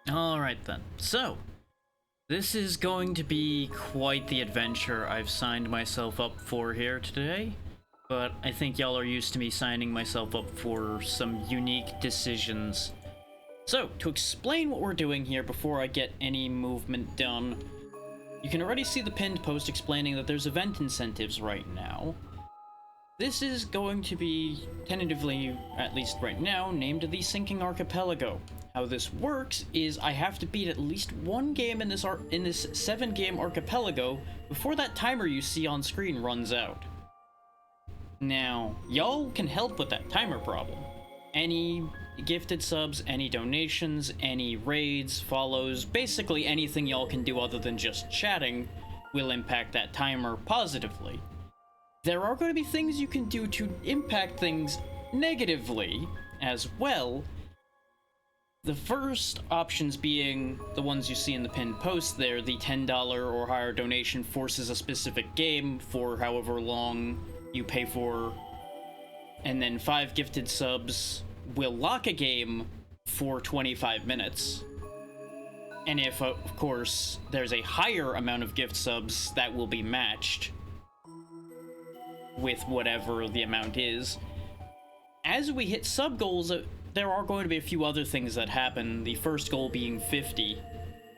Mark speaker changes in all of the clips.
Speaker 1: Alright then. So, this is going to be quite the adventure I've signed myself up for here today. But I think y'all are used to me signing myself up for some unique decisions. So, to explain what we're doing here before I get any movement done, you can already see the pinned post explaining that there's event incentives right now. This is going to be, tentatively, at least right now, named the Sinking Archipelago. How this works is I have to beat at least one game in this 7-game archipelago before that timer you see on screen runs out. Now, y'all can help with that timer problem. Any gifted subs, any donations, any raids, follows, basically anything y'all can do other than just chatting will impact that timer positively. There are going to be things you can do to impact things negatively as well. The first options being the ones you see in the pinned post there, the $10 or higher donation forces a specific game for however long you pay for, and then 5 gifted subs will lock a game for 25 minutes. And if, of course, there's a higher amount of gift subs, that will be matched with whatever the amount is. As we hit sub goals, there are going to be a few other things that happen, the first goal being 50,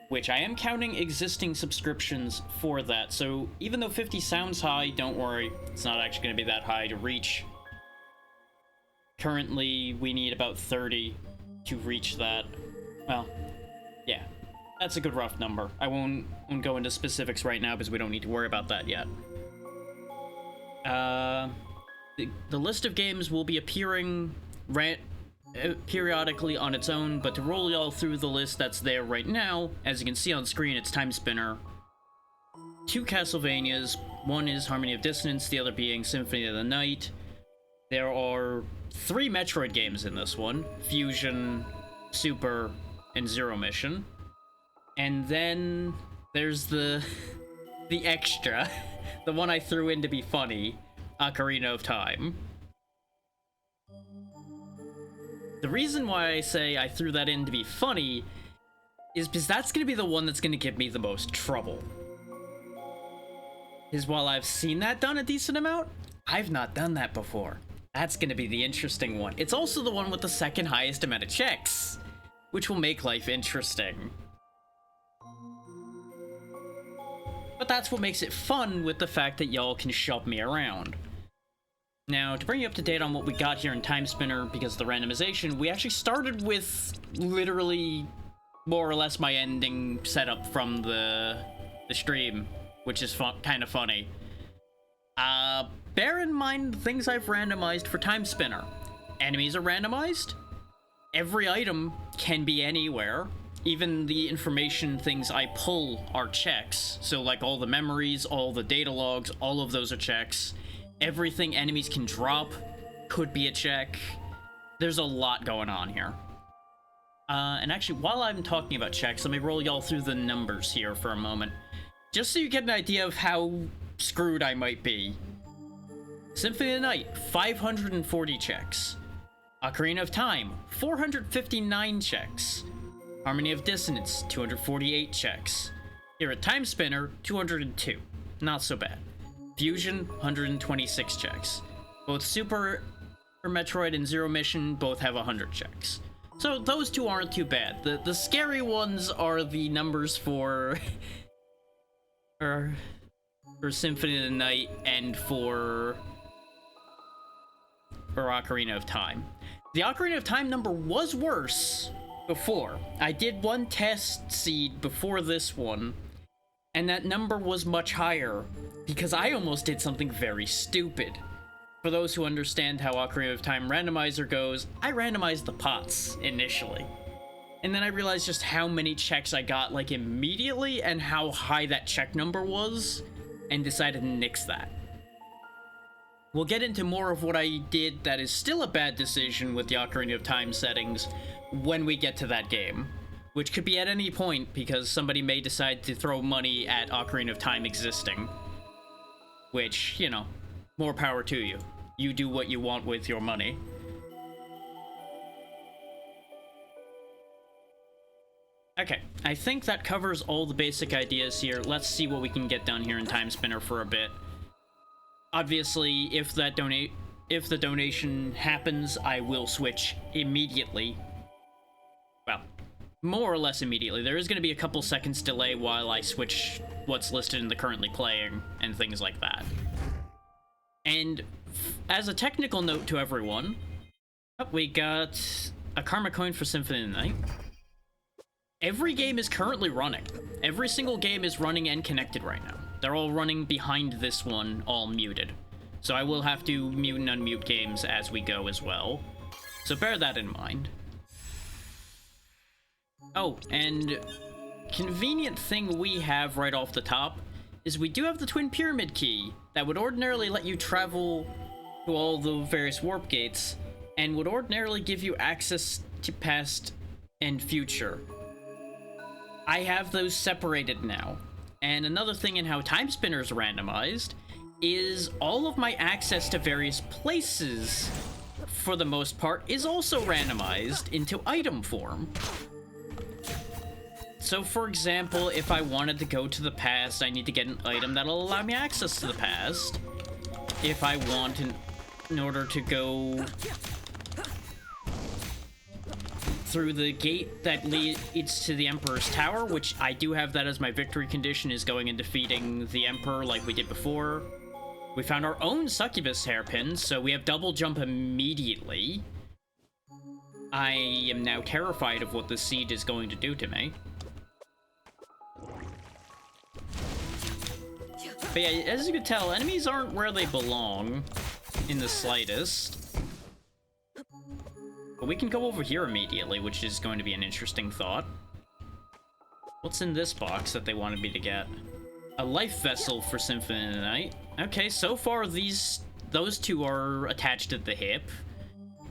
Speaker 1: which I am counting existing subscriptions for that, so even though 50 sounds high, don't worry, it's not actually going to be that high to reach. Currently, we need about 30 to reach that. Well, yeah, that's a good rough number. I won't go into specifics right now because we don't need to worry about that yet. The list of games will be appearing periodically on its own, but to roll y'all through the list that's there right now, as you can see on screen, it's Time Spinner. 2 Castlevanias, one is Harmony of Dissonance, the other being Symphony of the Night. There are 3 Metroid games in this one, Fusion, Super, and Zero Mission. And then there's the extra, the one I threw in to be funny, Ocarina of Time. The reason why I say I threw that in to be funny is because that's going to be the one that's going to give me the most trouble. Because while I've seen that done a decent amount, I've not done that before. That's going to be the interesting one. It's also the one with the second highest amount of checks, which will make life interesting. But that's what makes it fun, with the fact that y'all can shove me around. Now, to bring you up to date on what we got here in Time Spinner, because of the randomization, we actually started with literally more or less my ending setup from the stream, which is kind of funny. Bear in mind the things I've randomized for Time Spinner. Enemies are randomized. Every item can be anywhere. Even the information things I pull are checks. So like all the memories, all the data logs, all of those are checks. Everything enemies can drop could be a check. There's a lot going on here. And actually, while I'm talking about checks, let me roll y'all through the numbers here for a moment. Just so you get an idea of how screwed I might be. Symphony of the Night, 540 checks. Ocarina of Time, 459 checks. Harmony of Dissonance, 248 checks. Here at Time Spinner, 202. Not so bad. Fusion, 126 checks. Both Super Metroid and Zero Mission both have 100 checks. So those two aren't too bad. The scary ones are the numbers for Symphony of the Night and for Ocarina of Time. The Ocarina of Time number was worse before. I did one test seed before this one, and that number was much higher, because I almost did something very stupid. For those who understand how Ocarina of Time randomizer goes, I randomized the pots initially. And then I realized just how many checks I got, like, immediately, and how high that check number was, and decided to nix that. We'll get into more of what I did that is still a bad decision with the Ocarina of Time settings when we get to that game. Which could be at any point, because somebody may decide to throw money at Ocarina of Time existing. Which, you know, more power to you. You do what you want with your money. Okay, I think that covers all the basic ideas here. Let's see what we can get done here in Time Spinner for a bit. Obviously, if the donation happens, I will switch immediately. Well, more or less immediately. There is going to be a couple seconds delay while I switch what's listed in the currently playing and things like that. And as a technical note to everyone, we got a karma coin for Symphony of the Night. Every game is currently running. Every single game is running and connected right now. They're all running behind this one, all muted. So I will have to mute and unmute games as we go as well. So bear that in mind. Oh, and convenient thing we have right off the top is we do have the Twin Pyramid key that would ordinarily let you travel to all the various warp gates and would ordinarily give you access to past and future. I have those separated now. And another thing in how Time Spinner is randomized is all of my access to various places, for the most part, is also randomized into item form. So for example, if I wanted to go to the past, I need to get an item that'll allow me access to the past. If I want in order to go through the gate that leads to the Emperor's Tower, which I do have that as my victory condition, is going and defeating the Emperor like we did before. We found our own Succubus hairpin, so we have double jump immediately. I am now terrified of what the seed is going to do to me. But yeah, as you can tell, enemies aren't where they belong in the slightest. But we can go over here immediately, which is going to be an interesting thought. What's in this box that they wanted me to get? A life vessel for Symphony of the Night. Okay, so far those two are attached at the hip.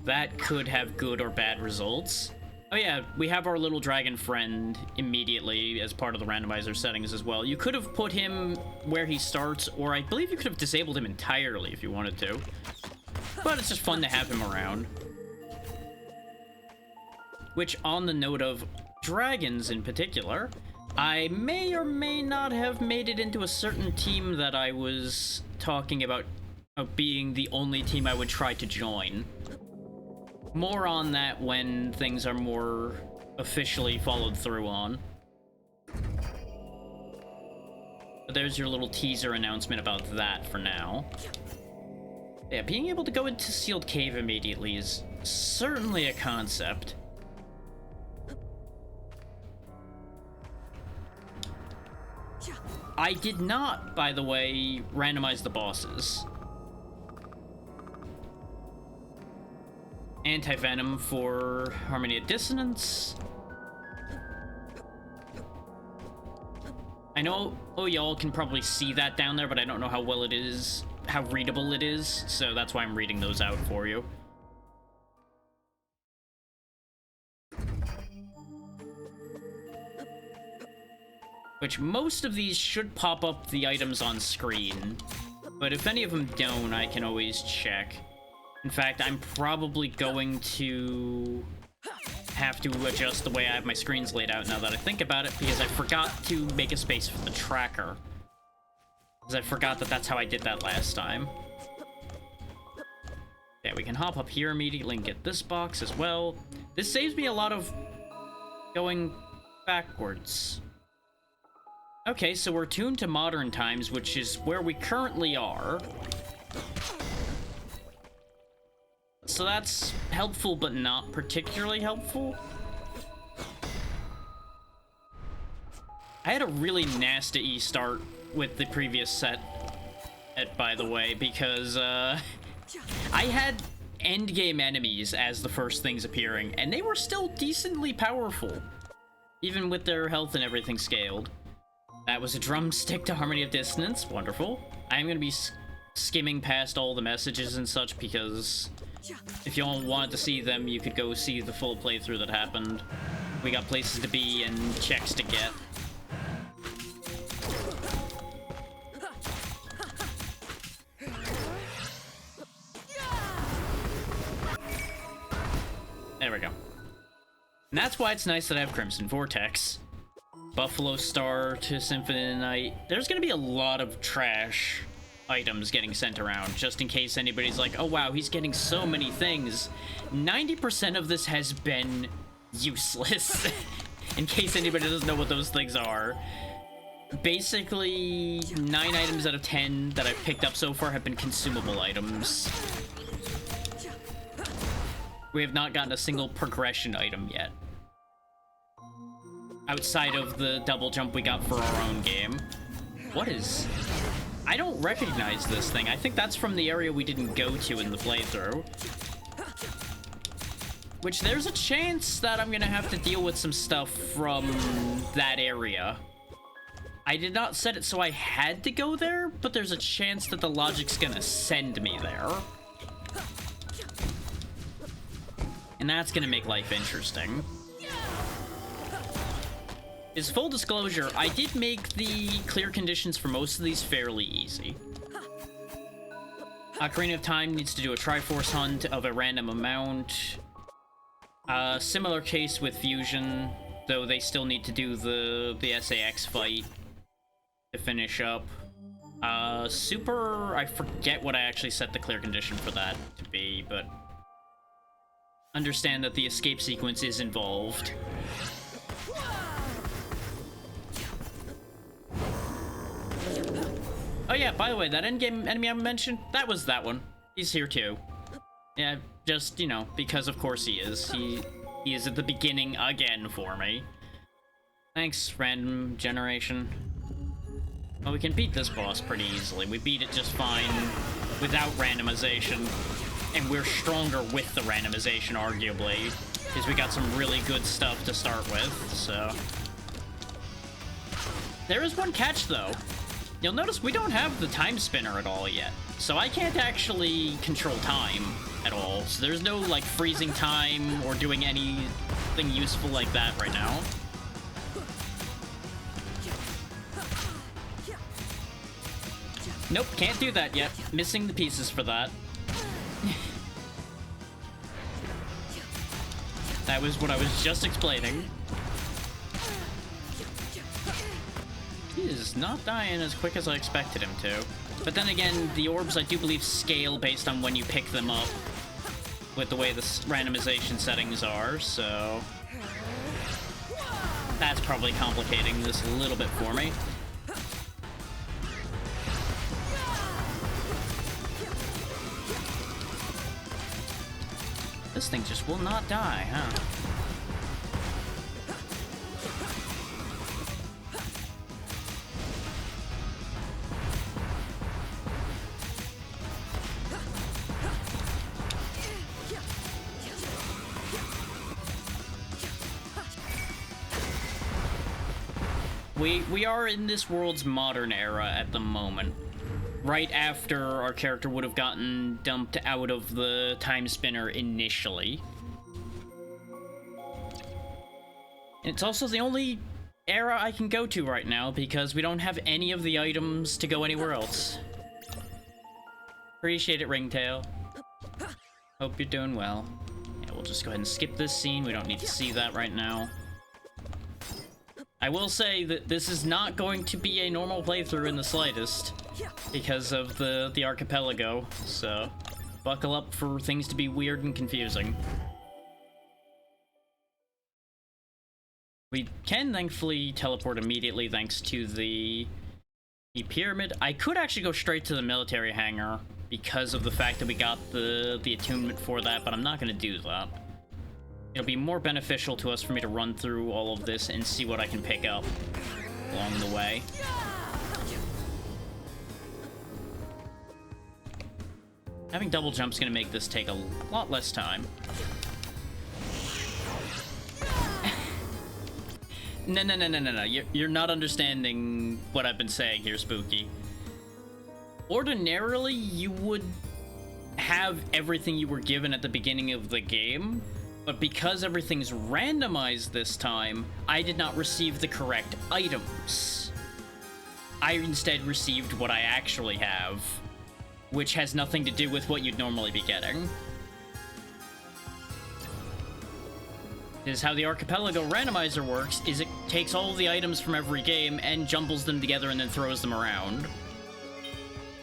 Speaker 1: That could have good or bad results. Oh yeah, we have our little dragon friend immediately as part of the randomizer settings as well. You could have put him where he starts, or I believe you could have disabled him entirely if you wanted to. But it's just fun to have him around. Which, on the note of dragons in particular, I may or may not have made it into a certain team that I was talking about being the only team I would try to join. More on that when things are more officially followed through on. But there's your little teaser announcement about that for now. Yeah, being able to go into Sealed Cave immediately is certainly a concept. I did not, by the way, randomize the bosses. Anti-Venom for Harmony of Dissonance. I know y'all can probably see that down there, but I don't know how well it is, how readable it is, so that's why I'm reading those out for you. Which most of these should pop up the items on screen, but if any of them don't, I can always check. In fact, I'm probably going to have to adjust the way I have my screens laid out now that I think about it, because I forgot to make a space for the tracker. Because I forgot that that's how I did that last time. Yeah, we can hop up here immediately and get this box as well. This saves me a lot of going backwards. Okay, so we're tuned to modern times, which is where we currently are. So that's helpful, but not particularly helpful. I had a really nasty start with the previous set, by the way, because I had endgame enemies as the first things appearing, and they were still decently powerful, even with their health and everything scaled. That was a drumstick to Harmony of Dissonance. Wonderful. I'm going to be skimming past all the messages and such, because if y'all wanted to see them, you could go see the full playthrough that happened. We got places to be and checks to get. There we go. And that's why it's nice that I have Crimson Vortex. Buffalo Star to Symphony Night. There's gonna be a lot of trash items getting sent around, just in case anybody's like, oh wow, he's getting so many things. 90% of this has been useless, in case anybody doesn't know what those things are. Basically, 9 items out of 10 that I've picked up so far have been consumable items. We have not gotten a single progression item yet. Outside of the double jump we got for our own game. What is... I don't recognize this thing. I think that's from the area we didn't go to in the playthrough. Which, there's a chance that I'm gonna have to deal with some stuff from that area. I did not set it so I had to go there, but there's a chance that the logic's gonna send me there. And that's gonna make life interesting. Is full disclosure, I did make the clear conditions for most of these fairly easy. Ocarina of Time needs to do a Triforce hunt of a random amount. Similar case with Fusion, though they still need to do the SAX fight to finish up. Super, I forget what I actually set the clear condition for that to be, but understand that the escape sequence is involved. Oh yeah, by the way, that endgame enemy I mentioned, that was that one. He's here too. Yeah, just, you know, because of course he is. He is at the beginning again for me. Thanks, random generation. Well, we can beat this boss pretty easily. We beat it just fine without randomization. And we're stronger with the randomization, arguably. Because we got some really good stuff to start with, so... There is one catch, though. You'll notice we don't have the time spinner at all yet. So I can't actually control time at all. So there's no, like, freezing time or doing anything useful like that right now. Nope, can't do that yet. Missing the pieces for that. That was what I was just explaining. He is not dying as quick as I expected him to. But then again, the orbs I do believe scale based on when you pick them up with the way the randomization settings are, so... That's probably complicating this a little bit for me. This thing just will not die, huh? We are in this world's modern era at the moment. Right after our character would have gotten dumped out of the time spinner initially. And it's also the only era I can go to right now because we don't have any of the items to go anywhere else. Appreciate it, Ringtail. Hope you're doing well. Yeah, we'll just go ahead and skip this scene. We don't need to see that right now. I will say that this is not going to be a normal playthrough in the slightest because of the Archipelago, so buckle up for things to be weird and confusing. We can thankfully teleport immediately thanks to the pyramid. I could actually go straight to the military hangar because of the fact that we got the attunement for that, but I'm not going to do that. It'll be more beneficial to us for me to run through all of this and see what I can pick up along the way. Having double jump's gonna make this take a lot less time. No. You're not understanding what I've been saying here, Spooky. Ordinarily, you would have everything you were given at the beginning of the game, but because everything's randomized this time, I did not receive the correct items. I instead received what I actually have, which has nothing to do with what you'd normally be getting. Is how the Archipelago randomizer works is it takes all the items from every game and jumbles them together and then throws them around.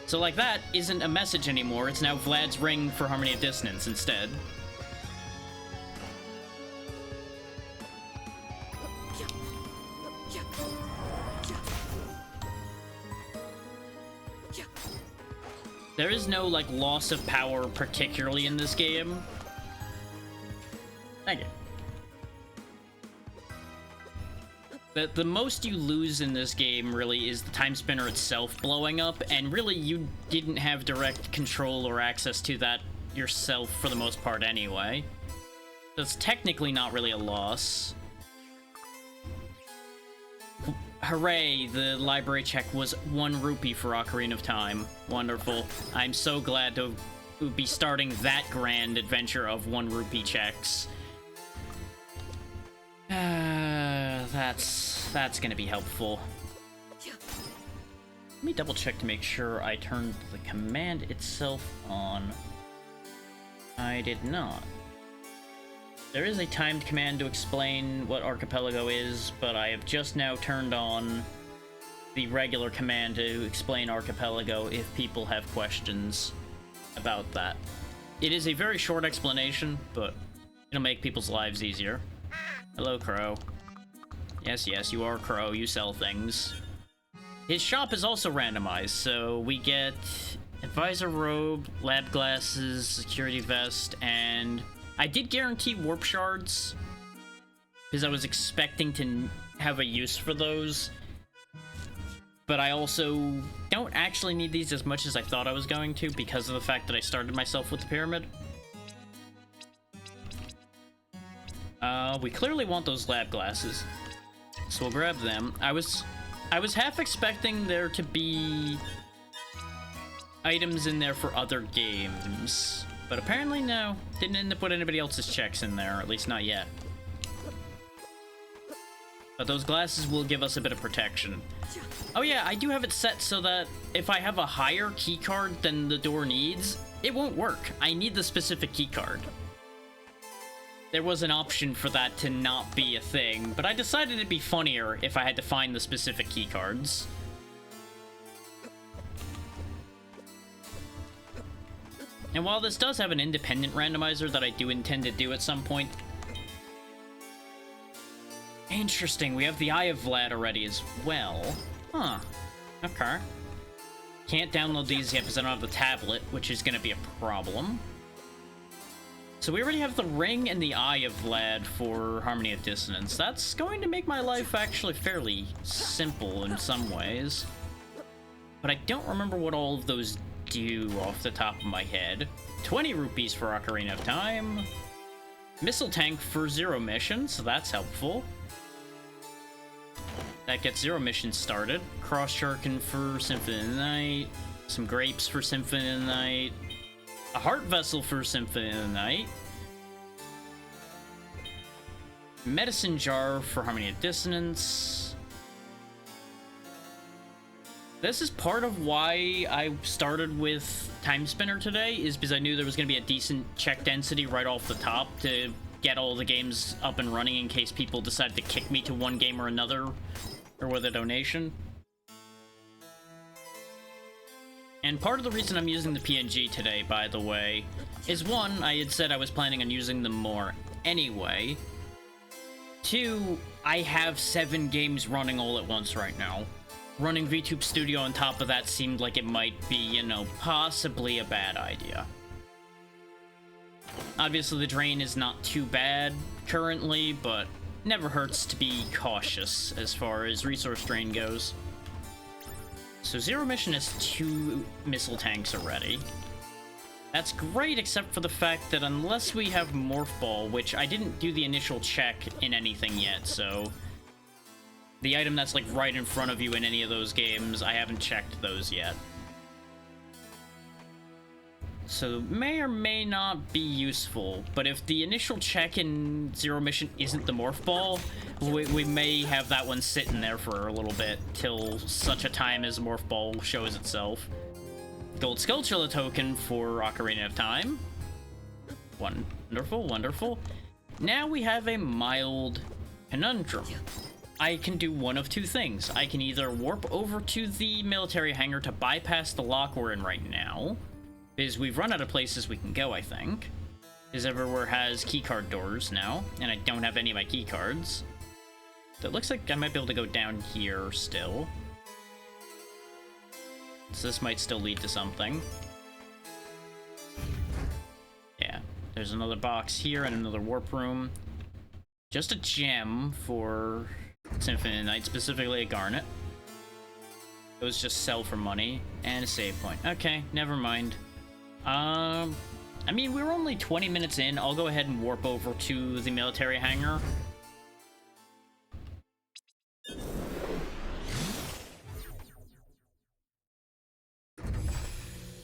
Speaker 1: So like that isn't a message anymore, it's now Vlad's ring for Harmony of Dissonance instead. There is no, like, loss of power particularly in this game. Thank you. The most you lose in this game, really, is the Time Spinner itself blowing up, and really, you didn't have direct control or access to that yourself for the most part anyway. So it's technically not really a loss. Hooray, the library check was 1 rupee for Ocarina of Time. Wonderful. I'm so glad to be starting that grand adventure of 1 rupee checks. That's gonna be helpful. Let me double check to make sure I turned the command itself on. I did not. There is a timed command to explain what Archipelago is, but I have just now turned on the regular command to explain Archipelago if people have questions about that. It is a very short explanation, but it'll make people's lives easier. Hello, Crow. Yes, yes, you are Crow, you sell things. His shop is also randomized, so we get Advisor Robe, Lab Glasses, Security Vest, and I did guarantee Warp Shards, because I was expecting to have a use for those, but I also don't actually need these as much as I thought I was going to because of the fact that I started myself with the Pyramid. We clearly want those Lab Glasses, so we'll grab them. I was half expecting there to be items in there for other games, but apparently no. Didn't end up with anybody else's checks in there, at least not yet. But those glasses will give us a bit of protection. Oh yeah, I do have it set so that if I have a higher keycard than the door needs, it won't work. I need the specific keycard. There was an option for that to not be a thing, but I decided it'd be funnier if I had to find the specific keycards. And while this does have an independent randomizer that I do intend to do at some point... Interesting, we have the Eye of Vlad already as well. Huh. Okay. Can't download these yet because I don't have the tablet, which is going to be a problem. So we already have the Ring and the Eye of Vlad for Harmony of Dissonance. That's going to make my life actually fairly simple in some ways. But I don't remember what all of those do off the top of my head. 20 rupees for Ocarina of Time. Missile Tank for Zero Mission, so that's helpful. That gets Zero Mission started. Cross Shuriken for Symphony of the Night. Some Grapes for Symphony of the Night. A Heart Vessel for Symphony of the Night. Medicine Jar for Harmony of Dissonance. This is part of why I started with Time Spinner today, is because I knew there was going to be a decent check density right off the top to get all the games up and running in case people decide to kick me to one game or another, or with a donation. And part of the reason I'm using the PNG today, by the way, is one, I had said I was planning on using them more anyway. Two, I have 7 games running all at once right now. Running VTube Studio on top of that seemed like it might be, you know, possibly a bad idea. Obviously the drain is not too bad currently, but never hurts to be cautious as far as resource drain goes. So Zero Mission has 2 missile tanks already. That's great, except for the fact that unless we have Morph Ball, which I didn't do the initial check in anything yet, so... The item that's, like, right in front of you in any of those games, I haven't checked those yet. So may or may not be useful, but if the initial check in Zero Mission isn't the Morph Ball, we may have that one sitting there for a little bit, till such a time as Morph Ball shows itself. Gold Skulltula token for Ocarina of Time. Wonderful, wonderful. now we have a mild conundrum. I can do one of two things. I can either warp over to the military hangar to bypass the lock we're in right now, because we've run out of places we can go, I think. Because everywhere has keycard doors now, and I don't have any of my keycards. So it looks like I might be able to go down here still. So this might still lead to something. Yeah, there's another box here and another warp room. Just a gem for Symphony of the Night, specifically a garnet. Those just sell for money. And a save point. Okay, never mind. I mean, we were only 20 minutes in. I'll go ahead and warp over to the military hangar.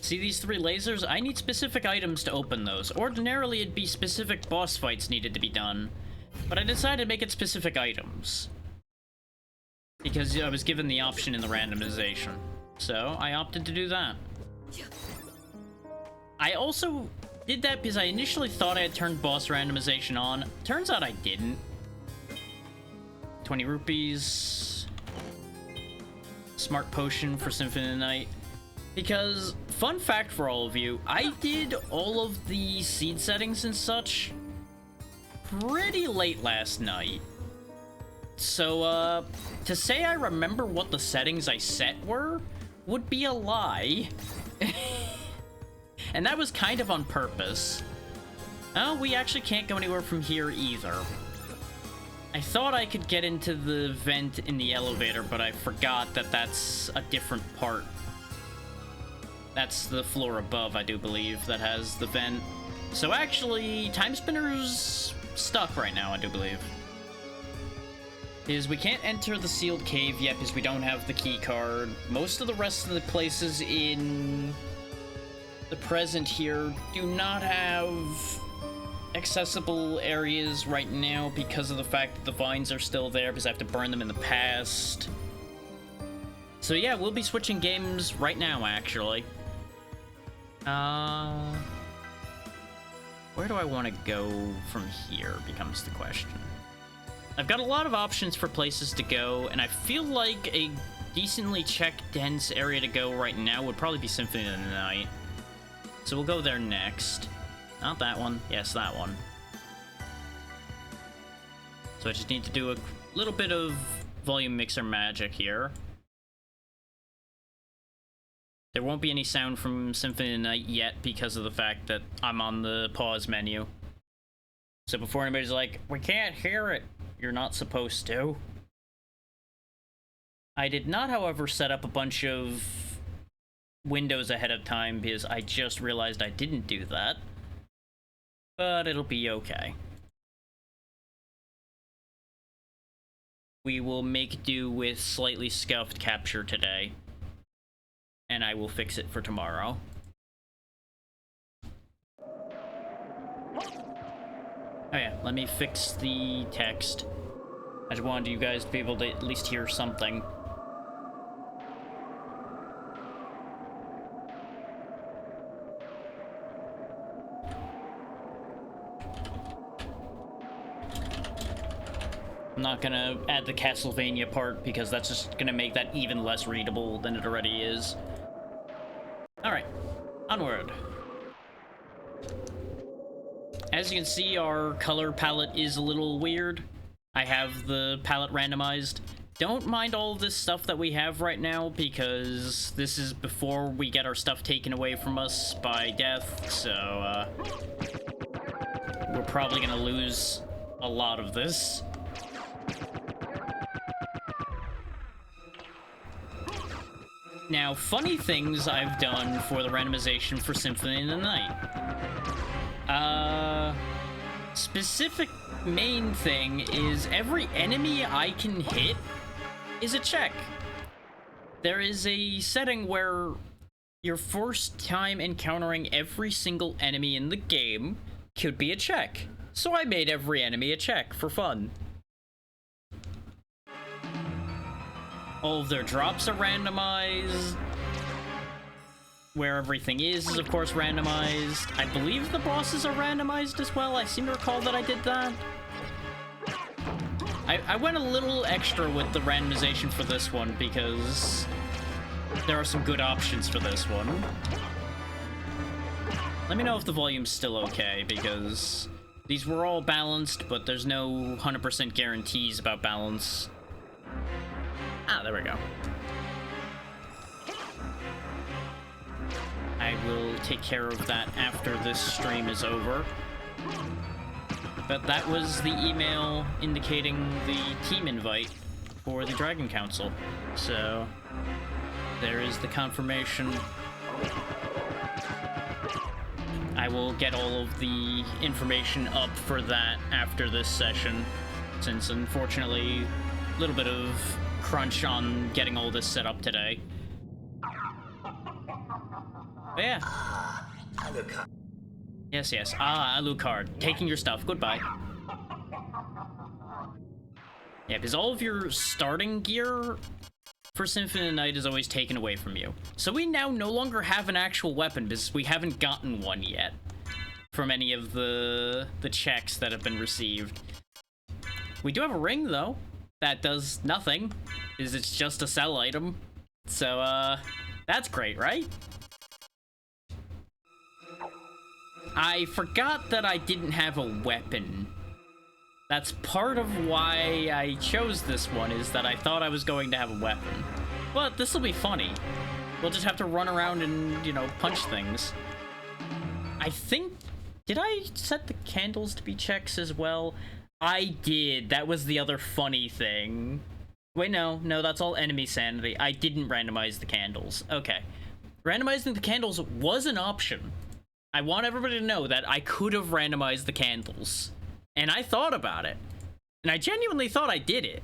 Speaker 1: See these 3 lasers? I need specific items to open those. Ordinarily, it'd be specific boss fights needed to be done, but I decided to make it specific items. Because I was given the option in the randomization. So, I opted to do that. I also did that because I initially thought I had turned boss randomization on. Turns out I didn't. 20 rupees. Smart potion for Symphony of the Night. Because, fun fact for all of you, I did all of the seed settings and such pretty late last night. So, to say I remember what the settings I set were would be a lie. And that was kind of on purpose. Oh, we actually can't go anywhere from here either. I thought I could get into the vent in the elevator, but I forgot that that's a different part. That's the floor above, I do believe, that has the vent. So actually, Time Spinner's stuck right now, I do believe. Is we can't enter the sealed cave yet because we don't have the key card. Most of the rest of the places in the present here do not have accessible areas right now because of the fact that the vines are still there because I have to burn them in the past. So yeah, we'll be switching games right now, actually. Where do I want to go from here becomes the question. I've got a lot of options for places to go, and I feel like a decently checked dense area to go right now would probably be Symphony of the Night. So we'll go there next. Not that one. Yes, that one. So I just need to do a little bit of volume mixer magic here. There won't be any sound from Symphony of the Night yet because of the fact that I'm on the pause menu. So before anybody's like, we can't hear it, you're not supposed to. I did not, however, set up a bunch of windows ahead of time because I just realized I didn't do that. But it'll be okay. We will make do with slightly scuffed capture today. And I will fix it for tomorrow. Oh yeah, let me fix the text. I just wanted you guys to be able to at least hear something. I'm not gonna add the Castlevania part because that's just gonna make that even less readable than it already is. Alright, onward. As you can see, our color palette is a little weird. I have the palette randomized. Don't mind all of this stuff that we have right now because this is before we get our stuff taken away from us by death, so we're probably gonna lose a lot of this. Now, funny things I've done for the randomization for Symphony of the Night. Specific main thing is every enemy I can hit is a check. There is a setting where your first time encountering every single enemy in the game could be a check. So I made every enemy a check for fun. All of their drops are randomized. where everything is of course randomized. I believe the bosses are randomized as well. I seem to recall that I did that. I went a little extra with the randomization for this one because there are some good options for this one. Let me know if the volume's still okay, because these were all balanced, but there's no 100% guarantees about balance. Ah, there we go. I will take care of that after this stream is over. But that was the email indicating the team invite for the Dragon Council. So, there is the confirmation. I will get all of the information up for that after this session, since unfortunately, a little bit of crunch on getting all this set up today. But yeah. Yes, yes. Ah, Alucard. Taking your stuff. Goodbye. Yeah, because all of your starting gear for Symphony of the Night is always taken away from you. So we now no longer have an actual weapon because we haven't gotten one yet from any of the checks that have been received. We do have a ring, though, that does nothing, because it's just a sell item. So, that's great, right? I forgot that I didn't have a weapon. That's part of why I chose this one, is that I thought I was going to have a weapon. But this will be funny. We'll just have to run around and, you know, punch things. I think... Did I set the candles to be checks as well? I did. That was the other funny thing. Wait, no, that's all enemy sanity. I didn't randomize the candles. Okay. Randomizing the candles was an option. I want everybody to know that I could have randomized the candles. And I thought about it. And I genuinely thought I did it.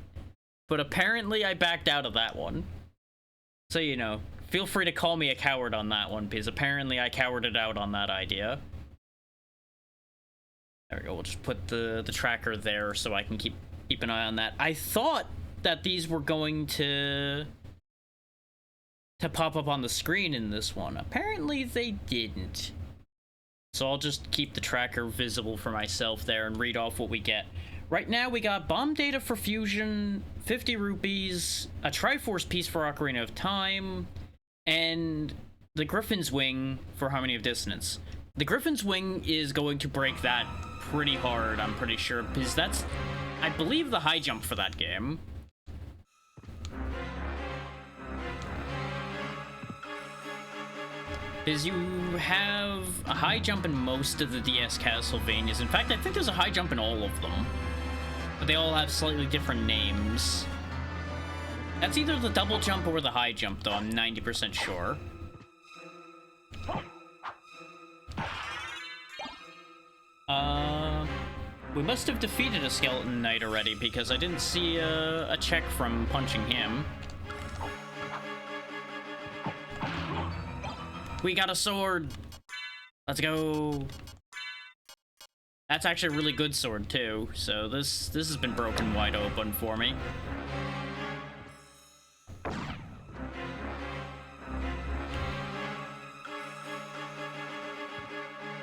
Speaker 1: But apparently I backed out of that one. So, you know, feel free to call me a coward on that one, because apparently I cowarded out on that idea. There we go, we'll just put the tracker there so I can keep an eye on that. I thought that these were going to pop up on the screen in this one. Apparently they didn't. So I'll just keep the tracker visible for myself there and read off what we get. Right now we got bomb data for fusion, 50 rupees, a Triforce piece for Ocarina of Time, and the Griffin's Wing for Harmony of Dissonance. The Griffin's Wing is going to break that pretty hard, I'm pretty sure, because that's, I believe, the high jump for that game. Because you have a high jump in most of the DS Castlevanias. In fact, I think there's a high jump in all of them. But they all have slightly different names. That's either the double jump or the high jump, though, I'm 90% sure. We must have defeated a Skeleton Knight already, because I didn't see a check from punching him. We got a sword! Let's go! That's actually a really good sword, too, so this has been broken wide open for me.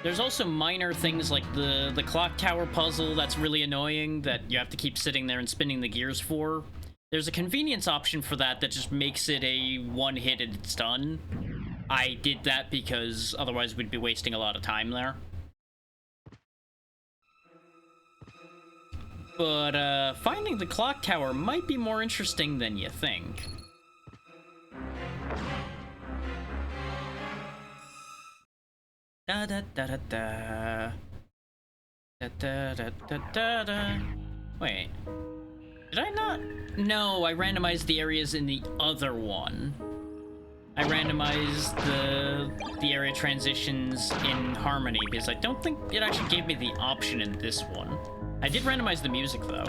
Speaker 1: There's also minor things like the clock tower puzzle that's really annoying that you have to keep sitting there and spinning the gears for. There's a convenience option for that just makes it a one-hit and it's done. I did that because otherwise we'd be wasting a lot of time there. But finding the clock tower might be more interesting than you think. Da da da da da. Da da da da da da. Wait. Did I not? No, I randomized the areas in the other one. I randomized the area transitions in Harmony because I don't think it actually gave me the option in this one. I did randomize the music though.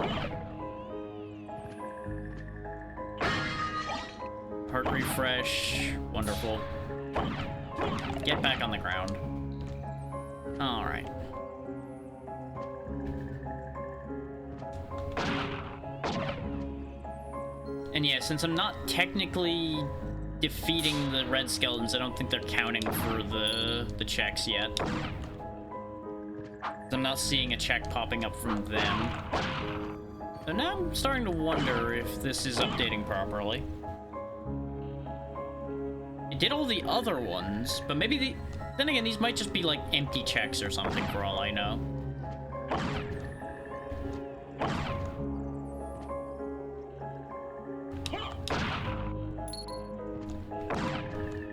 Speaker 1: Heart refresh. Wonderful. Get back on the ground. Alright. And yeah, since I'm not technically defeating the red skeletons, I don't think they're counting for the checks yet. I'm not seeing a check popping up from them. So now I'm starting to wonder if this is updating properly. It did all the other ones, but maybe then again, these might just be like empty checks or something for all I know.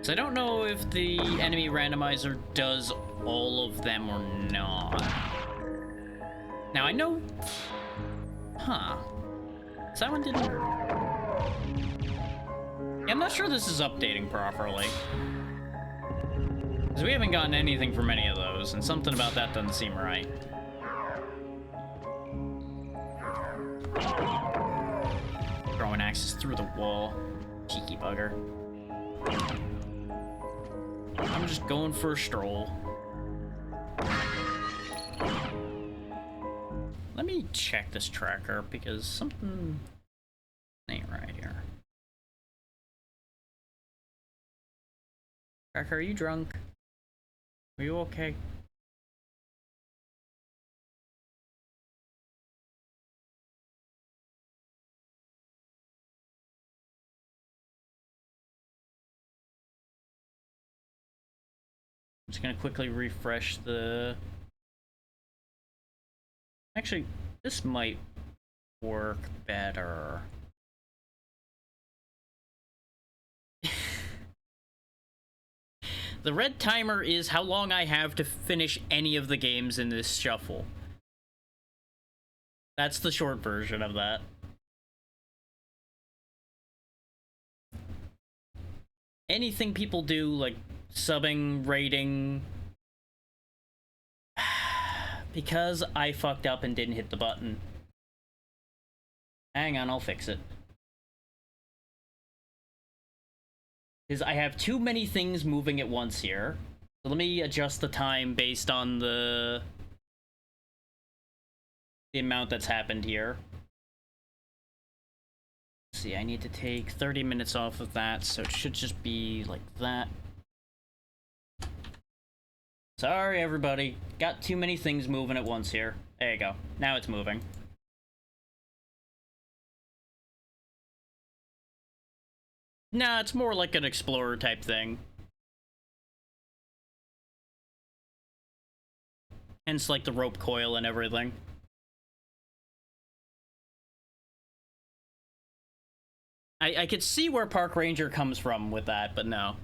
Speaker 1: So I don't know if the enemy randomizer does all of them or not. Now I know... Huh. So that one didn't... Yeah, I'm not sure this is updating properly. Because we haven't gotten anything from any of those, and something about that doesn't seem right. Throwing axes through the wall. Cheeky bugger. I'm just going for a stroll. Let me check this tracker because something ain't right here. Tracker, are you drunk? Are you okay? I'm just gonna quickly refresh the... Actually, this might work better. The red timer is how long I have to finish any of the games in this shuffle. That's the short version of that. Anything people do, like subbing, rating... Because I fucked up and didn't hit the button. Hang on, I'll fix it. Because I have too many things moving at once here. So let me adjust the time based on the amount that's happened here. Let's see, I need to take 30 minutes off of that, so it should just be like that. Sorry, everybody. Got too many things moving at once here. There you go. Now it's moving. Nah, it's more like an explorer type thing. Hence, like, the rope coil and everything. I could see where Park Ranger comes from with that, but no.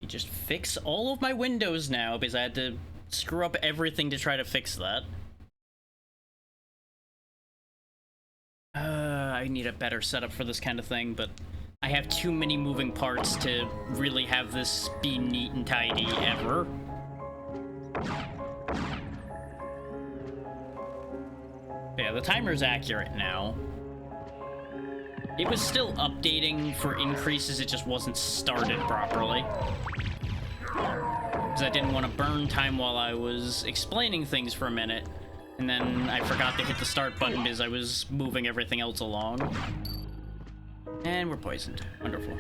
Speaker 1: You just fix all of my windows now, because I had to screw up everything to try to fix that. I need a better setup for this kind of thing, but I have too many moving parts to really have this be neat and tidy ever. Yeah, the timer's accurate now. It was still updating for increases, it just wasn't started properly. Because I didn't want to burn time while I was explaining things for a minute. And then I forgot to hit the start button because I was moving everything else along. And we're poisoned. Wonderful.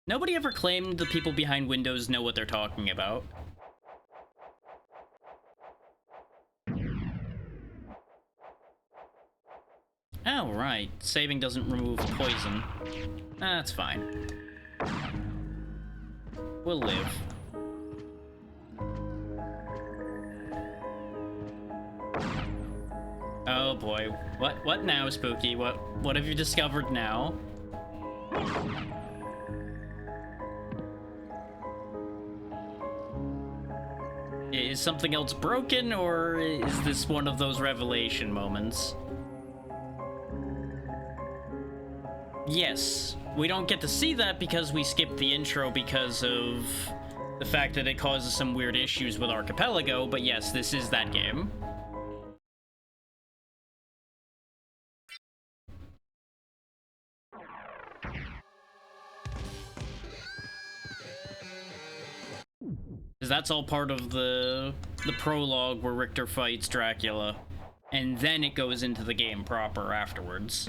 Speaker 1: Nobody ever claimed the people behind Windows know what they're talking about. Oh, right. Saving doesn't remove poison. That's fine. We'll live. Oh boy. What now, Spooky? What have you discovered now? Is something else broken, or is this one of those revelation moments? Yes, we don't get to see that because we skipped the intro because of the fact that it causes some weird issues with Archipelago, but yes, this is that game. Because that's all part of the prologue where Richter fights Dracula. and then it goes into the game proper afterwards.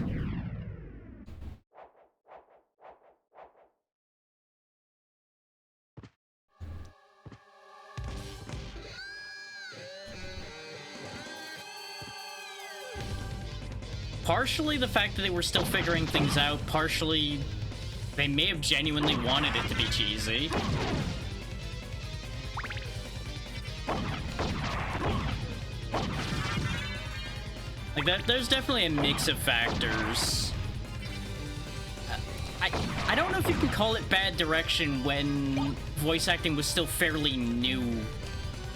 Speaker 1: Partially the fact that they were still figuring things out, partially they may have genuinely wanted it to be cheesy. Like, there's definitely a mix of factors. I don't know if you can call it bad direction when voice acting was still fairly new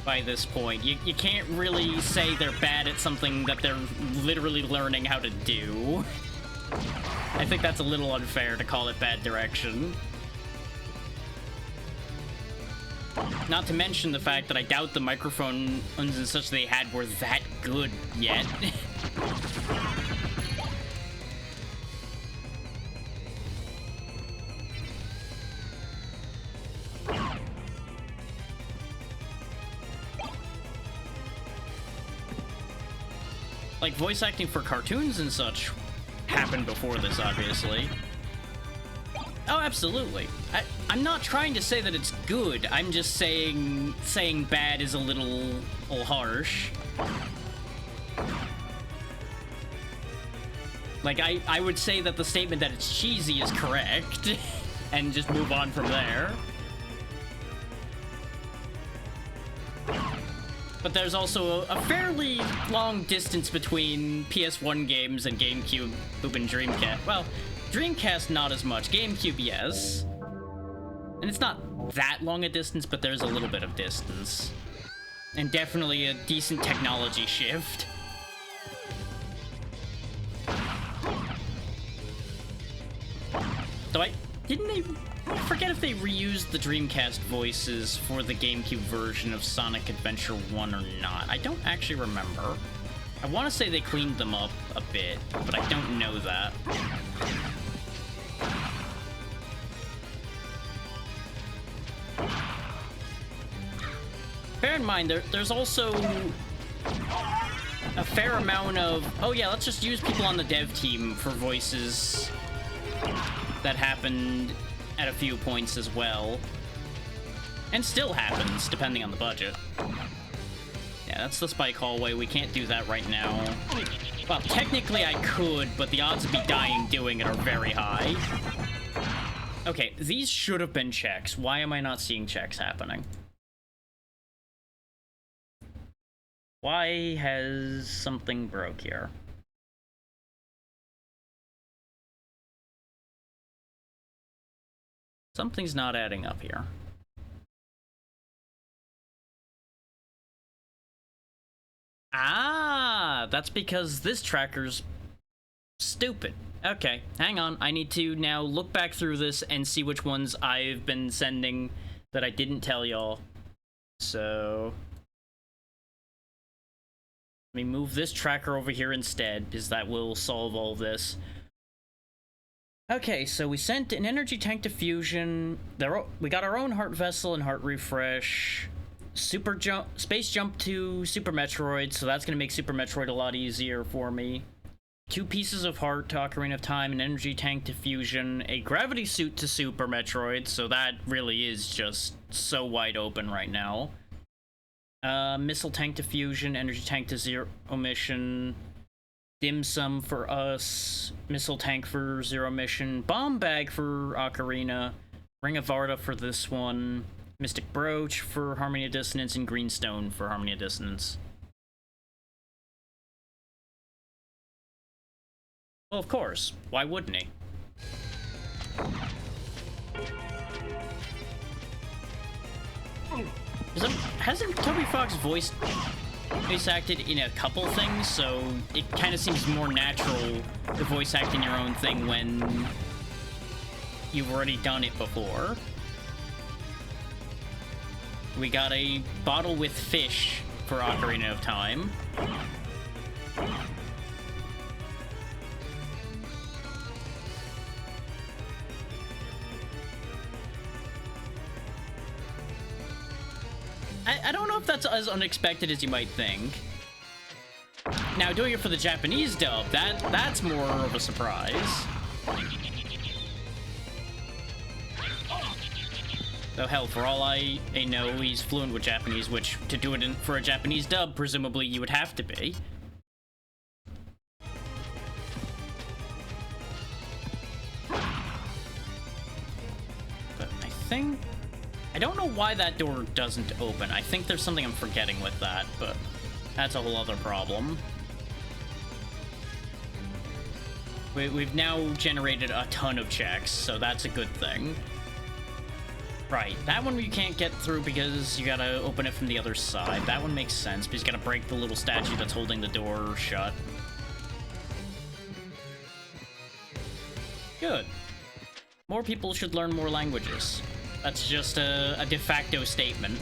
Speaker 1: by this point. You can't really say they're bad at something that they're literally learning how to do. I think that's a little unfair to call it bad direction. Not to mention the fact that I doubt the microphones and such they had were that good yet. Like, voice acting for cartoons and such happened before this, obviously. Oh, absolutely. I'm not trying to say that it's good. I'm just saying bad is a little harsh. Like, I would say that the statement that it's cheesy is correct, and just move on from there. But there's also a fairly long distance between PS1 games and GameCube and Dreamcast. Well, Dreamcast not as much. GameCube, yes. And it's not that long a distance, but there's a little bit of distance. And definitely a decent technology shift. Though I forget if they reused the Dreamcast voices for the GameCube version of Sonic Adventure 1 or not. I don't actually remember. I want to say they cleaned them up a bit, but I don't know that. Bear in mind, there's also a fair amount of, oh yeah, let's just use people on the dev team for voices that happened at a few points as well. And still happens, depending on the budget. Yeah, that's the Spike Hallway. We can't do that right now. Well, technically I could, but the odds of me dying doing it are very high. Okay, these should have been checks. Why am I not seeing checks happening? Why has something broke here? Something's not adding up here. Ah, that's because this tracker's stupid. Okay, hang on. I need to now look back through this and see which ones I've been sending that I didn't tell y'all. So let me move this tracker over here instead, because that will solve all this. Okay, so we sent an energy tank to fusion. We got our own heart vessel and heart refresh. Space jump to Super Metroid, so that's gonna make Super Metroid a lot easier for me. 2 pieces of heart to Ocarina of Time, an energy tank to fusion, a gravity suit to Super Metroid, so that really is just so wide open right now. Missile tank to fusion, energy tank to Zero Mission. Dim Sum for us, Missile Tank for Zero Mission, Bomb Bag for Ocarina, Ring of Varda for this one, Mystic Brooch for Harmony of Dissonance, and Greenstone for Harmony of Dissonance. Well, of course. Why wouldn't he? Hasn't Toby Fox voice acted in a couple things, so it kind of seems more natural to voice act in your own thing when you've already done it before. We got a bottle with fish for Ocarina of Time. I don't know if that's as unexpected as you might think. Now, doing it for the Japanese dub, that's more of a surprise. Though hell, for all I know, he's fluent with Japanese, which, to do it for a Japanese dub, presumably you would have to be. But I don't know why that door doesn't open. I think there's something I'm forgetting with that, but that's a whole other problem. We've now generated a ton of checks, so that's a good thing. Right, that one you can't get through because you gotta open it from the other side. That one makes sense, because you gotta break the little statue that's holding the door shut. Good. More people should learn more languages. That's just a de facto statement.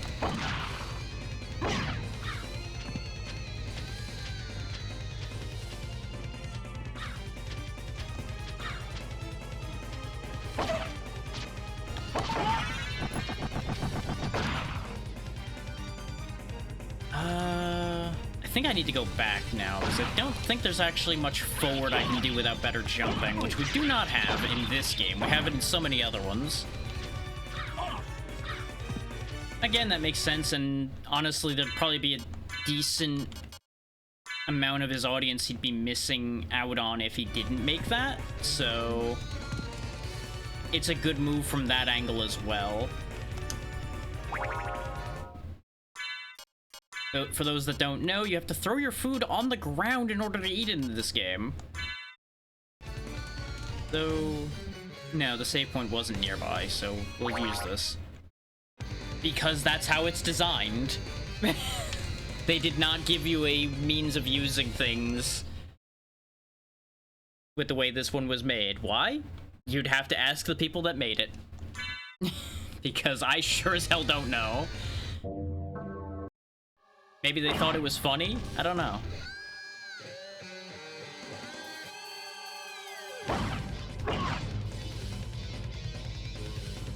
Speaker 1: I think I need to go back now, because I don't think there's actually much forward I can do without better jumping, which we do not have in this game. We have it in so many other ones. Again, that makes sense, and honestly, there'd probably be a decent amount of his audience he'd be missing out on if he didn't make that, so it's a good move from that angle as well. For those that don't know, you have to throw your food on the ground in order to eat in this game. Though, no, the save point wasn't nearby, so we'll use this. Because that's how it's designed. They did not give you a means of using things with the way this one was made. Why? You'd have to ask the people that made it. Because I sure as hell don't know. Maybe they thought it was funny? I don't know.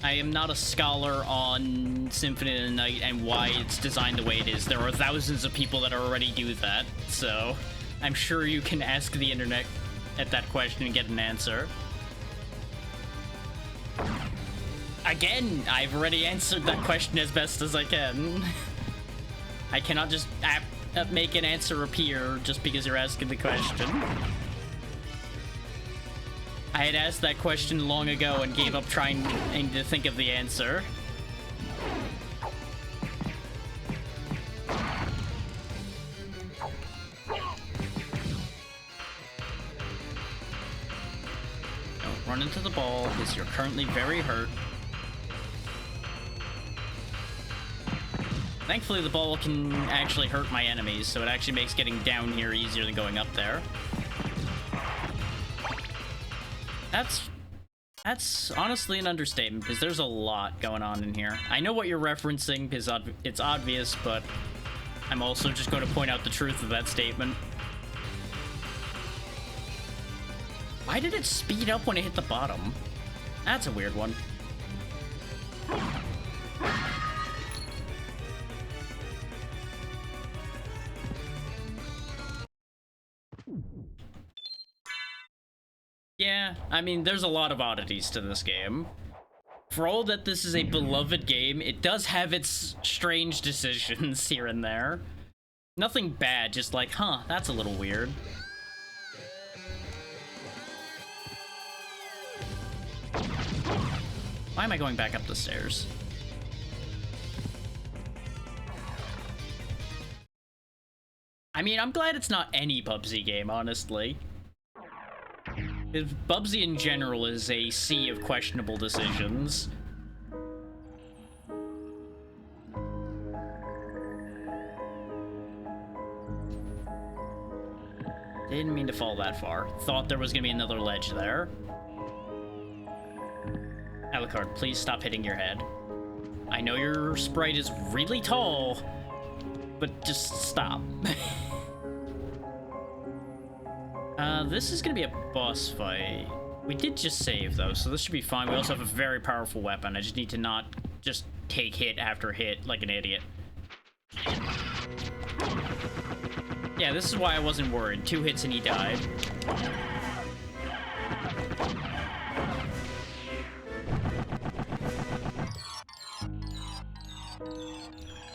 Speaker 1: I am not a scholar on Symphony of the Night and why it's designed the way it is. There are thousands of people that already do that, so I'm sure you can ask the internet at that question and get an answer. Again, I've already answered that question as best as I can. I cannot just make an answer appear just because you're asking the question. I had asked that question long ago and gave up trying to think of the answer. Don't run into the ball because you're currently very hurt. Thankfully, the ball can actually hurt my enemies, so it actually makes getting down here easier than going up there. That's honestly an understatement, because there's a lot going on in here. I know what you're referencing, because it's obvious, but I'm also just going to point out the truth of that statement. Why did it speed up when it hit the bottom? That's a weird one. Yeah, I mean, there's a lot of oddities to this game. For all that this is a beloved game, it does have its strange decisions here and there. Nothing bad, just like, huh, that's a little weird. Why am I going back up the stairs? I mean, I'm glad it's not any Bubsy game, honestly. Bubsy in general is a sea of questionable decisions. Didn't mean to fall that far. Thought there was gonna be another ledge there. Alucard, please stop hitting your head. I know your sprite is really tall, but just stop. This is gonna be a boss fight. We did just save, though, so this should be fine. We also have a very powerful weapon. I just need to not just take hit after hit like an idiot. Yeah, this is why I wasn't worried. 2 hits and he died.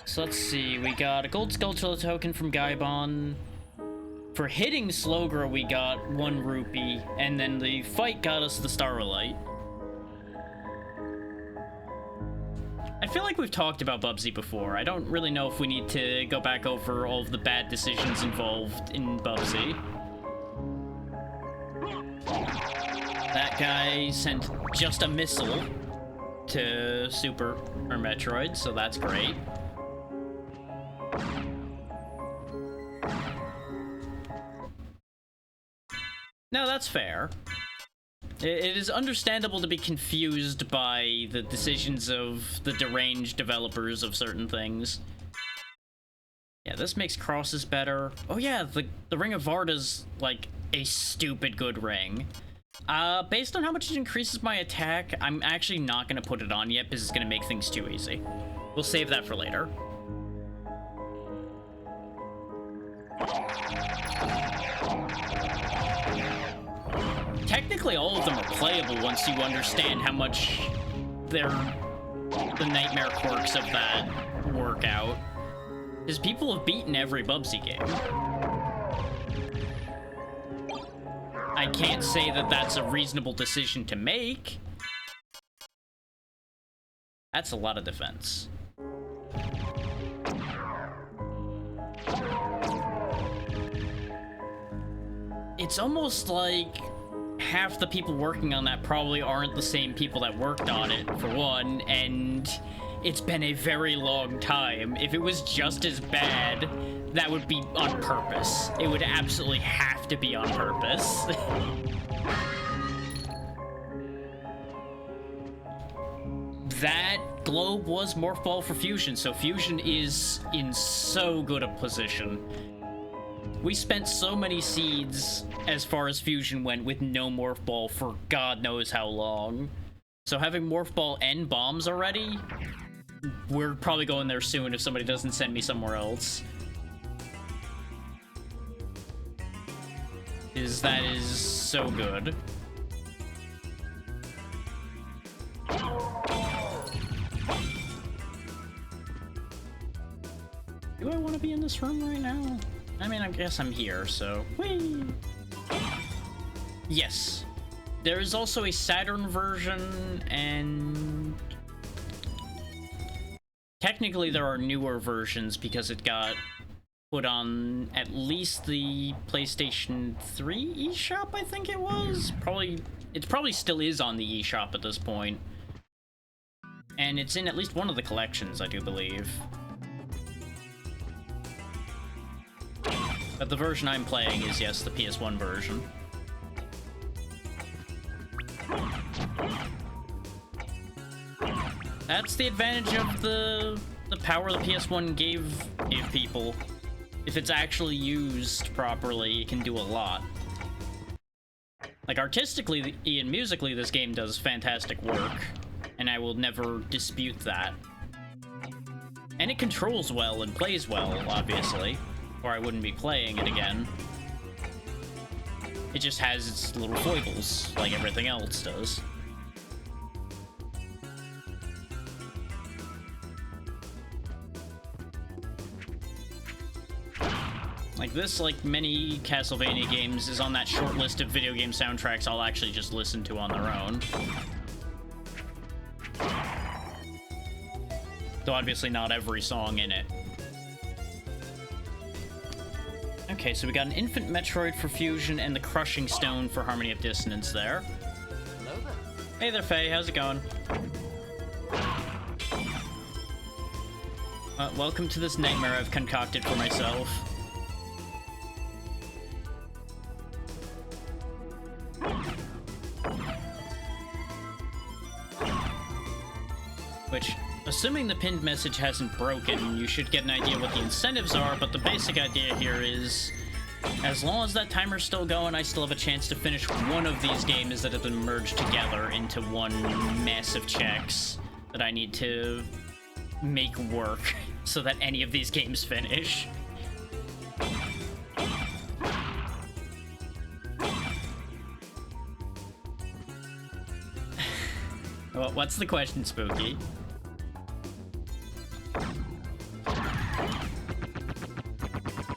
Speaker 1: So let's see, we got a gold Skulltula token from Gaibon. For hitting Slogro, we got 1 rupee, and then the fight got us the Starlight. I feel like we've talked about Bubsy before. I don't really know if we need to go back over all of the bad decisions involved in Bubsy. That guy sent just a missile to Super or Metroid, so that's great. No, that's fair. It is understandable to be confused by the decisions of the deranged developers of certain things. Yeah, this makes crosses better. Oh yeah, the Ring of Varda's like a stupid good ring. Based on how much it increases my attack, I'm actually not gonna put it on yet because it's gonna make things too easy. We'll save that for later. Technically, all of them are playable once you understand how much the nightmare quirks of that work out. Because people have beaten every Bubsy game. I can't say that that's a reasonable decision to make. That's a lot of defense. It's almost like half the people working on that probably aren't the same people that worked on it, for one, and it's been a very long time. If it was just as bad, that would be on purpose. It would absolutely have to be on purpose. That globe was Morph Ball for Fusion, so Fusion is in so good a position. We spent so many seeds as far as Fusion went with no Morph Ball for God knows how long. So having Morph Ball and bombs already, we're probably going there soon if somebody doesn't send me somewhere else. That is so good. Do I want to be in this room right now? I mean, I guess I'm here, so... Whee! Yes. There is also a Saturn version, and... technically there are newer versions because it got put on at least the PlayStation 3 eShop, I think it was? It probably still is on the eShop at this point. And it's in at least one of the collections, I do believe. But the version I'm playing is, yes, the PS1 version. That's the advantage of the power the PS1 gave people. If it's actually used properly, it can do a lot. Like, artistically and musically, this game does fantastic work, and I will never dispute that. And it controls well and plays well, obviously, or I wouldn't be playing it again. It just has its little foibles, like everything else does. Like this, like many Castlevania games, is on that short list of video game soundtracks I'll actually just listen to on their own. Though obviously not every song in it. Okay, so we got an Infant Metroid for Fusion and the Crushing Stone for Harmony of Dissonance there.
Speaker 2: Hello there.
Speaker 1: Hey there, Faye. How's it going? Welcome to this nightmare I've concocted for myself. Which, assuming the pinned message hasn't broken, you should get an idea what the incentives are, but the basic idea here is, as long as that timer's still going, I still have a chance to finish one of these games that have been merged together into one massive checks that I need to make work so that any of these games finish. What's the question, Spooky?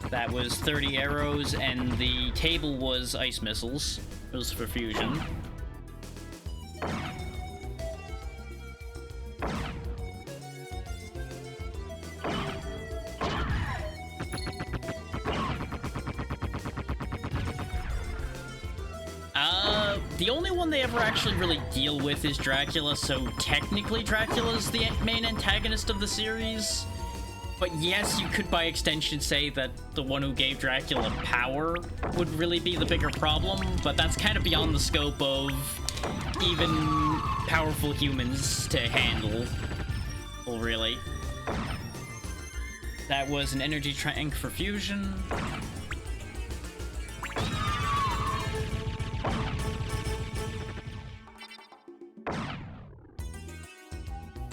Speaker 1: That was 30 arrows, and the table was ice missiles. It was for fusion. The only one they ever actually really deal with is Dracula, so technically Dracula's the main antagonist of the series. But yes, you could by extension say that the one who gave Dracula power would really be the bigger problem, but that's kind of beyond the scope of even powerful humans to handle. Well, really. That was an energy tank for fusion.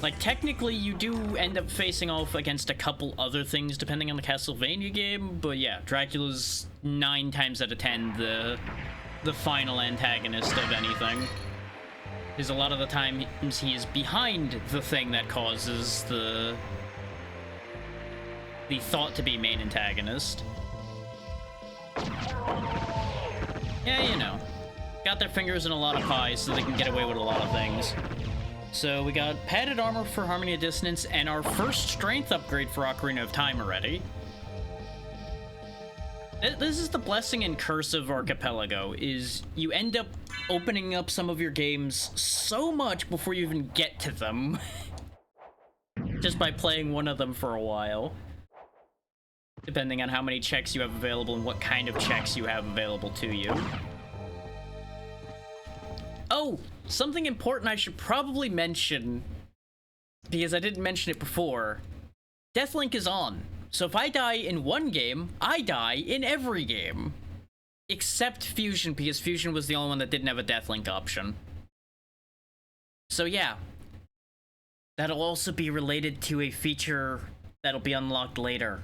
Speaker 1: Like, technically, you do end up facing off against a couple other things depending on the Castlevania game, but yeah, Dracula's 9 times out of 10 the final antagonist of anything. Because a lot of the times he is behind the thing that causes the thought to be main antagonist. Yeah, you know. Got their fingers in a lot of pies so they can get away with a lot of things. So we got padded armor for Harmony of Dissonance and our first strength upgrade for Ocarina of Time already. This is the blessing and curse of Archipelago, is you end up opening up some of your games so much before you even get to them. Just by playing one of them for a while. Depending on how many checks you have available and what kind of checks you have available to you. Oh! Something important I should probably mention, because I didn't mention it before. Deathlink is on. So if I die in one game, I die in every game. Except Fusion, because Fusion was the only one that didn't have a Deathlink option. So yeah. That'll also be related to a feature that'll be unlocked later.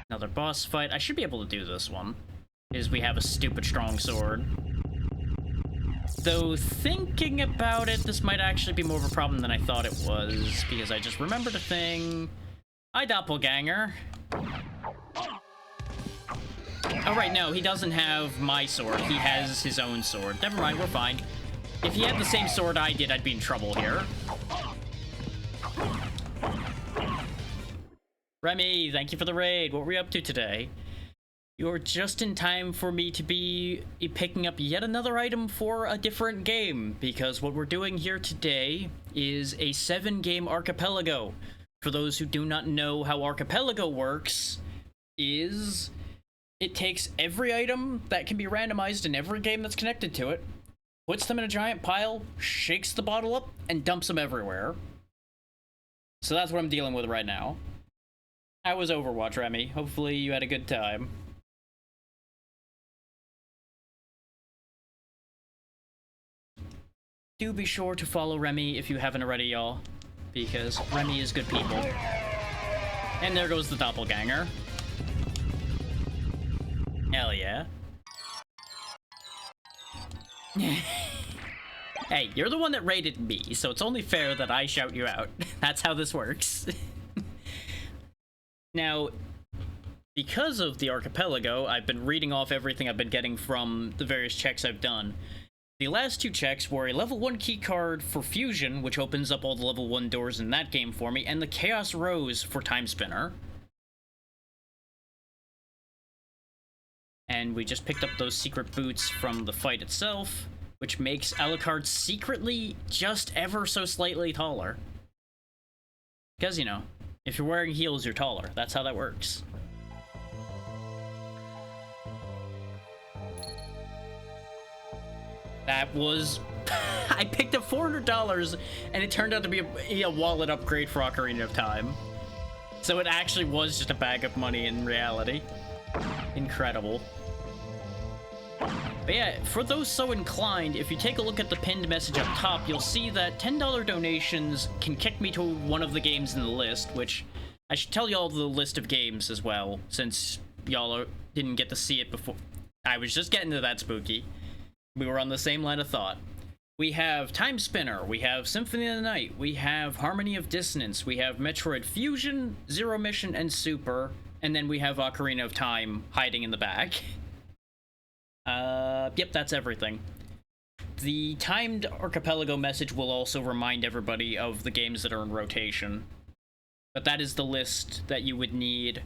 Speaker 1: Another boss fight. I should be able to do this one, because we have a stupid strong sword. Though, thinking about it, this might actually be more of a problem than I thought it was, because I just remembered a thing. Hi, Doppelganger. Oh, right, no, he doesn't have my sword. He has his own sword. Never mind, we're fine. If he had the same sword I did, I'd be in trouble here. Remy, thank you for the raid. What were we up to today? You're just in time for me to be picking up yet another item for a different game, because what we're doing here today is a 7-game Archipelago. For those who do not know how Archipelago works, is it takes every item that can be randomized in every game that's connected to it, puts them in a giant pile, shakes the bottle up, and dumps them everywhere. So that's what I'm dealing with right now. How was Overwatch, Remy? Hopefully you had a good time. Do be sure to follow Remy if you haven't already, y'all, because Remy is good people. And there goes the doppelganger. Hell yeah. Hey, you're the one that raided me, so it's only fair that I shout you out. That's how this works. Now, because of the Archipelago, I've been reading off everything I've been getting from the various checks I've done. The last 2 checks were a level 1 keycard for Fusion, which opens up all the level 1 doors in that game for me, and the Chaos Rose for Time Spinner. And we just picked up those secret boots from the fight itself, which makes Alucard secretly just ever so slightly taller. Because, you know, if you're wearing heels, you're taller. That's how that works. That was... I picked up $400, and it turned out to be a wallet upgrade for Ocarina of Time. So it actually was just a bag of money in reality. Incredible. But yeah, for those so inclined, if you take a look at the pinned message up top, you'll see that $10 donations can kick me to one of the games in the list, which I should tell y'all the list of games as well, since y'all didn't get to see it before. I was just getting to that, Spooky. We were on the same line of thought. We have Time Spinner, we have Symphony of the Night, we have Harmony of Dissonance, we have Metroid Fusion, Zero Mission, and Super, and then we have Ocarina of Time hiding in the back. Yep, that's everything. The timed Archipelago message will also remind everybody of the games that are in rotation. But that is the list that you would need.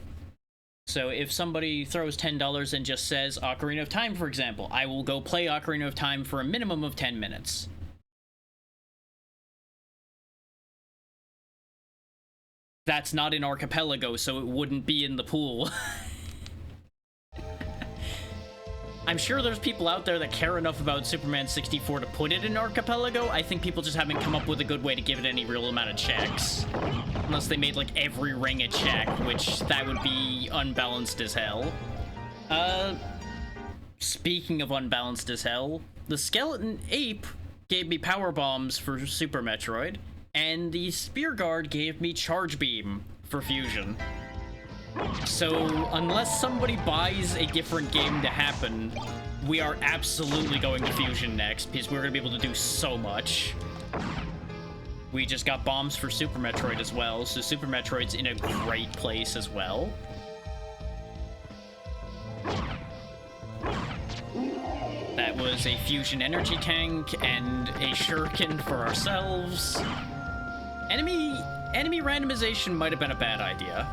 Speaker 1: So if somebody throws $10 and just says Ocarina of Time, for example, I will go play Ocarina of Time for a minimum of 10 minutes. That's not in Archipelago, so it wouldn't be in the pool. I'm sure there's people out there that care enough about Superman 64 to put it in Archipelago. I think people just haven't come up with a good way to give it any real amount of checks. Unless they made, like, every ring a check, which that would be unbalanced as hell. Speaking of unbalanced as hell, the Skeleton Ape gave me Power Bombs for Super Metroid, and the Spear Guard gave me Charge Beam for Fusion. So, unless somebody buys a different game to happen, we are absolutely going to Fusion next, because we're going to be able to do so much. We just got bombs for Super Metroid as well, so Super Metroid's in a great place as well. That was a Fusion Energy Tank and a Shuriken for ourselves. Enemy randomization might have been a bad idea.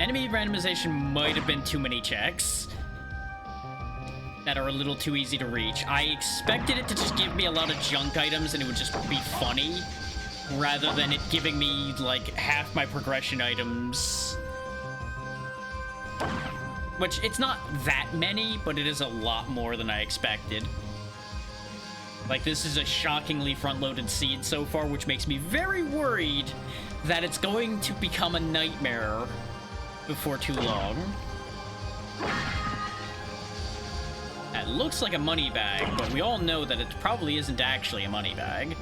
Speaker 1: Enemy randomization might have been too many checks that are a little too easy to reach. I expected it to just give me a lot of junk items and it would just be funny, rather than it giving me, like, half my progression items. Which, it's not that many, but it is a lot more than I expected. Like, this is a shockingly front-loaded seed so far, which makes me very worried that it's going to become a nightmare before too long. That looks like a money bag, but we all know that it probably isn't actually a money bag.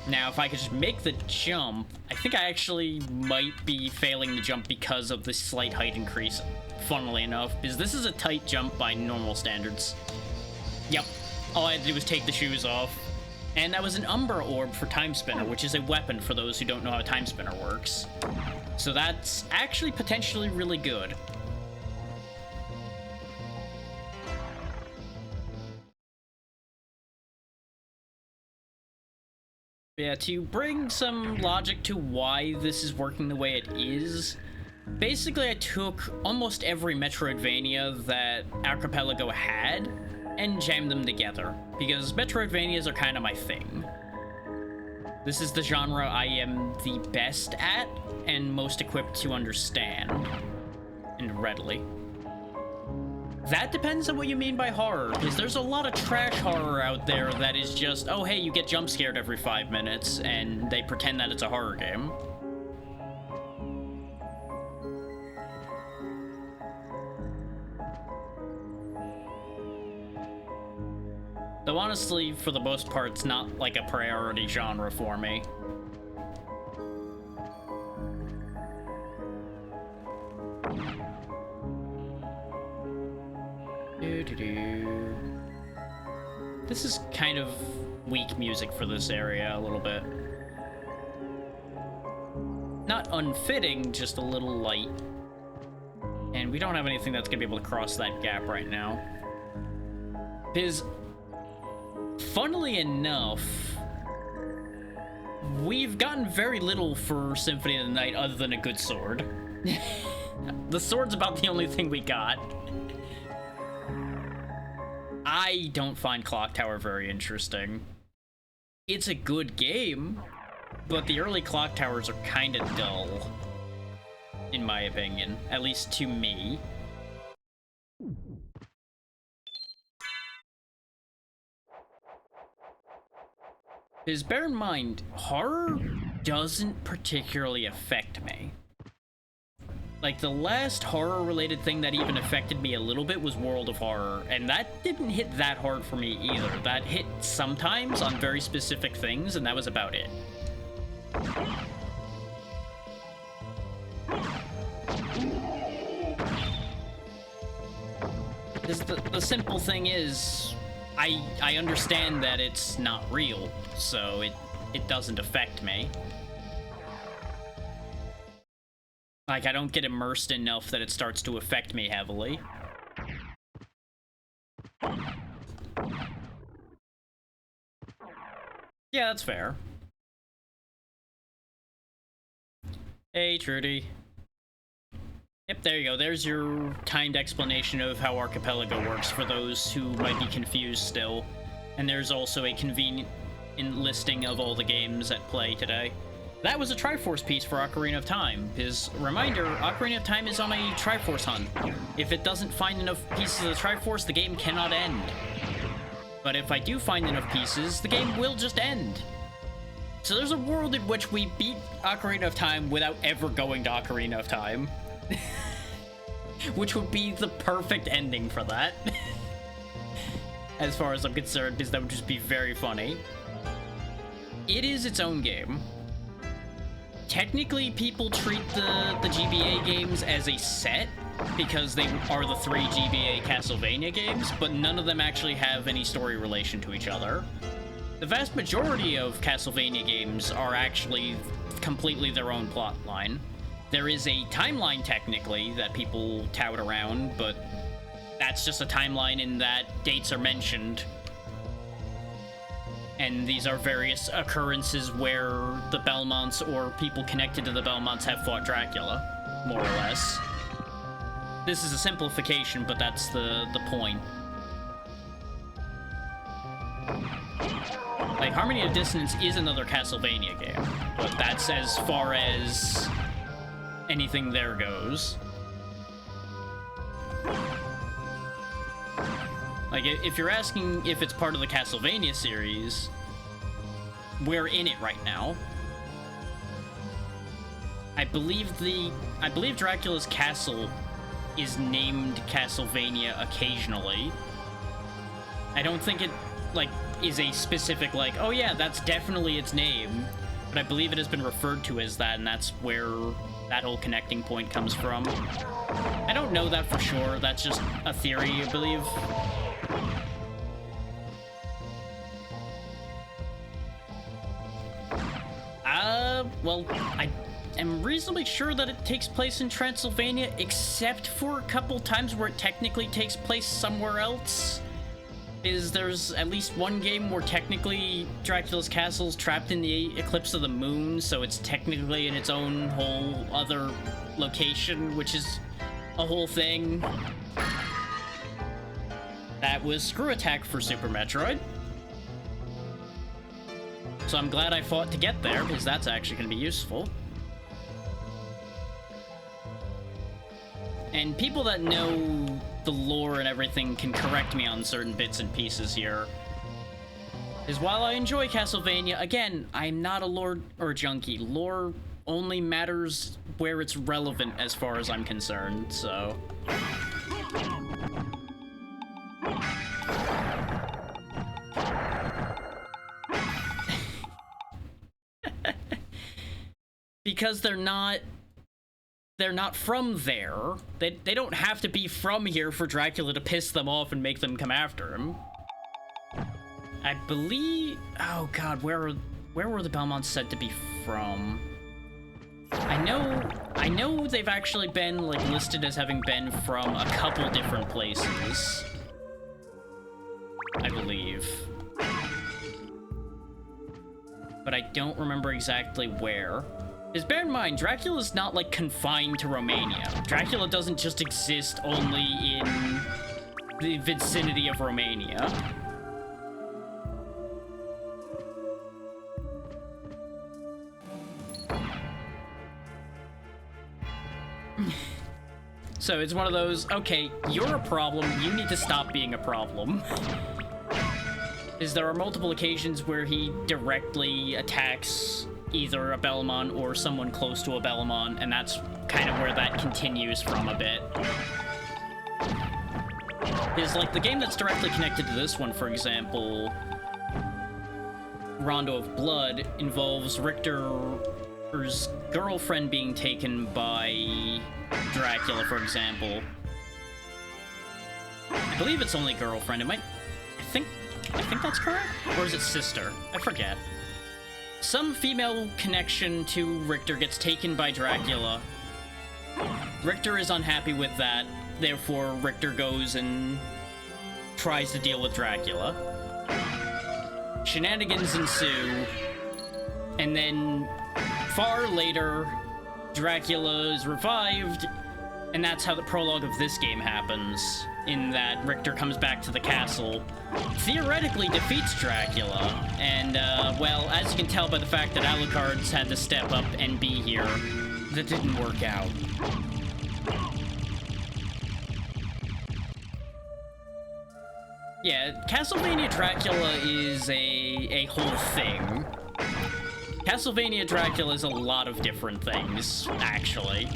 Speaker 1: Now, if I could just make the jump, I think I actually might be failing the jump because of the slight height increase, funnily enough, because this is a tight jump by normal standards. Yep, all I had to do was take the shoes off. And that was an Umbra Orb for Time Spinner, which is a weapon for those who don't know how Time Spinner works. So that's actually potentially really good. Yeah, to bring some logic to why this is working the way it is, basically I took almost every Metroidvania that Archipelago had and jammed them together, because Metroidvanias are kind of my thing. This is the genre I am the best at and most equipped to understand, and readily. That depends on what you mean by horror, because there's a lot of trash horror out there that is just, oh hey, you get jump scared every 5 minutes, and they pretend that it's a horror game. Though honestly, for the most part, it's not like a priority genre for me. This is kind of weak music for this area, a little bit. Not unfitting, just a little light. And we don't have anything that's gonna be able to cross that gap right now. Because, funnily enough, we've gotten very little for Symphony of the Night other than a good sword. The sword's about the only thing we got. I don't find Clock Tower very interesting. It's a good game, but the early Clock Towers are kind of dull, in my opinion, at least to me. Because bear in mind, horror doesn't particularly affect me. Like, the last horror-related thing that even affected me a little bit was World of Horror, and that didn't hit that hard for me either. That hit sometimes on very specific things, and that was about it. The simple thing is, I understand that it's not real, so it doesn't affect me. Like, I don't get immersed enough that it starts to affect me heavily. Yeah, that's fair. Hey, Trudy. Yep, there you go. There's your timed explanation of how Archipelago works for those who might be confused still. And there's also a convenient listing of all the games at play today. That was a Triforce piece for Ocarina of Time. His reminder, Ocarina of Time is on a Triforce hunt. If it doesn't find enough pieces of the Triforce, the game cannot end. But if I do find enough pieces, the game will just end. So there's a world in which we beat Ocarina of Time without ever going to Ocarina of Time. Which would be the perfect ending for that. As far as I'm concerned, because that would just be very funny. It is its own game. Technically, people treat the GBA games as a set, because they are the 3 GBA Castlevania games, but none of them actually have any story relation to each other. The vast majority of Castlevania games are actually completely their own plot line. There is a timeline, technically, that people tout around, but that's just a timeline in that dates are mentioned. And these are various occurrences where the Belmonts or people connected to the Belmonts have fought Dracula, more or less. This is a simplification, but that's the point. Like, Harmony of Dissonance is another Castlevania game, but that's as far as anything there goes. Like, if you're asking if it's part of the Castlevania series, we're in it right now. I believe Dracula's castle is named Castlevania occasionally. I don't think it, like, is a specific, like, oh yeah, that's definitely its name, but I believe it has been referred to as that, and that's where that whole connecting point comes from. I don't know that for sure, that's just a theory, I believe. Well, I am reasonably sure that it takes place in Transylvania, except for a couple times where it technically takes place somewhere else. There's at least one game where technically Dracula's castle's trapped in the eclipse of the moon, so it's technically in its own whole other location, which is a whole thing. That was Screw Attack for Super Metroid. So I'm glad I fought to get there, because that's actually going to be useful. And people that know the lore and everything can correct me on certain bits and pieces here. Because while I enjoy Castlevania, again, I'm not a lore or junkie. Lore only matters where it's relevant as far as I'm concerned, so... Because they're not from there. They don't have to be from here for Dracula to piss them off and make them come after him. I believe... Oh god, where were the Belmonts said to be from? I know they've actually been, like, listed as having been from a couple different places. I believe. But I don't remember exactly where. Because bear in mind, Dracula's not, like, confined to Romania. Dracula doesn't just exist only in the vicinity of Romania. So it's one of those, okay, you're a problem, you need to stop being a problem. Because there are multiple occasions where he directly attacks either a Belmont or someone close to a Belmont, and that's kind of where that continues from a bit. Is like the game that's directly connected to this one, for example, Rondo of Blood, involves Richter's girlfriend being taken by Dracula, for example. I believe it's only girlfriend. It might... I think that's correct? Or is it sister? I forget. Some female connection to Richter gets taken by Dracula. Richter is unhappy with that, therefore Richter goes and tries to deal with Dracula. Shenanigans ensue, and then far later, Dracula is revived, and that's how the prologue of this game happens, in that Richter comes back to the castle, theoretically defeats Dracula, and, well, as you can tell by the fact that Alucard's had to step up and be here, that didn't work out. Yeah, Castlevania Dracula is a whole thing. Castlevania Dracula is a lot of different things, actually.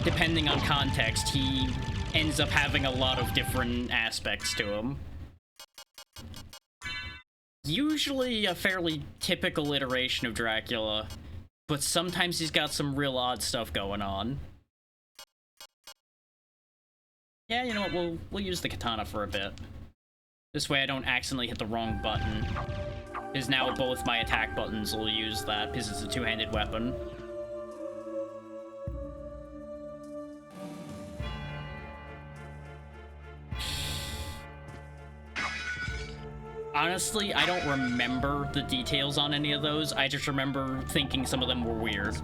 Speaker 1: Depending on context, he ends up having a lot of different aspects to him. Usually a fairly typical iteration of Dracula, but sometimes he's got some real odd stuff going on. Yeah, you know what, we'll use the katana for a bit. This way I don't accidentally hit the wrong button. Because now both my attack buttons will use that, because it's a two-handed weapon. Honestly, I don't remember the details on any of those. I just remember thinking some of them were weird.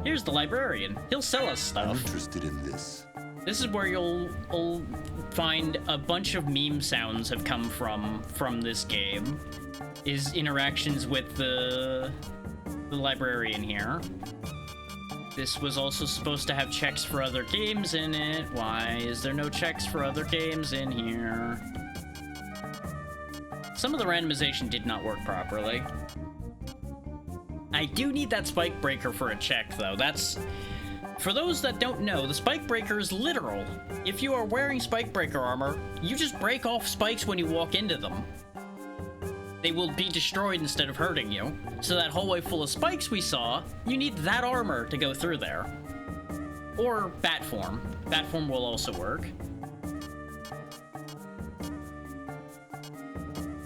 Speaker 1: Here's the librarian. He'll sell us stuff.
Speaker 2: I'm interested in this.
Speaker 1: This is where you'll find a bunch of meme sounds have come from this game. Is interactions with the librarian here. This was also supposed to have checks for other games in it. Why is there no checks for other games in here? Some of the randomization did not work properly. I do need that spike breaker for a check, though. That's... For those that don't know, the spike breaker is literal. If you are wearing spike breaker armor, you just break off spikes when you walk into them. They will be destroyed instead of hurting you. So that hallway full of spikes we saw, you need that armor to go through there. Or bat form. Bat form will also work.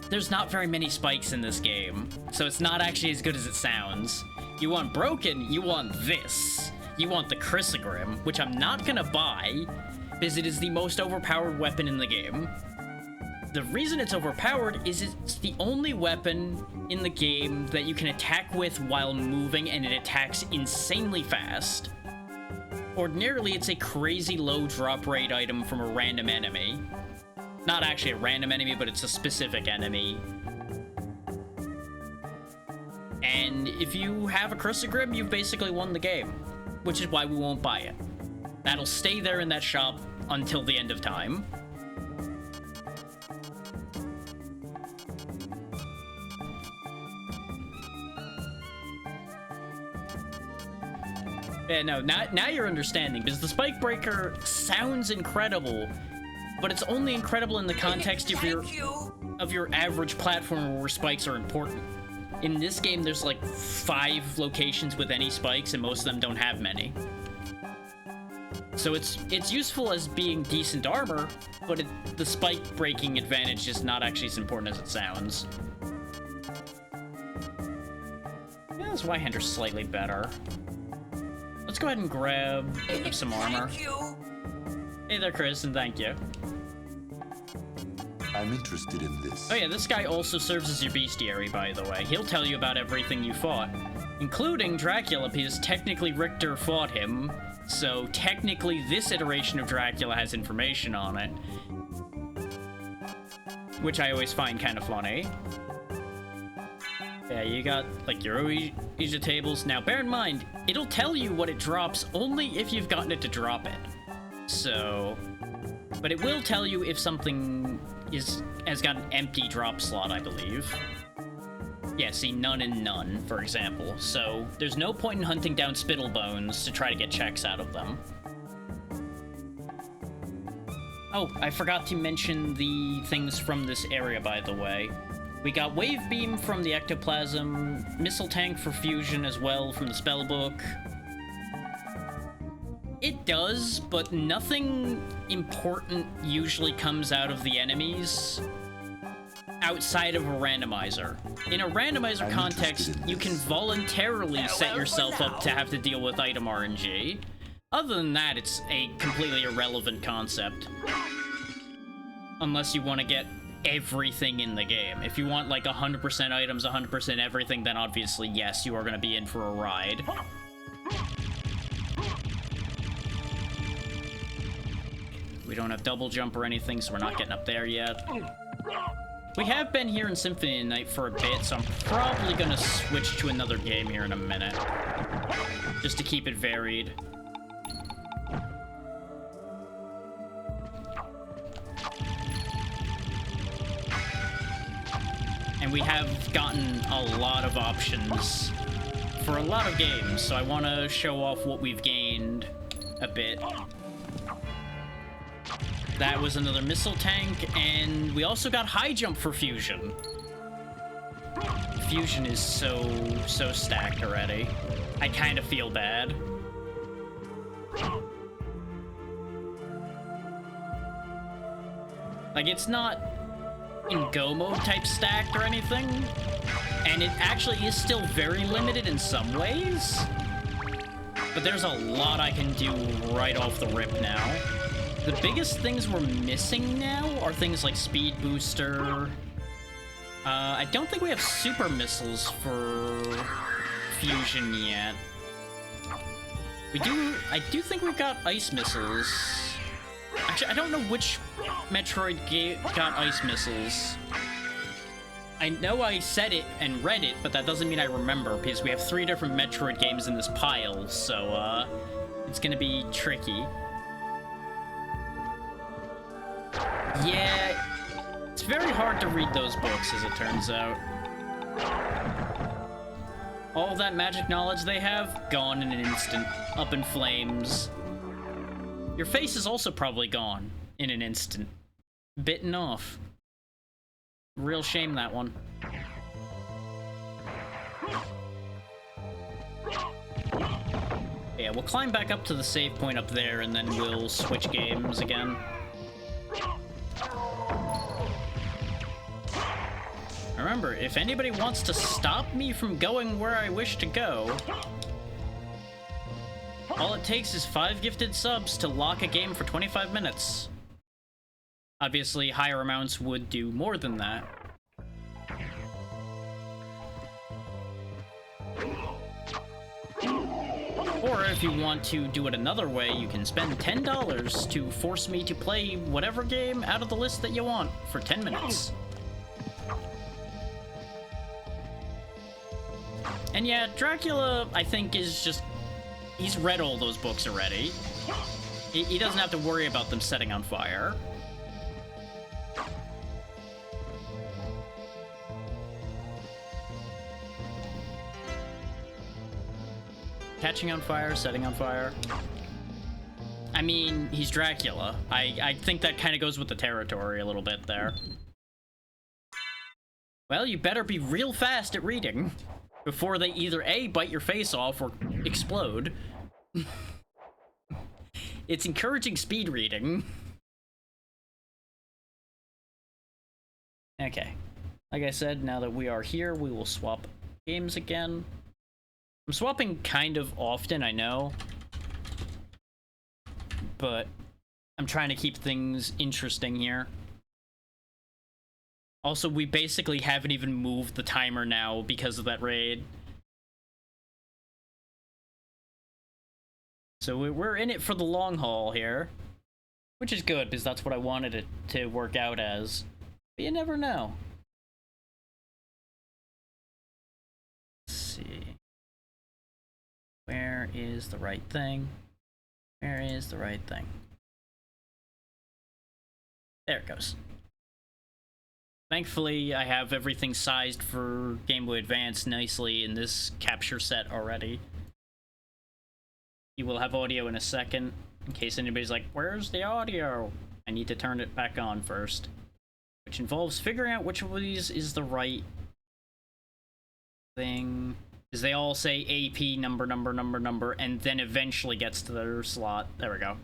Speaker 1: There's not very many spikes in this game, so it's not actually as good as it sounds. You want broken, you want this. You want the Chrysogrim, which I'm not gonna buy, because it is the most overpowered weapon in the game. The reason it's overpowered is it's the only weapon in the game that you can attack with while moving, and it attacks insanely fast. Ordinarily, it's a crazy low drop rate item from a random enemy. Not actually a random enemy, but it's a specific enemy. And if you have a Chrysogrim, you've basically won the game. Which is why we won't buy it. That'll stay there in that shop until the end of time. Yeah, no, now you're understanding, because the Spike Breaker sounds incredible, but it's only incredible in the context of your average platformer where spikes are important. In this game, there's like 5 locations with any spikes, and most of them don't have many. So it's useful as being decent armor, but the spike breaking advantage is not actually as important as it sounds. Yeah, this Y-hander's slightly better. Let's go ahead and grab some armor. Hey there, Chris, and thank you.
Speaker 2: I'm interested in this.
Speaker 1: Oh yeah, this guy also serves as your bestiary, by the way. He'll tell you about everything you fought, including Dracula, because technically Richter fought him, so technically this iteration of Dracula has information on it. Which I always find kind of funny. Yeah, you got, like, your Ouija tables. Now, bear in mind, it'll tell you what it drops only if you've gotten it to drop it. So... But it will tell you if something has got an empty drop slot, I believe. Yeah, see, none and none, for example. So there's no point in hunting down Spittlebones to try to get checks out of them. Oh, I forgot to mention the things from this area, by the way. We got Wave Beam from the Ectoplasm, Missile Tank for Fusion as well from the Spellbook. It does, but nothing important usually comes out of the enemies outside of a randomizer. In a randomizer context, you can voluntarily set yourself up to have to deal with item RNG. Other than that, it's a completely irrelevant concept. Unless you want to get everything in the game. If you want like 100% items, 100% everything, then obviously yes, you are going to be in for a ride. We don't have double jump or anything, so we're not getting up there yet. We have been here in Symphony Night for a bit, so I'm probably gonna switch to another game here in a minute. Just to keep it varied. And we have gotten a lot of options for a lot of games, so I want to show off what we've gained a bit. That was another missile tank, and we also got high jump for Fusion. Fusion is so stacked already. I kind of feel bad. Like, it's not in go mode type stacked or anything, and it actually is still very limited in some ways. But there's a lot I can do right off the rip now. The biggest things we're missing now are things like Speed Booster. I don't think we have super missiles for Fusion yet. I do think we've got ice missiles. Actually, I don't know which Metroid got ice missiles. I know I said it and read it, but that doesn't mean I remember, because we have 3 different Metroid games in this pile, so, it's gonna be tricky. Yeah, it's very hard to read those books, as it turns out. All that magic knowledge they have, gone in an instant, up in flames. Your face is also probably gone in an instant. Bitten off. Real shame, that one. Yeah, we'll climb back up to the save point up there, and then we'll switch games again. Remember, if anybody wants to stop me from going where I wish to go, all it takes is 5 gifted subs to lock a game for 25 minutes. Obviously, higher amounts would do more than that. Or if you want to do it another way, you can spend $10 to force me to play whatever game out of the list that you want for 10 minutes. And yeah, Dracula, I think, is just... he's read all those books already. He doesn't have to worry about them setting on fire. Catching on fire, setting on fire. I mean, he's Dracula. I think that kind of goes with the territory a little bit there. Well, you better be real fast at reading before they either A, bite your face off, or explode. It's encouraging speed reading. Okay. Like I said, now that we are here, we will swap games again. I'm swapping kind of often, I know. But I'm trying to keep things interesting here. Also, we basically haven't even moved the timer now because of that raid. So we're in it for the long haul here. Which is good, because that's what I wanted it to work out as. But you never know. Let's see. Where is the right thing? Where is the right thing? There it goes. Thankfully, I have everything sized for Game Boy Advance nicely in this capture set already. You will have audio in a second, in case anybody's like, where's the audio? I need to turn it back on first. Which involves figuring out which of these is the right thing Because they all say AP number, and then eventually gets to their slot. There we go.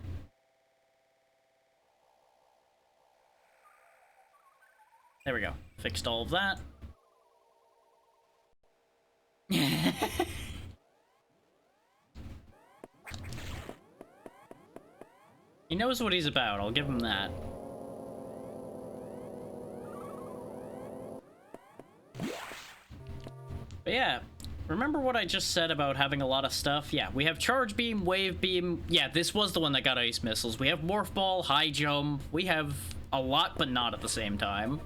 Speaker 1: There we go. Fixed all of that. He knows what he's about, I'll give him that. But yeah, remember what I just said about having a lot of stuff? Yeah, we have Charge Beam, Wave Beam. Yeah, this was the one that got Ice Missiles. We have Morph Ball, High Jump. We have a lot, but not at the same time.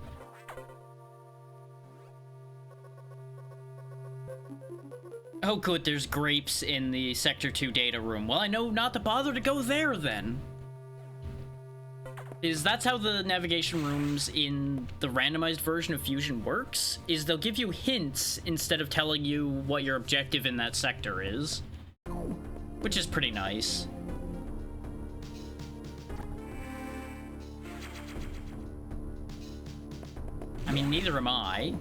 Speaker 1: Oh good, there's grapes in the Sector 2 data room. Well, I know not to bother to go there then. That's how the navigation rooms in the randomized version of Fusion works, is they'll give you hints instead of telling you what your objective in that sector is. Which is pretty nice. I mean, neither am I.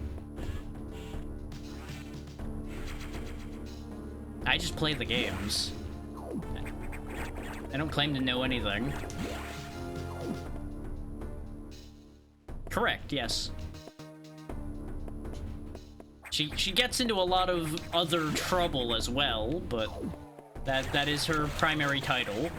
Speaker 1: I just play the games. I don't claim to know anything. Correct, yes. She gets into a lot of other trouble as well, but that is her primary title.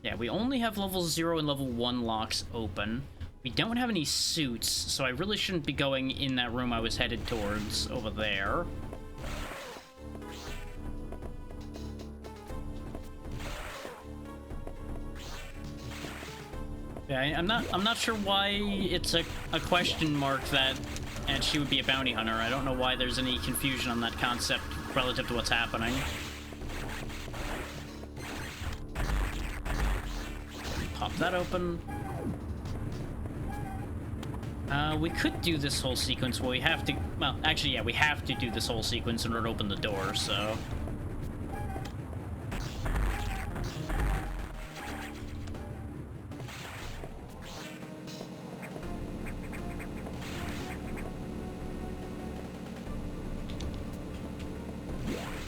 Speaker 1: Yeah, we only have level 0 and level 1 locks open. We don't have any suits, so I really shouldn't be going in that room I was headed towards over there. Yeah, I'm not sure why it's a question mark that and she would be a bounty hunter. I don't know why there's any confusion on that concept relative to what's happening. Pop that open. We could do this whole sequence where we have to... Well, actually, yeah, we have to do this whole sequence in order to open the door, so...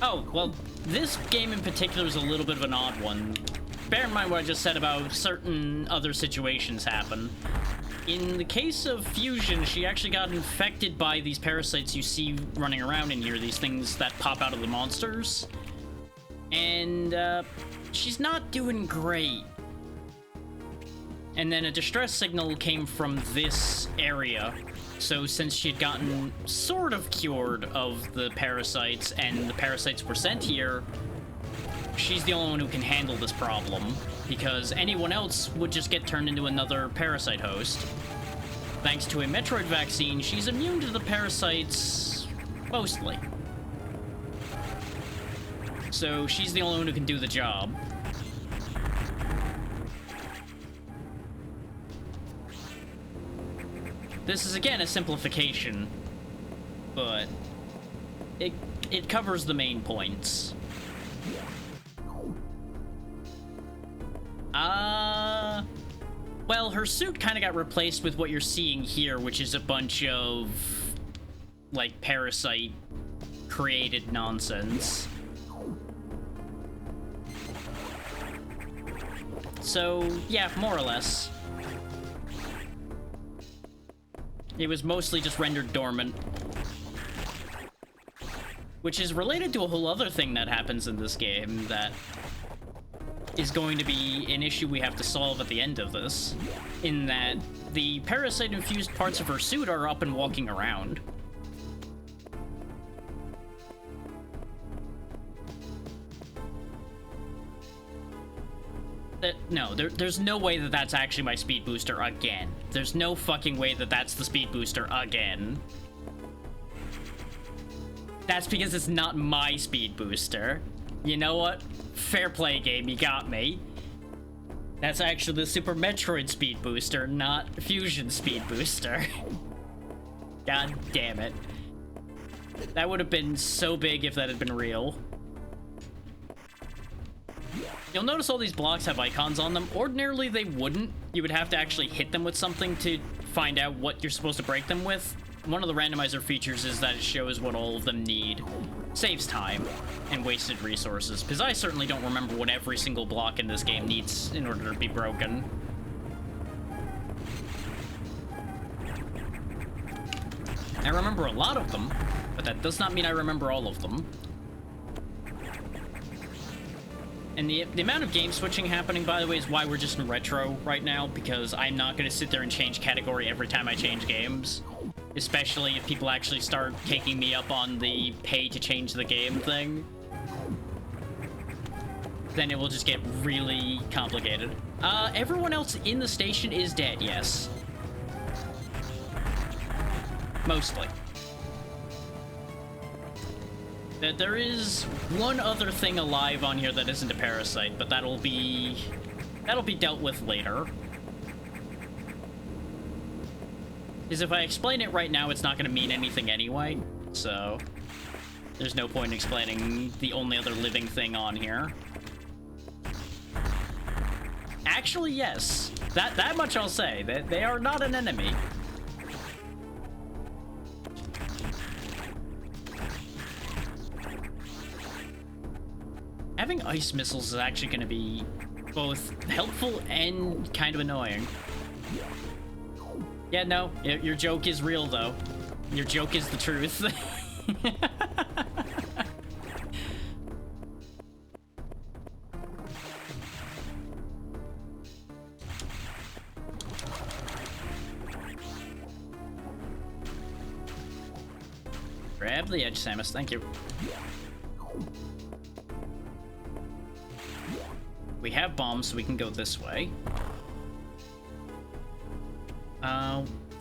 Speaker 1: Oh, well, this game in particular is a little bit of an odd one. Bear in mind what I just said about certain other situations happen. In the case of Fusion, she actually got infected by these parasites you see running around in here, these things that pop out of the monsters. And, she's not doing great. And then a distress signal came from this area. So since she had gotten sort of cured of the parasites and the parasites were sent here, she's the only one who can handle this problem, because anyone else would just get turned into another parasite host. Thanks to a Metroid vaccine, she's immune to the parasites, mostly. So she's the only one who can do the job. This is, again, a simplification, but it covers the main points. Well, her suit kind of got replaced with what you're seeing here, which is a bunch of, like, parasite-created nonsense. So, yeah, more or less. It was mostly just rendered dormant. Which is related to a whole other thing that happens in this game that is going to be an issue we have to solve at the end of this. In that the parasite-infused parts of her suit are up and walking around. No, there's no way that that's actually my speed booster again. There's no fucking way that that's the speed booster again. That's because it's not my speed booster. You know what? Fair play, game, you got me. That's actually the Super Metroid speed booster, not Fusion speed booster. God damn it. That would have been so big if that had been real. You'll notice all these blocks have icons on them. Ordinarily, they wouldn't. You would have to actually hit them with something to find out what you're supposed to break them with. one of the randomizer features is that it shows what all of them need. Saves time and wasted resources, because I certainly don't remember what every single block in this game needs in order to be broken. I remember a lot of them, but that does not mean I remember all of them. And the amount of game switching happening, by the way, is why we're just in retro right now, because I'm not going to sit there and change category every time I change games. Especially if people actually start taking me up on the pay to change the game thing. Then it will just get really complicated. Everyone else in the station is dead, yes. Mostly. There is one other thing alive on here that isn't a parasite, but that'll be dealt with later. Because if I explain it right now, it's not going to mean anything anyway, so there's no point in explaining the only other living thing on here. Actually, yes. That much I'll say. They are not an enemy. Having ice missiles is actually going to be both helpful and kind of annoying. Yeah, no, your joke is real, though. Your joke is the truth. Grab the edge, Samus, thank you. We have bombs, so we can go this way.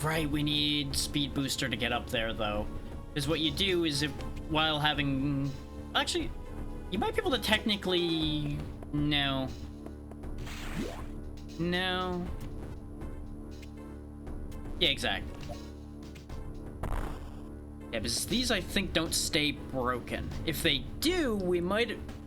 Speaker 1: Right, we need speed booster to get up there, though. Because what you do is, while having... Actually, you might be able to technically... No. No. Yeah, exactly. Yeah, because these, I think, don't stay broken. If they do,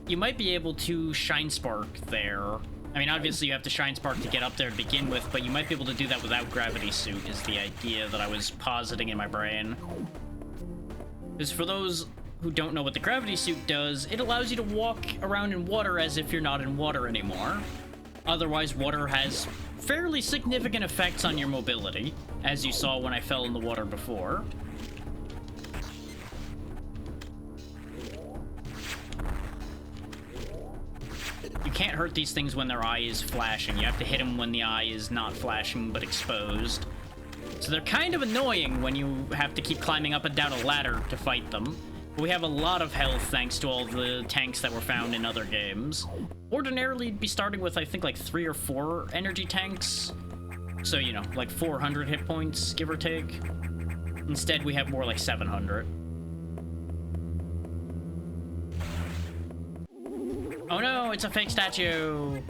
Speaker 1: you might be able to Shine Spark there. I mean, obviously you have to Shine Spark to get up there to begin with, but you might be able to do that without Gravity Suit, is the idea that I was positing in my brain. Because for those who don't know what the Gravity Suit does, it allows you to walk around in water as if you're not in water anymore. Otherwise, water has fairly significant effects on your mobility, as you saw when I fell in the water before. You can't hurt these things when their eye is flashing. You have to hit them when the eye is not flashing but exposed. So they're kind of annoying when you have to keep climbing up and down a ladder to fight them. But we have a lot of health thanks to all the tanks that were found in other games. Ordinarily, you'd be starting with, I think, like 3 or 4 energy tanks. So, you know, like 400 hit points, give or take. Instead, we have more like 700. Oh no, it's a fake statue!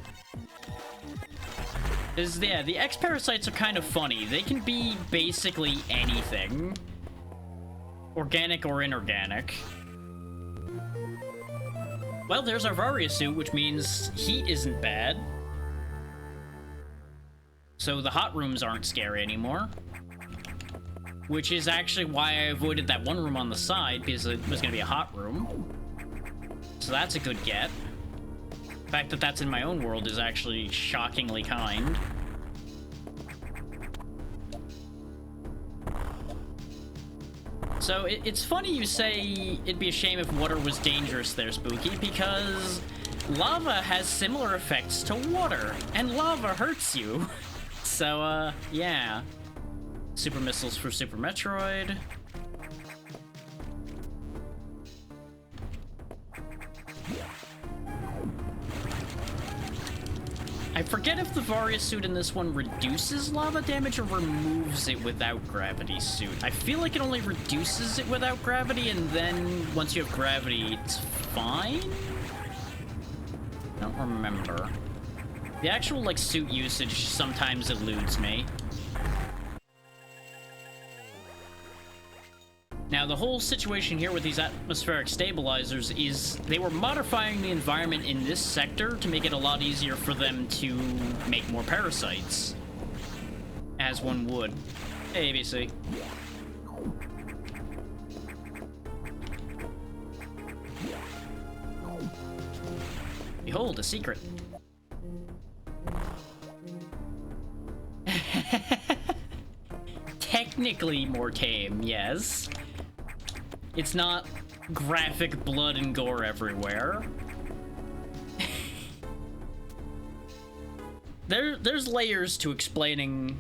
Speaker 1: Yeah, the X-Parasites are kind of funny. They can be basically anything. Organic or inorganic. Well, there's our Varia suit, which means heat isn't bad. So the hot rooms aren't scary anymore. Which is actually why I avoided that one room on the side, because it was going to be a hot room. So that's a good get. The fact that that's in my own world is actually shockingly kind. So it's funny you say it'd be a shame if water was dangerous there, Spooky, because lava has similar effects to water, and lava hurts you. So, yeah. Super missiles for Super Metroid. I forget if the Varia suit in this one reduces lava damage or removes it without Gravity Suit. I feel like it only reduces it without gravity, and then once you have gravity, it's fine? I don't remember. The actual, like, suit usage sometimes eludes me. Now, the whole situation here with these atmospheric stabilizers is they were modifying the environment in this sector to make it a lot easier for them to make more parasites. As one would. Hey, ABC. Behold, a secret. Technically more tame, yes. It's not graphic blood and gore everywhere. There's layers to explaining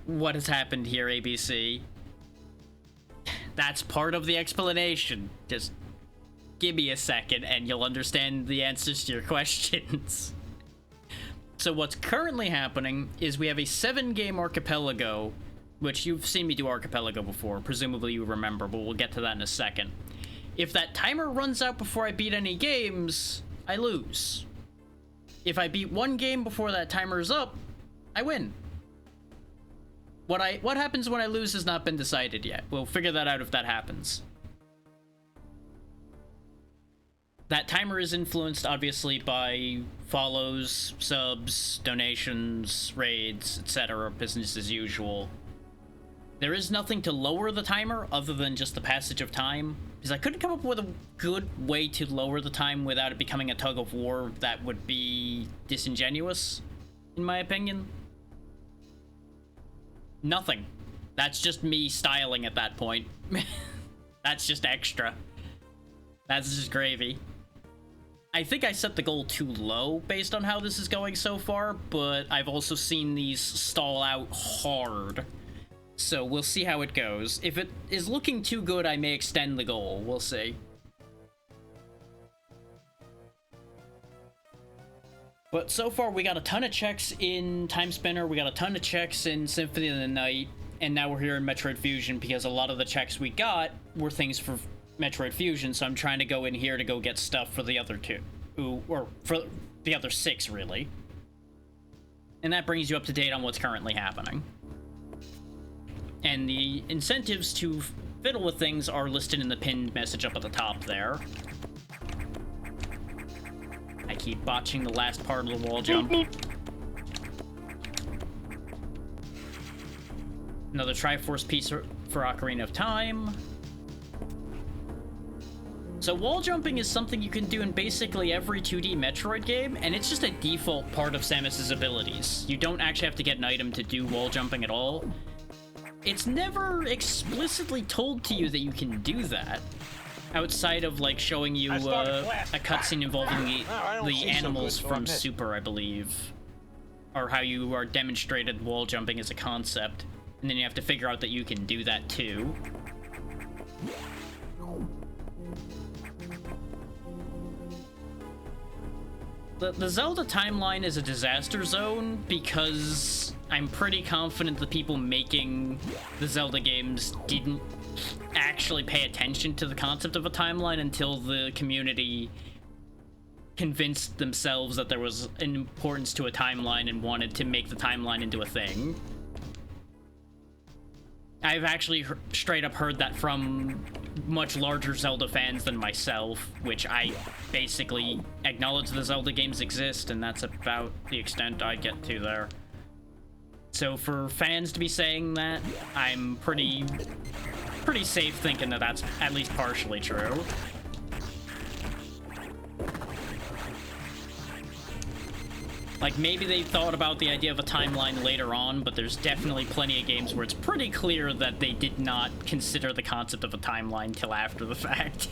Speaker 1: what has happened here, ABC. That's part of the explanation. Just give me a second and you'll understand the answers to your questions. So what's currently happening is we have a 7-game Archipelago, which you've seen me do Archipelago before. Presumably you remember, but we'll get to that in a second. If that timer runs out before I beat any games, I lose. If I beat one game before that timer is up, I win. What happens when I lose has not been decided yet. We'll figure that out if that happens. That timer is influenced, obviously, by follows, subs, donations, raids, etc. Business as usual. There is nothing to lower the timer other than just the passage of time, because I couldn't come up with a good way to lower the time without it becoming a tug of war that would be disingenuous, in my opinion. Nothing. That's just me styling at that point. That's just extra. That's just gravy. I think I set the goal too low based on how this is going so far, but I've also seen these stall out hard. So we'll see how it goes. If it is looking too good, I may extend the goal. We'll see. But so far, we got a ton of checks in Time Spinner, we got a ton of checks in Symphony of the Night, and now we're here in Metroid Fusion because a lot of the checks we got were things for Metroid Fusion, so I'm trying to go in here to go get stuff for the other two. Or for the other 6, really. And that brings you up to date on what's currently happening. And the incentives to fiddle with things are listed in the pinned message up at the top there. I keep botching the last part of the wall jump. Another Triforce piece for Ocarina of Time. So wall jumping is something you can do in basically every 2D Metroid game, and it's just a default part of Samus's abilities. You don't actually have to get an item to do wall jumping at all. It's never explicitly told to you that you can do that, outside of like showing you a cutscene involving the animals from Super, I believe, or how you are demonstrated wall jumping as a concept, and then you have to figure out that you can do that too. The Zelda timeline is a disaster zone because I'm pretty confident the people making the Zelda games didn't actually pay attention to the concept of a timeline until the community convinced themselves that there was an importance to a timeline and wanted to make the timeline into a thing. I've actually straight up heard that from much larger Zelda fans than myself, which I basically acknowledge the Zelda games exist, and that's about the extent I get to there. So for fans to be saying that, I'm pretty safe thinking that that's at least partially true. Like, maybe they thought about the idea of a timeline later on, but there's definitely plenty of games where it's pretty clear that they did not consider the concept of a timeline till after the fact.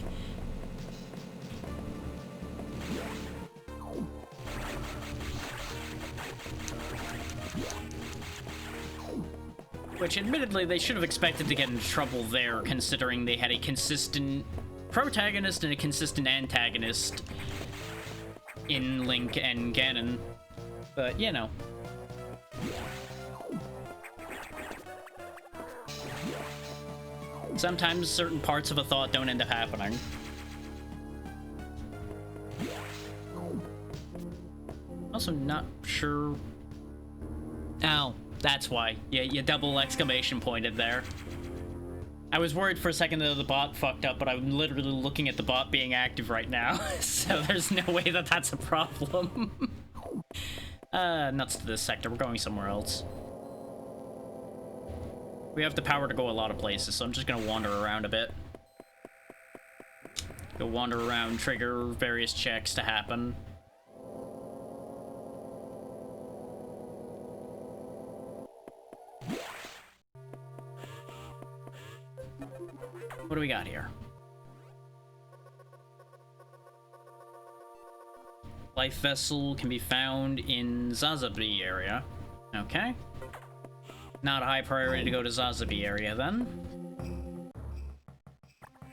Speaker 1: Which, admittedly, they should have expected to get into trouble there, considering they had a consistent protagonist and a consistent antagonist in Link and Ganon. But, you know. Sometimes certain parts of a thought don't end up happening. Also not sure... Oh, that's why. Yeah, you double exclamation pointed there. I was worried for a second that the bot fucked up, but I'm literally looking at the bot being active right now, so there's no way that that's a problem. Nuts to this sector. We're going somewhere else. We have the power to go a lot of places, so I'm just gonna wander around a bit. Go wander around, trigger various checks to happen. What do we got here? Life vessel can be found in Zazabi area. Okay. Not a high priority to go to Zazabi area then.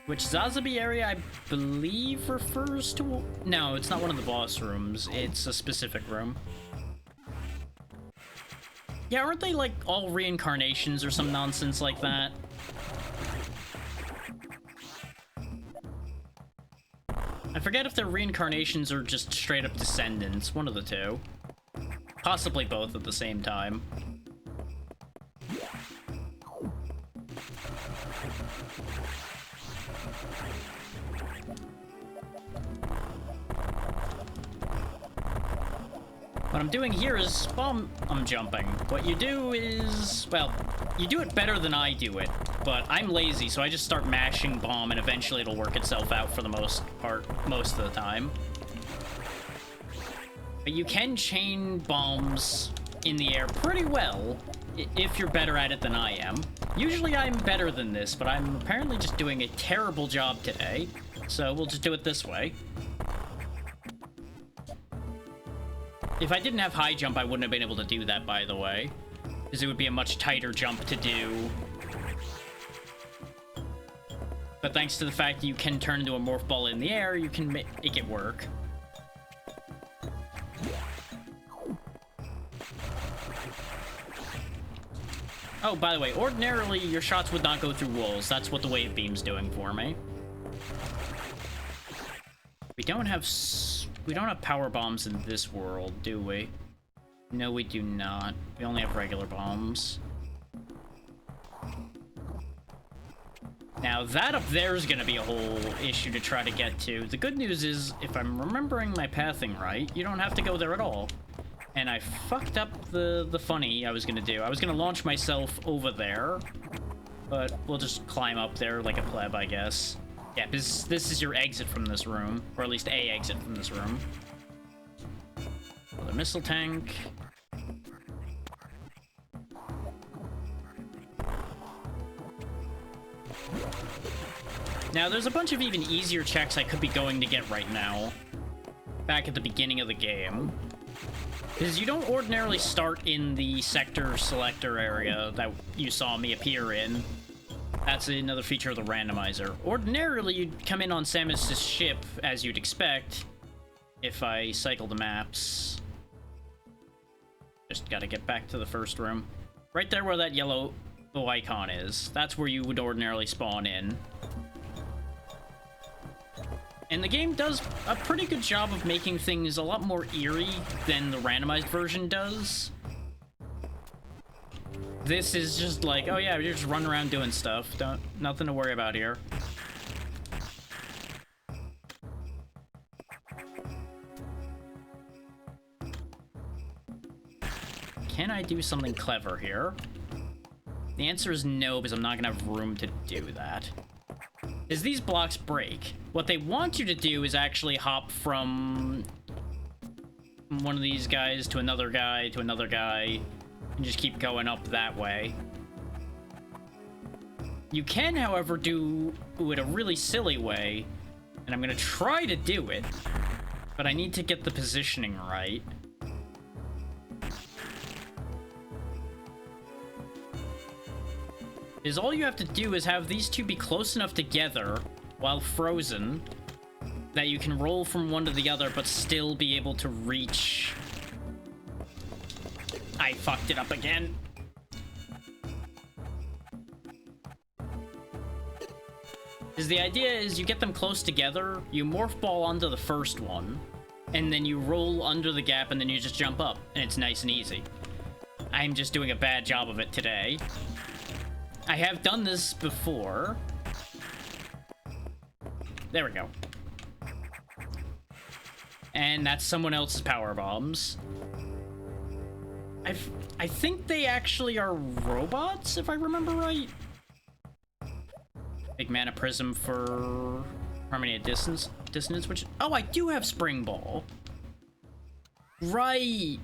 Speaker 1: Which Zazabi area I believe refers to... No, it's not one of the boss rooms. It's a specific room. Yeah, aren't they like all reincarnations or some nonsense like that? I forget if they're reincarnations or just straight up descendants. One of the two. Possibly both at the same time. What I'm doing here is, well, I'm jumping. What you do is, well, you do it better than I do it, but I'm lazy, so I just start mashing bomb, and eventually it'll work itself out for the most part, most of the time. But you can chain bombs in the air pretty well, if you're better at it than I am. Usually I'm better than this, but I'm apparently just doing a terrible job today, so we'll just do it this way. If I didn't have high jump, I wouldn't have been able to do that, by the way. Because it would be a much tighter jump to do. But thanks to the fact that you can turn into a morph ball in the air, you can make it work. Oh, by the way, ordinarily your shots would not go through walls. That's what the wave beam's doing for me. We don't have power bombs in this world, do we? No, we do not. We only have regular bombs. Now, that up there is going to be a whole issue to try to get to. The good news is, if I'm remembering my pathing right, you don't have to go there at all. And I fucked up the funny I was going to do. I was going to launch myself over there, but we'll just climb up there like a pleb, I guess. Yeah, this is your exit from this room, or at least a exit from this room. Another missile tank. Now, there's a bunch of even easier checks I could be going to get right now, back at the beginning of the game. Because you don't ordinarily start in the sector selector area that you saw me appear in. That's another feature of the randomizer. Ordinarily, you'd come in on Samus's ship, as you'd expect, if I cycle the maps. Just gotta get back to the first room. Right there where that yellow icon is. That's where you would ordinarily spawn in. And the game does a pretty good job of making things a lot more eerie than the randomized version does. This is just like, oh yeah, you're just running around doing stuff. Nothing to worry about here. Can I do something clever here? The answer is no, because I'm not gonna have room to do that. As these blocks break, what they want you to do is actually hop from one of these guys to another guy to another guy, and just keep going up that way. You can, however, do it a really silly way, and I'm gonna try to do it, but I need to get the positioning right. Is all you have to do is have these two be close enough together while frozen that you can roll from one to the other but still be able to reach. I fucked it up again. Because the idea is you get them close together, you morph ball onto the first one, and then you roll under the gap and then you just jump up, and it's nice and easy. I'm just doing a bad job of it today. I have done this before. There we go. And that's someone else's power bombs. I think they actually are robots, if I remember right. Big mana prism for harmony at dissonance, which... Oh, I do have spring ball. Right,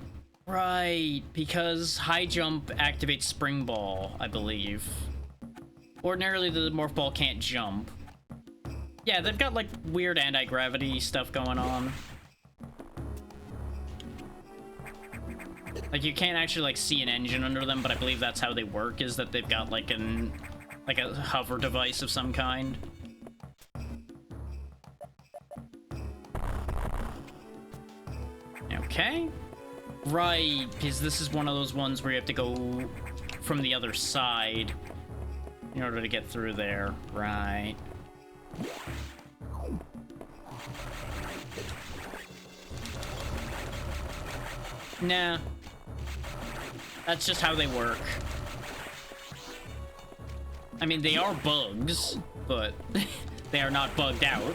Speaker 1: because high jump activates spring ball, I believe. Ordinarily, the morph ball can't jump. Yeah, they've got, like, weird anti-gravity stuff going on. Like, you can't actually, like, see an engine under them, but I believe that's how they work, is that they've got, like, a hover device of some kind. Okay. Right, because this is one of those ones where you have to go from the other side in order to get through there. Right. Nah. That's just how they work. I mean, they are bugs, but they are not bugged out.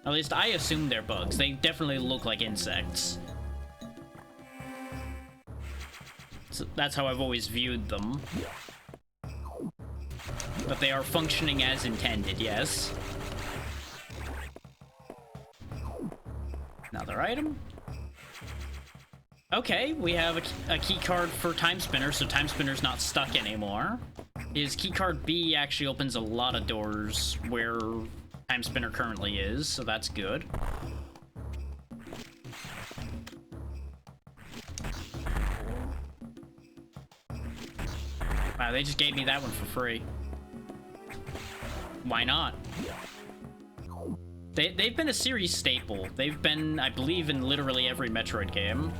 Speaker 1: At least I assume they're bugs. They definitely look like insects. So that's how I've always viewed them. But they are functioning as intended, yes. Another item. Okay, we have a key card for Time Spinner, so Time Spinner's not stuck anymore. His key card B actually opens a lot of doors where Time Spinner currently is, so that's good. Wow, they just gave me that one for free. Why not? They've been a series staple. They've been, I believe, in literally every Metroid game.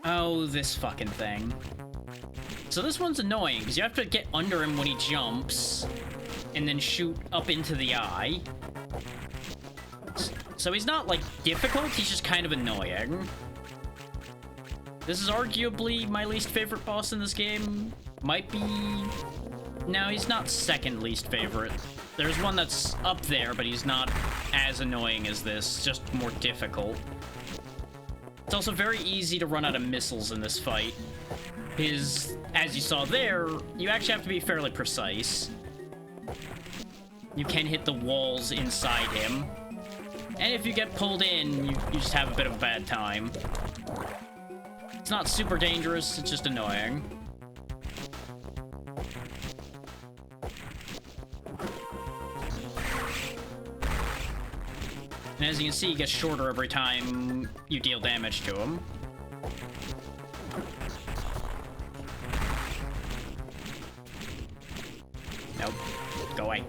Speaker 1: Oh, this fucking thing. So this one's annoying, because you have to get under him when he jumps, and then shoot up into the eye. So he's not, like, difficult, he's just kind of annoying. This is arguably my least favorite boss in this game. Might be... No, he's not second least favorite. There's one that's up there, but he's not as annoying as this, just more difficult. It's also very easy to run out of missiles in this fight. Because, as you saw there, you actually have to be fairly precise. You can hit the walls inside him. And if you get pulled in, you just have a bit of a bad time. It's not super dangerous, it's just annoying. And as you can see, he gets shorter every time you deal damage to him. Nope. Go away.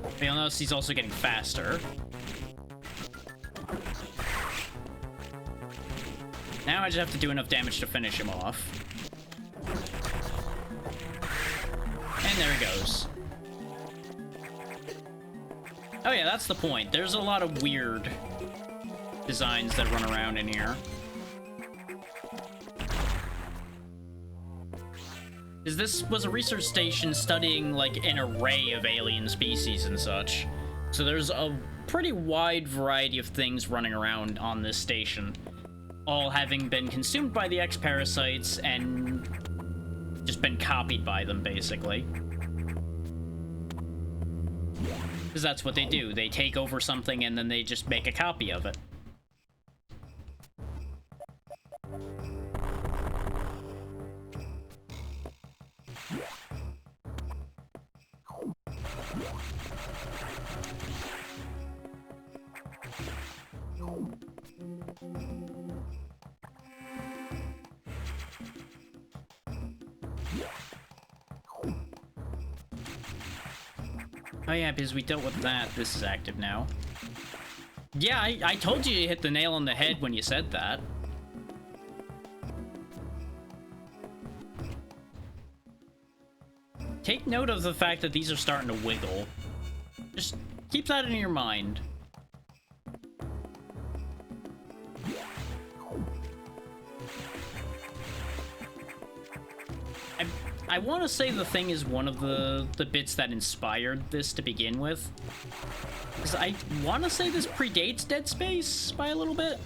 Speaker 1: But you'll notice he's also getting faster. Now I just have to do enough damage to finish him off. And there he goes. Oh yeah, that's the point. There's a lot of weird designs that run around in here. This was a research station studying, like, an array of alien species and such. So there's a pretty wide variety of things running around on this station, all having been consumed by the X-parasites and just been copied by them, basically. Because that's what they do. They take over something and then they just make a copy of it. Oh yeah, because we dealt with that. This is active now. Yeah, I told you hit the nail on the head when you said that. Take note of the fact that these are starting to wiggle. Just keep that in your mind. I want to say the thing is one of the bits that inspired this to begin with. Because I want to say this predates Dead Space by a little bit.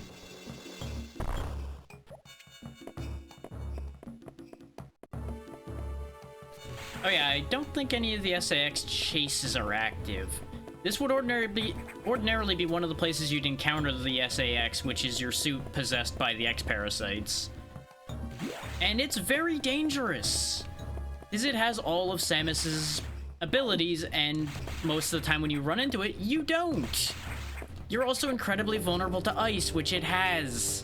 Speaker 1: Oh yeah, I don't think any of the SAX chases are active. This would ordinarily be one of the places you'd encounter the SAX, which is your suit possessed by the X-Parasites. And it's very dangerous, because it has all of Samus's abilities, and most of the time when you run into it, you don't. You're also incredibly vulnerable to ice, which it has.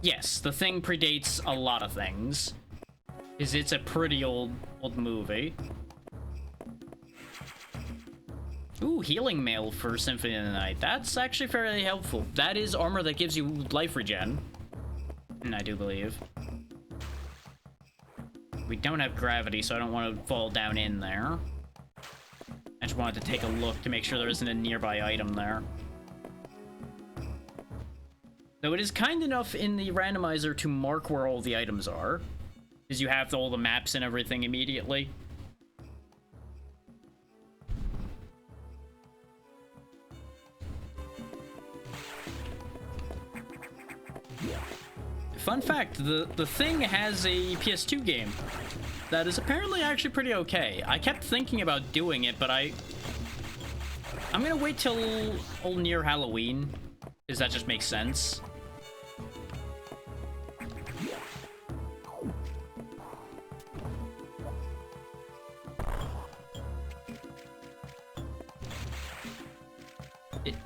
Speaker 1: Yes, the thing predates a lot of things, because it's a pretty old movie. Ooh, healing mail for Symphony of the Night. That's actually fairly helpful. That is armor that gives you life regen. I do believe. We don't have gravity, so I don't want to fall down in there. I just wanted to take a look to make sure there isn't a nearby item there. Though it is kind enough in the randomizer to mark where all the items are, because you have all the maps and everything immediately. Fun fact, the thing has a PS2 game that is apparently actually pretty okay. I kept thinking about doing it, but I'm gonna wait till near Halloween, because that just makes sense.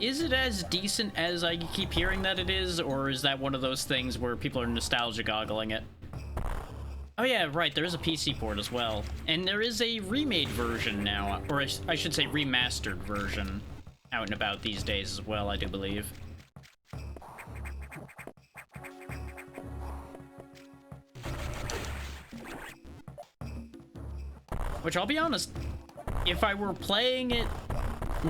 Speaker 1: Is it as decent as I keep hearing that it is, or is that one of those things where people are nostalgia goggling it? Oh yeah, right, there is a PC port as well. And there is a remade version now, or I should say remastered version, out and about these days as well, I do believe. Which, I'll be honest, if I were playing it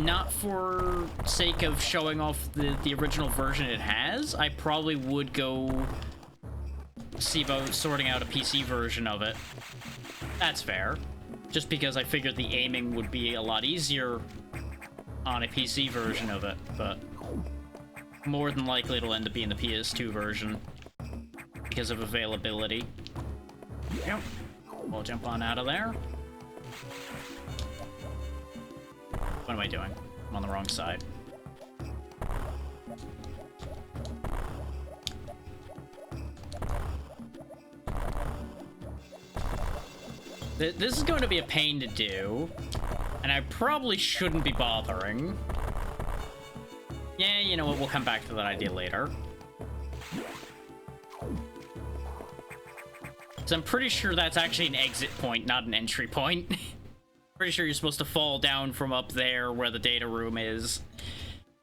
Speaker 1: not for sake of showing off the original version it has, I probably would go see about sorting out a PC version of it. That's fair. Just because I figured the aiming would be a lot easier on a PC version of it, but more than likely it'll end up being the PS2 version because of availability. Yep. We'll jump on out of there. What am I doing? I'm on the wrong side. This is going to be a pain to do, and I probably shouldn't be bothering. Yeah, you know what? We'll come back to that idea later. So I'm pretty sure that's actually an exit point, not an entry point. Pretty sure you're supposed to fall down from up there where the data room is,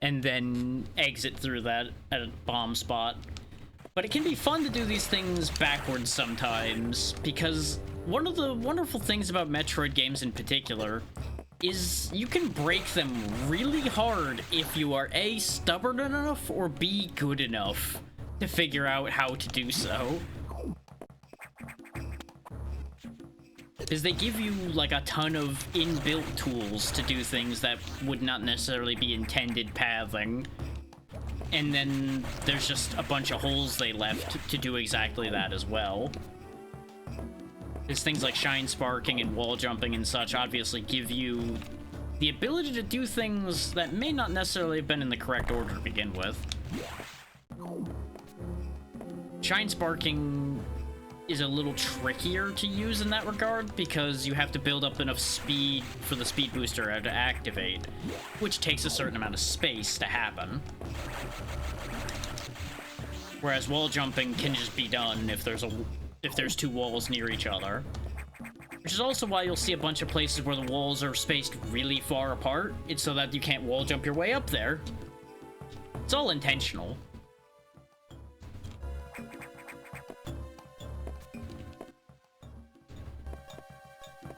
Speaker 1: and then exit through that at a bomb spot. But it can be fun to do these things backwards sometimes, because one of the wonderful things about Metroid games in particular is you can break them really hard if you are A, stubborn enough, or B, good enough to figure out how to do so. Because they give you, like, a ton of inbuilt tools to do things that would not necessarily be intended pathing. And then there's just a bunch of holes they left to do exactly that as well. There's things like shine sparking and wall jumping and such obviously give you the ability to do things that may not necessarily have been in the correct order to begin with. Shine sparking is a little trickier to use in that regard because you have to build up enough speed for the speed booster to activate, which takes a certain amount of space to happen. Whereas wall jumping can just be done if there's two walls near each other. Which is also why you'll see a bunch of places where the walls are spaced really far apart. It's so that you can't wall jump your way up there. It's all intentional.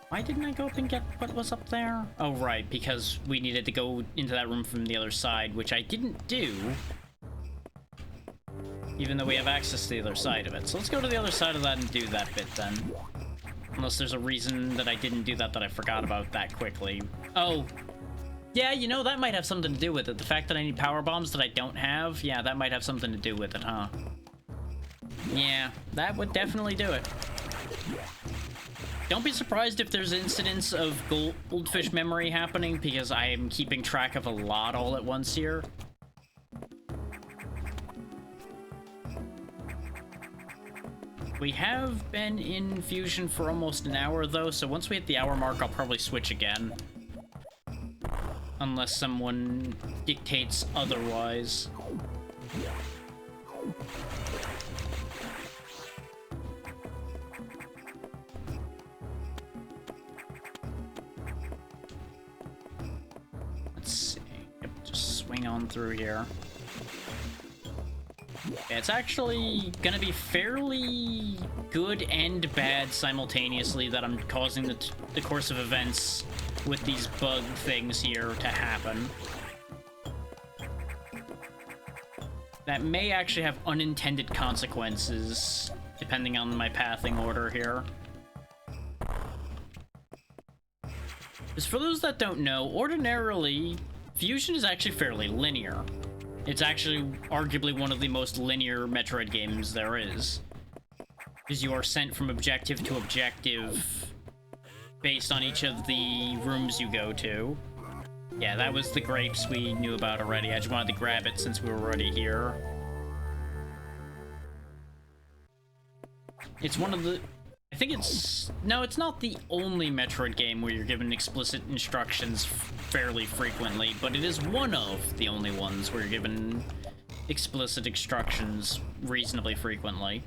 Speaker 1: Why didn't I go up and get what was up there? Oh, right, because we needed to go into that room from the other side, which I didn't do. even though we have access to the other side of it. So let's go to the other side of that and do that bit then. Unless there's a reason that I didn't do that I forgot about that quickly. Oh, yeah, you know, that might have something to do with it. The fact that I need power bombs that I don't have, yeah, that might have something to do with it, huh? Yeah, that would definitely do it. Don't be surprised if there's incidents of goldfish memory happening, because I am keeping track of a lot all at once here. We have been in Fusion for almost an hour, though, so once we hit the hour mark, I'll probably switch again. Unless someone dictates otherwise. Let's see. Yep, just swing on through here. Yeah, it's actually gonna be fairly good and bad simultaneously that I'm causing the course of events with these bug things here to happen. That may actually have unintended consequences, depending on my pathing order here. Because for those that don't know, ordinarily, Fusion is actually fairly linear. It's actually arguably one of the most linear Metroid games there is. Because you are sent from objective to objective based on each of the rooms you go to. Yeah, that was the grapes we knew about already. I just wanted to grab it since we were already here. It's one of the... I think it's... No, it's not the only Metroid game where you're given explicit instructions fairly frequently, but it is one of the only ones where you're given explicit instructions reasonably frequently.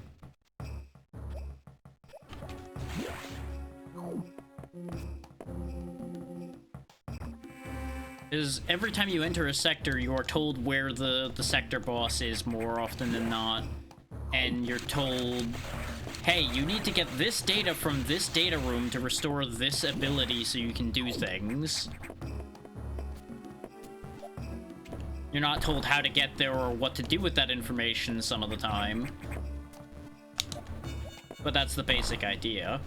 Speaker 1: Is every time you enter a sector, you are told where the sector boss is more often than not. And you're told, hey, you need to get this data from this data room to restore this ability so you can do things. You're not told how to get there or what to do with that information some of the time. But that's the basic idea.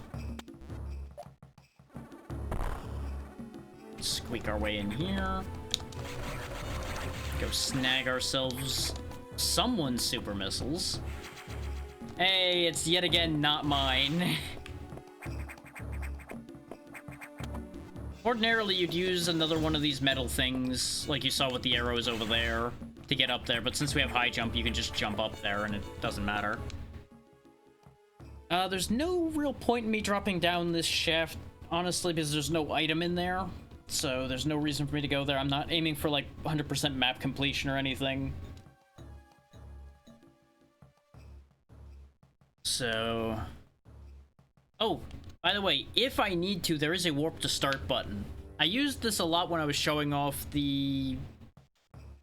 Speaker 1: Squeak our way in here. Go snag ourselves someone's super missiles. Hey, it's yet again not mine. Ordinarily, you'd use another one of these metal things, like you saw with the arrows over there, to get up there, but since we have high jump, you can just jump up there and it doesn't matter. There's no real point in me dropping down this shaft, honestly, because there's no item in there. So there's no reason for me to go there. I'm not aiming for like 100% map completion or anything. So... Oh, by the way, if I need to, there is a warp to start button. I used this a lot when I was showing off the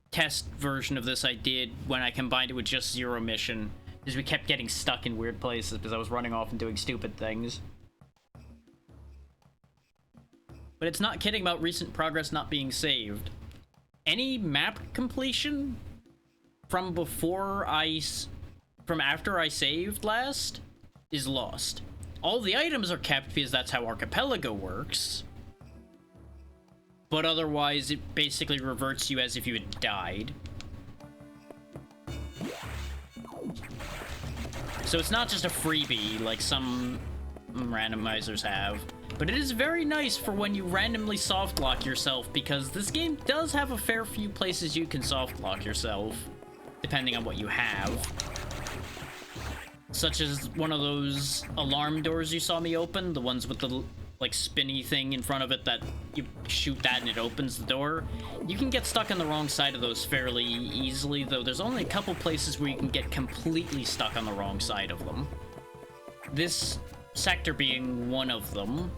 Speaker 1: test version of this I did when I combined it with just Zero Mission, because we kept getting stuck in weird places because I was running off and doing stupid things. But it's not kidding about recent progress not being saved. Any map completion from after I saved last is lost. All the items are kept because that's how Archipelago works. But otherwise, it basically reverts you as if you had died. So it's not just a freebie like some randomizers have. But it is very nice for when you randomly softlock yourself, because this game does have a fair few places you can softlock yourself, depending on what you have. Such as one of those alarm doors you saw me open, the ones with the, like, spinny thing in front of it that you shoot that and it opens the door. You can get stuck on the wrong side of those fairly easily, though there's only a couple places where you can get completely stuck on the wrong side of them. This sector being one of them.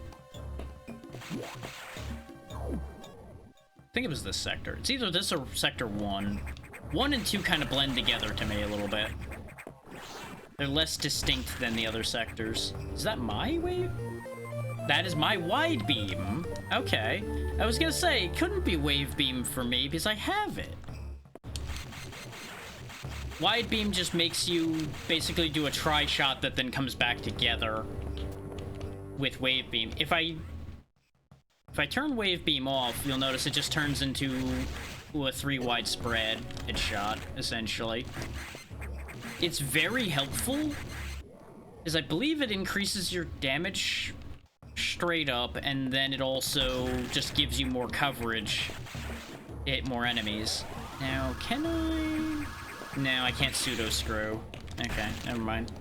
Speaker 1: I think it was this sector. It's either this or Sector 1. 1 and 2 kind of blend together to me a little bit. They're less distinct than the other sectors. Is that my wave? That is my wide beam. Okay. I was gonna say, it couldn't be wave beam for me because I have it. Wide beam just makes you basically do a tri-shot that then comes back together with wave beam. If I turn wave beam off, you'll notice it just turns into a 3 wide spread headshot, essentially. It's very helpful, because I believe it increases your damage straight up, and then it also just gives you more coverage to hit more enemies. Now, can I? No, I can't pseudo screw. Okay, never mind.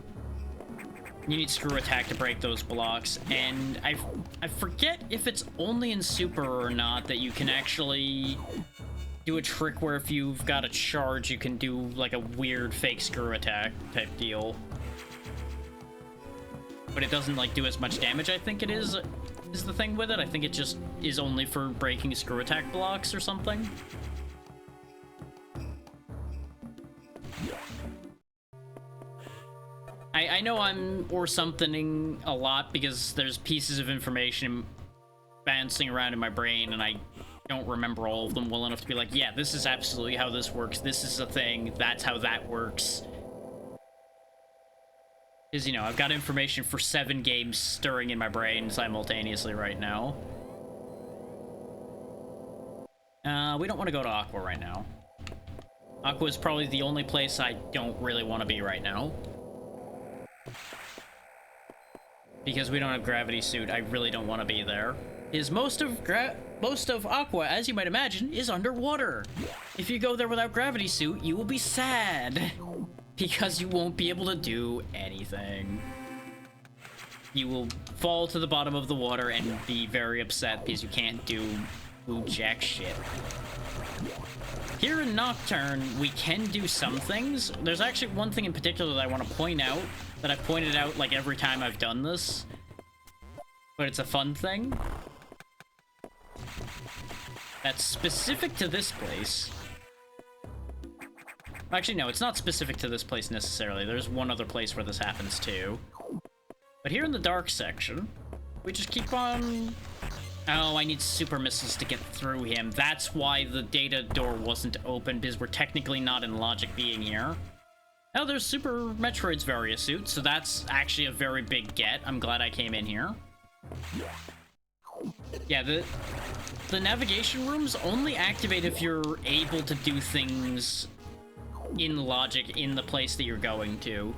Speaker 1: You need screw attack to break those blocks, and I forget if it's only in super or not that you can actually do a trick where if you've got a charge, you can do like a weird fake screw attack type deal. But it doesn't like do as much damage, I think it is the thing with it. I think it just is only for breaking screw attack blocks or something. I know I'm or something a lot because there's pieces of information bouncing around in my brain and I don't remember all of them well enough to be like, yeah, this is absolutely how this works. This is a thing. That's how that works. Because, you know, I've got information for 7 games stirring in my brain simultaneously right now. We don't want to go to Aqua right now. Aqua is probably the only place I don't really want to be right now. Because we don't have gravity suit, I really don't want to be there. Is most of Aqua, as you might imagine, is underwater. If you go there without gravity suit, you will be sad. Because you won't be able to do anything. You will fall to the bottom of the water and be very upset because you can't do jack shit. Here in Nocturne, we can do some things. There's actually one thing in particular that I want to point out, that I've pointed out like every time I've done this. But it's a fun thing. That's specific to this place. Actually, no, it's not specific to this place necessarily. There's one other place where this happens too. But here in the dark section, we just keep on... Oh, I need super missiles to get through him. That's why the data door wasn't open, because we're technically not in logic being here. Oh, there's Super Metroid's Varia suit, so that's actually a very big get. I'm glad I came in here. Yeah, the navigation rooms only activate if you're able to do things in logic in the place that you're going to.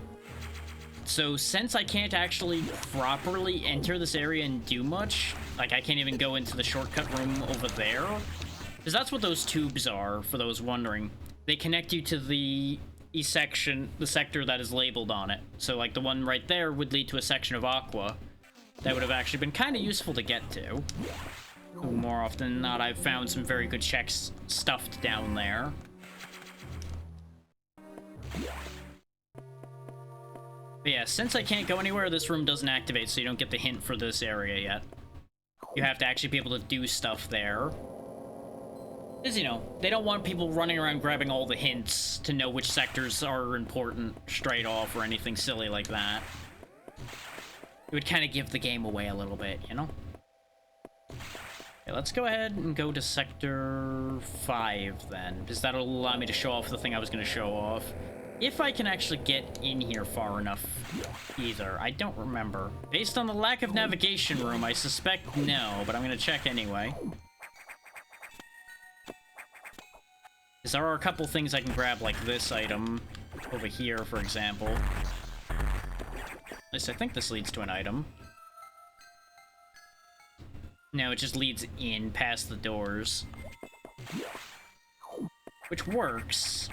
Speaker 1: So since I can't actually properly enter this area and do much, like I can't even go into the shortcut room over there, because that's what those tubes are, for those wondering. They connect you to the section, the sector that is labeled on it. So like the one right there would lead to a section of Aqua that would have actually been kind of useful to get to. More often than not, I've found some very good checks stuffed down there. But yeah, since I can't go anywhere, this room doesn't activate, so you don't get the hint for this area yet. You have to actually be able to do stuff there. Because, you know, they don't want people running around grabbing all the hints to know which sectors are important straight off or anything silly like that. It would kind of give the game away a little bit, you know? Okay, let's go ahead and go to Sector 5 then, because that'll allow me to show off the thing I was going to show off. If I can actually get in here far enough, either. I don't remember. Based on the lack of navigation room, I suspect no, but I'm gonna check anyway. Because there are a couple things I can grab, like this item over here, for example. At least I think this leads to an item. No, it just leads in past the doors. Which works.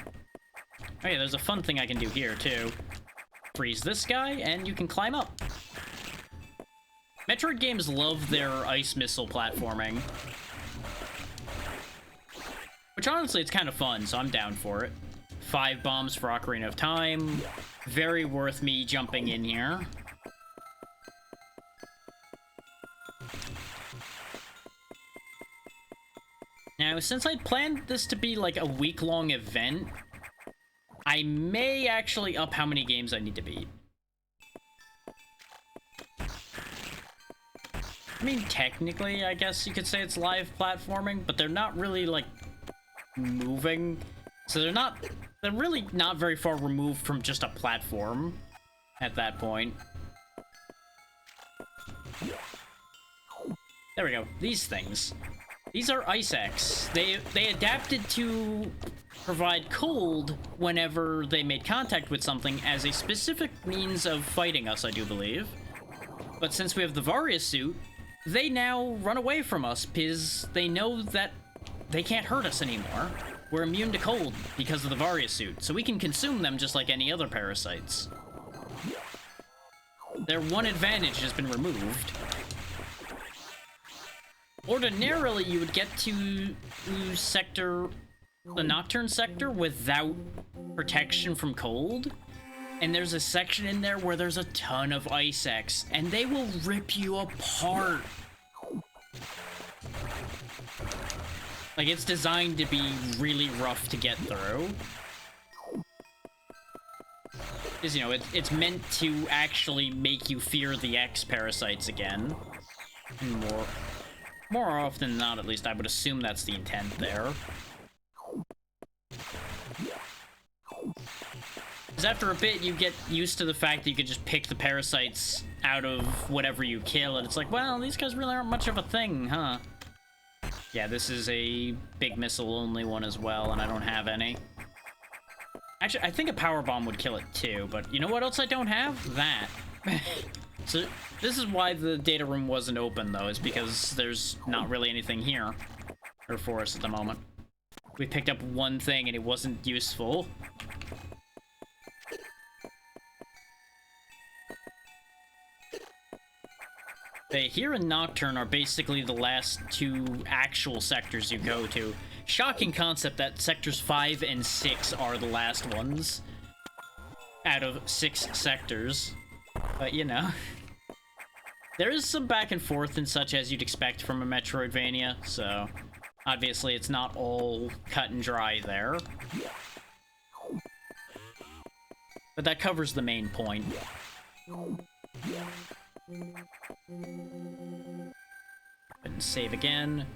Speaker 1: Oh yeah, there's a fun thing I can do here, too. Freeze this guy, and you can climb up. Metroid games love their ice missile platforming. Which, honestly, it's kind of fun, so I'm down for it. 5 bombs for Ocarina of Time. Very worth me jumping in here. Now, since I planned this to be, like, a week-long event, I may actually up how many games I need to beat. I mean, technically, I guess you could say it's live platforming, but they're not really, like, moving. So they're not they're really not very far removed from just a platform at that point. There we go. These things. These are ice X. They adapted to provide cold whenever they made contact with something as a specific means of fighting us, I do believe. But since we have the Varia suit, they now run away from us because they know that they can't hurt us anymore. We're immune to cold because of the Varia suit, so we can consume them just like any other parasites. Their one advantage has been removed. Ordinarily, you would get to sector, the Nocturne sector, without protection from cold. And there's a section in there where there's a ton of ice X, and they will rip you apart. Like, it's designed to be really rough to get through. Because, you know, it's meant to actually make you fear the X parasites again. And more often than not, at least, I would assume that's the intent there. Because after a bit, you get used to the fact that you can just pick the parasites out of whatever you kill, and it's like, well, these guys really aren't much of a thing, huh? Yeah, this is a big missile-only one as well, and I don't have any. Actually, I think a power bomb would kill it too, but you know what else I don't have? That. So, this is why the data room wasn't open, though, is because there's not really anything here or for us at the moment. We picked up one thing and it wasn't useful. Okay, here in Nocturne are basically the last two actual sectors you go to. Shocking concept that sectors 5 and 6 are the last ones out of 6 sectors. But, you know, there is some back and forth and such as you'd expect from a Metroidvania, so obviously it's not all cut and dry there. But that covers the main point. And save again.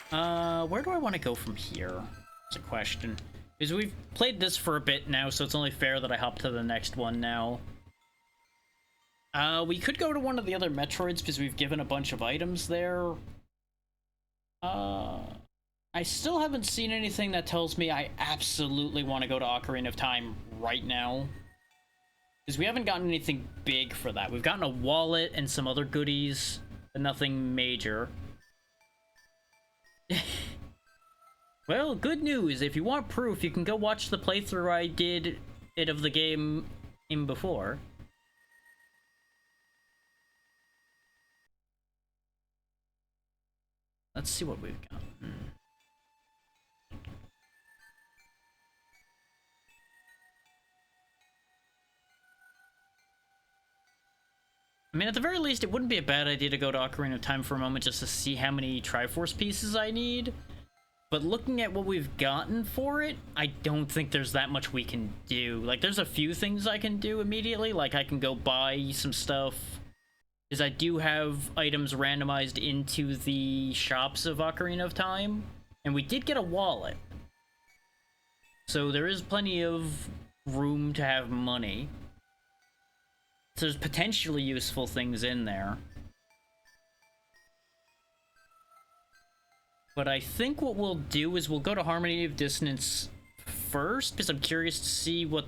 Speaker 1: Where do I want to go from here? That's a question. Because we've played this for a bit now, so it's only fair that I hop to the next one now. We could go to one of the other Metroids because we've given a bunch of items there. I still haven't seen anything that tells me I absolutely want to go to Ocarina of Time right now. Because we haven't gotten anything big for that. We've gotten a wallet and some other goodies, but nothing major. Well, good news. If you want proof, you can go watch the playthrough I did of the game in before. Let's see what we've got. I mean, at the very least, it wouldn't be a bad idea to go to Ocarina of Time for a moment just to see how many Triforce pieces I need. But looking at what we've gotten for it, I don't think there's that much we can do. Like, there's a few things I can do immediately. Like, I can go buy some stuff. Because I do have items randomized into the shops of Ocarina of Time. And we did get a wallet. So there is plenty of room to have money. So there's potentially useful things in there. But I think what we'll do is we'll go to Harmony of Dissonance first, because I'm curious to see what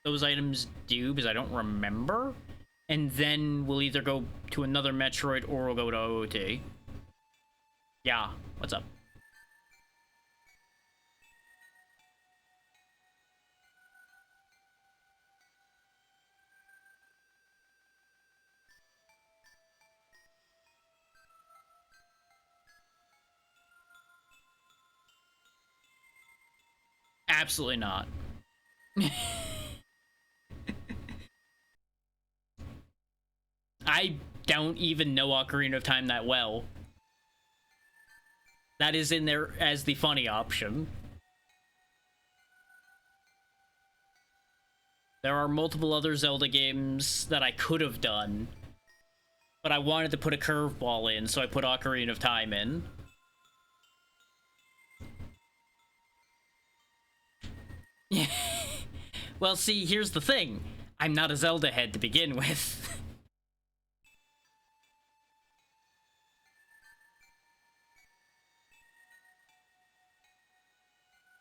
Speaker 1: those items do, because I don't remember. And then we'll either go to another Metroid or we'll go to OOT. Yeah, what's up? Absolutely not. I don't even know Ocarina of Time that well. That is in there as the funny option. There are multiple other Zelda games that I could have done, but I wanted to put a curveball in, so I put Ocarina of Time in. Well, see, here's the thing. I'm not a Zelda head to begin with.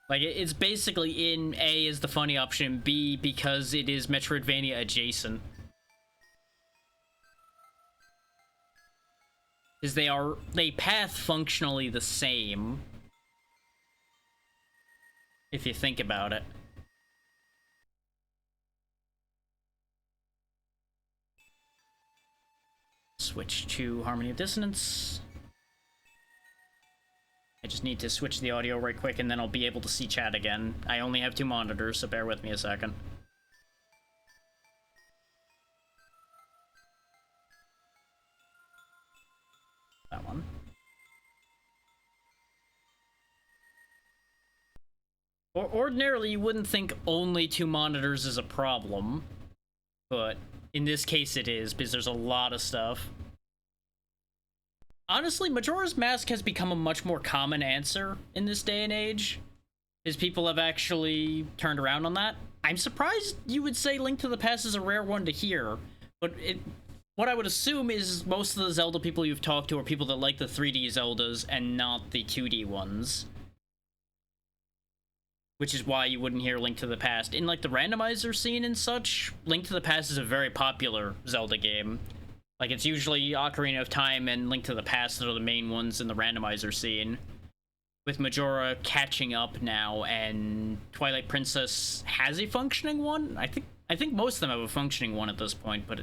Speaker 1: Like, it's basically in A is the funny option, B because it is Metroidvania adjacent. Because they path functionally the same. If you think about it. Switch to Harmony of Dissonance. I just need to switch the audio right quick and then I'll be able to see chat again. I only have 2 monitors, so bear with me a second. That one. Ordinarily, you wouldn't think only 2 monitors is a problem, but in this case it is, because there's a lot of stuff. Honestly, Majora's Mask has become a much more common answer in this day and age, as people have actually turned around on that. I'm surprised you would say Link to the Past is a rare one to hear, but what I would assume is most of the Zelda people you've talked to are people that like the 3D Zeldas and not the 2D ones. Which is why you wouldn't hear Link to the Past. In, like, the randomizer scene and such, Link to the Past is a very popular Zelda game. Like, it's usually Ocarina of Time and Link to the Past that are the main ones in the randomizer scene. With Majora catching up now, and Twilight Princess has a functioning one? I think most of them have a functioning one at this point, but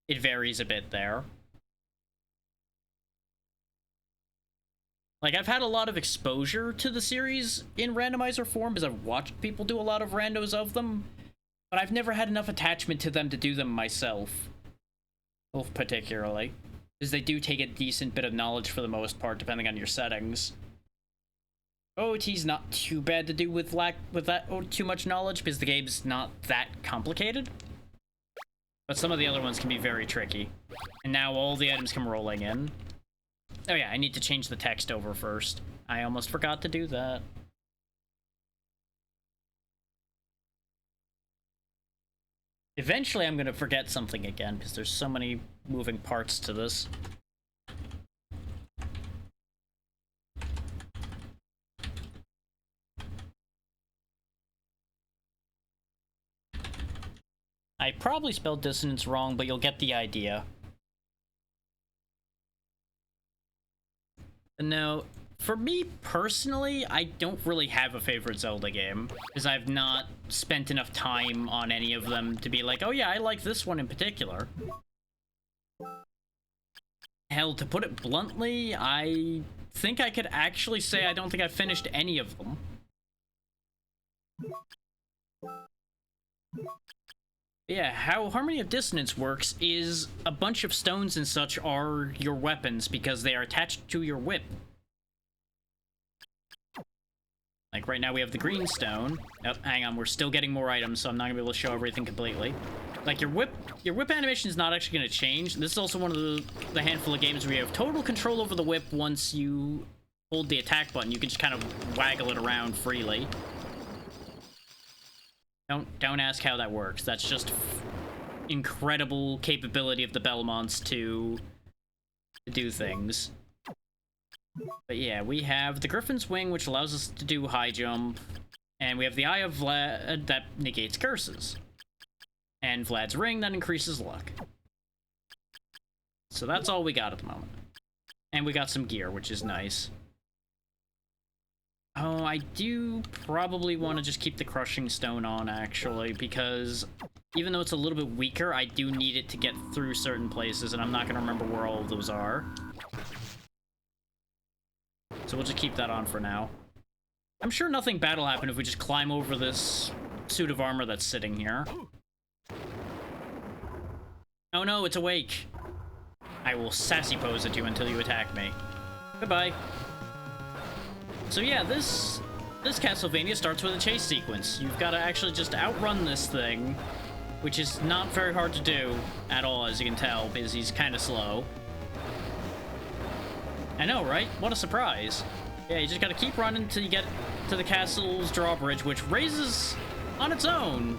Speaker 1: it varies a bit there. Like, I've had a lot of exposure to the series in randomizer form, because I've watched people do a lot of randos of them, but I've never had enough attachment to them to do them myself. Both particularly. Because they do take a decent bit of knowledge for the most part, depending on your settings. OOT's not too bad to do with that or too much knowledge, because the game's not that complicated. But some of the other ones can be very tricky. And now all the items come rolling in. Oh yeah, I need to change the text over first. I almost forgot to do that. Eventually I'm gonna forget something again, because there's so many moving parts to this. I probably spelled dissonance wrong, but you'll get the idea. Now, for me personally, I don't really have a favorite Zelda game, because I've not spent enough time on any of them to be like, oh yeah, I like this one in particular. Hell, to put it bluntly, I think I could actually say I don't think I've finished any of them. Yeah, how Harmony of Dissonance works is a bunch of stones and such are your weapons because they are attached to your whip. Like right now we have the green stone. Oh, hang on, we're still getting more items, so I'm not gonna be able to show everything completely. Like your whip animation is not actually gonna change. This is also one of the handful of games where you have total control over the whip once you hold the attack button. You can just kind of waggle it around freely. Don't ask how that works. That's just incredible capability of the Belmonts to do things. But yeah, we have the Griffin's Wing, which allows us to do high jump, and we have the Eye of Vlad that negates curses, and Vlad's Ring that increases luck. So that's all we got at the moment. And we got some gear, which is nice. Oh, I do probably want to just keep the Crushing Stone on, actually, because even though it's a little bit weaker, I do need it to get through certain places, and I'm not going to remember where all of those are. So we'll just keep that on for now. I'm sure nothing bad will happen if we just climb over this suit of armor that's sitting here. Oh no, it's awake. I will sassy pose at you until you attack me. Goodbye. So yeah, this Castlevania starts with a chase sequence. You've got to actually just outrun this thing, which is not very hard to do at all, as you can tell, because he's kind of slow. I know, right? What a surprise. Yeah, you just gotta keep running until you get to the castle's drawbridge, which raises on its own.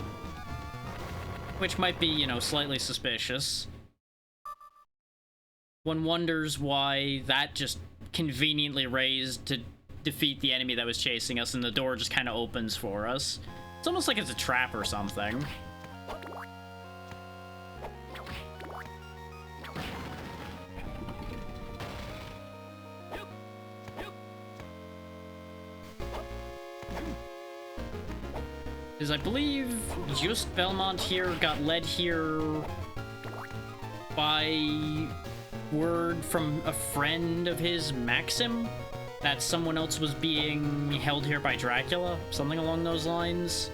Speaker 1: Which might be, you know, slightly suspicious. One wonders why that just conveniently raised to defeat the enemy that was chasing us, and the door just kind of opens for us. It's almost like it's a trap or something. Because I believe just Belmont here got led here by word from a friend of his, Maxim, that someone else was being held here by Dracula, something along those lines.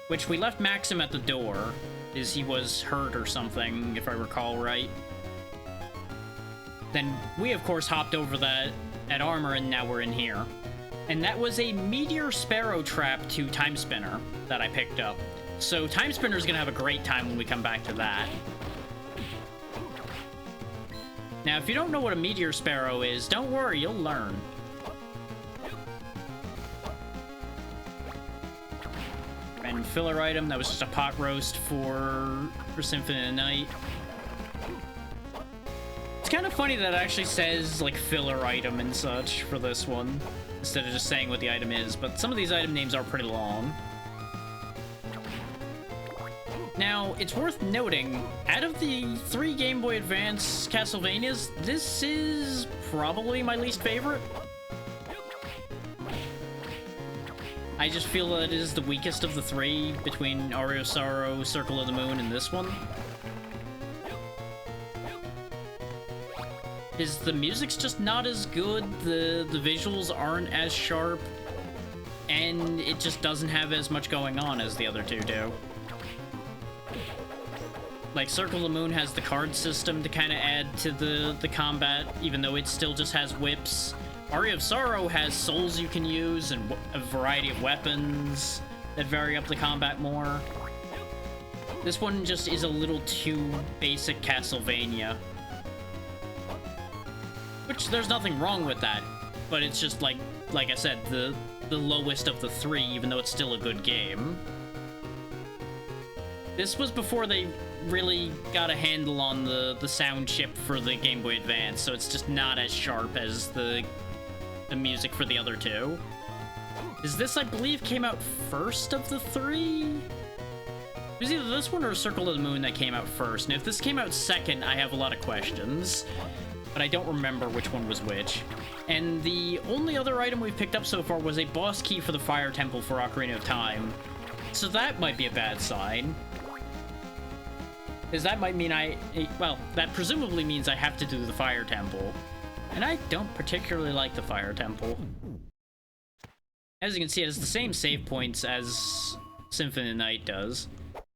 Speaker 1: Which we left Maxim at the door, as he was hurt or something, if I recall right. Then we, of course, hopped over that armor, and now we're in here. And that was a Meteor Sparrow trap to Time Spinner that I picked up. So Time Spinner's gonna have a great time when we come back to that. Now, if you don't know what a Meteor Sparrow is, don't worry, you'll learn. Random filler item, that was just a pot roast for Symphony of the Night. It's kind of funny that it actually says, like, filler item and such for this one, instead of just saying what the item is, but some of these item names are pretty long. Now, it's worth noting, out of the 3 Game Boy Advance Castlevanias, this is probably my least favorite. I just feel that it is the weakest of the 3 between Aria of Sorrow, Circle of the Moon, and this one. Is the music's just not as good, the visuals aren't as sharp, and it just doesn't have as much going on as the other 2 do. Like, Circle of the Moon has the card system to kind of add to the combat, even though it still just has whips. Aria of Sorrow has souls you can use and a variety of weapons that vary up the combat more. This one just is a little too basic Castlevania. Which, there's nothing wrong with that, but it's just like I said, the lowest of the 3, even though it's still a good game. This was before they really got a handle on the sound chip for the Game Boy Advance, so it's just not as sharp as the music for the other 2. Is this, I believe, came out first of the 3? It was either this one or Circle of the Moon that came out first, and if this came out second, I have a lot of questions. But I don't remember which one was which. And the only other item we've picked up so far was a boss key for the Fire Temple for Ocarina of Time. So that might be a bad sign. Because that might mean well, that presumably means I have to do the Fire Temple. And I don't particularly like the Fire Temple. As you can see, it has the same save points as Symphony of the Night does.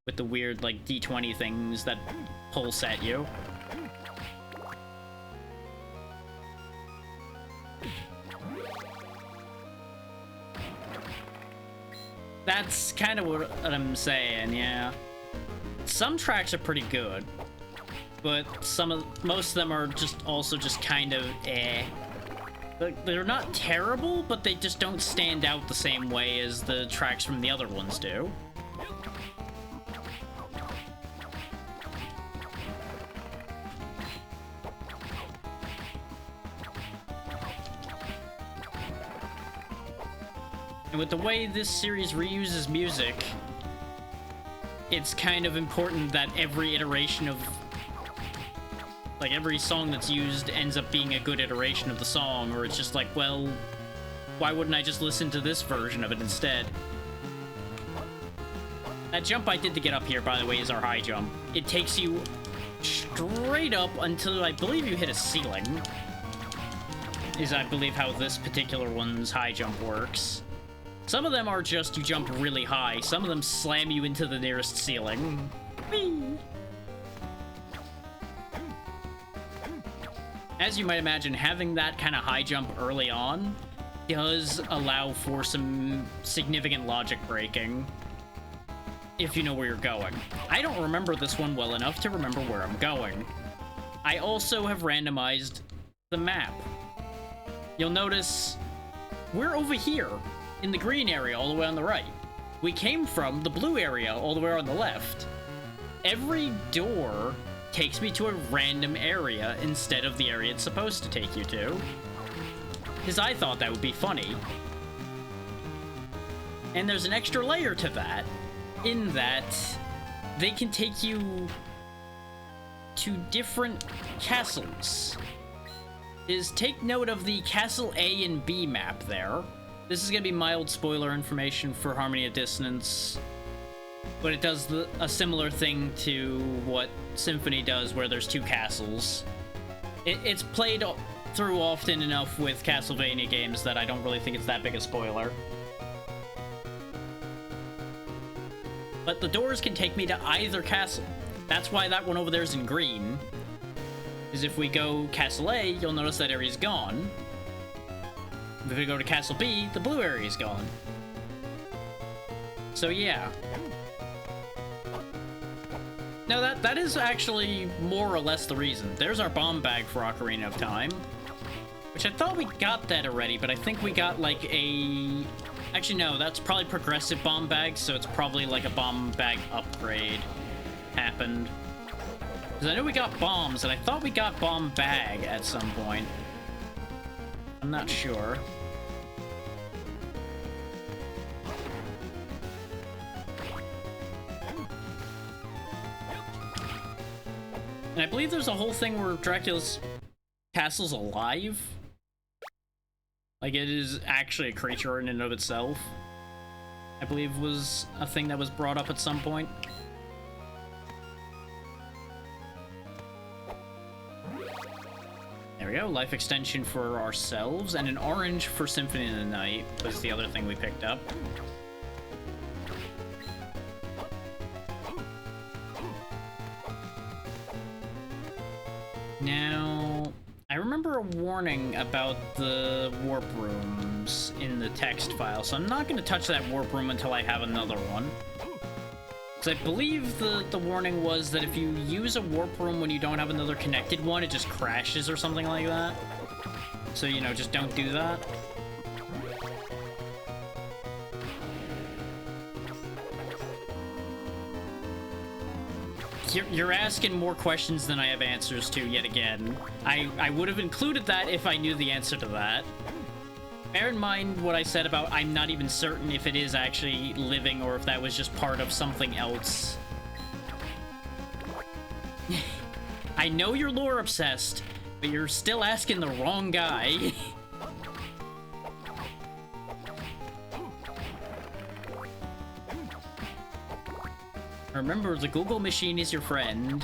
Speaker 1: With the weird, like, D20 things that pulse at you. That's kind of what I'm saying, yeah. Some tracks are pretty good, but most of them are just also just kind of eh. They're not terrible, but they just don't stand out the same way as the tracks from the other ones do. And with the way this series reuses music, it's kind of important that every iteration of... like, every song that's used ends up being a good iteration of the song, or it's just like, well, why wouldn't I just listen to this version of it instead? That jump I did to get up here, by the way, is our high jump. It takes you straight up until I believe you hit a ceiling. Is, I believe, how this particular one's high jump works. Some of them are just you jump really high. Some of them slam you into the nearest ceiling. Whee! As you might imagine, having that kind of high jump early on does allow for some significant logic breaking, if you know where you're going. I don't remember this one well enough to remember where I'm going. I also have randomized the map. You'll notice we're over here in the green area all the way on the right. we came from the blue area all the way on the left. Every door takes me to a random area instead of the area it's supposed to take you to. Because I thought that would be funny. And there's an extra layer to that, in that they can take you to different castles. Take note of the Castle A and B map there. This is going to be mild spoiler information for Harmony of Dissonance, but it does a similar thing to what Symphony does, where there's two castles. It's played through often enough with Castlevania games that I don't really think it's that big a spoiler. But the doors can take me to either castle. That's why that one over there is in green. Is if we go Castle A, you'll notice that area is gone. If we go to Castle B, the blue area is gone. So yeah. No, that is actually more or less the reason. There's our bomb bag for Ocarina of Time. Which I thought we got that already, but I think we got like a... Actually, no, that's probably progressive bomb bag, so it's probably like a bomb bag upgrade happened. Because I know we got bombs, and I thought we got bomb bag at some point. I'm not sure. And I believe there's a whole thing where Dracula's castle's alive. Like, it is actually a creature in and of itself. I believe was a thing that was brought up at some point. There we go, life extension for ourselves, and an orange for Symphony of the Night was the other thing we picked up. Now, I remember a warning about the warp rooms in the text file, so I'm not going to touch that warp room until I have another one. Because I believe the warning was that if you use a warp room when you don't have another connected one, it just crashes or something like that. So, you know, just don't do that. You're asking more questions than I have answers to yet again. I would have included that if I knew the answer to that. Bear in mind what I said about I'm not even certain if it is actually living or if that was just part of something else. I know you're lore obsessed, but you're still asking the wrong guy. Remember, the Google machine is your friend.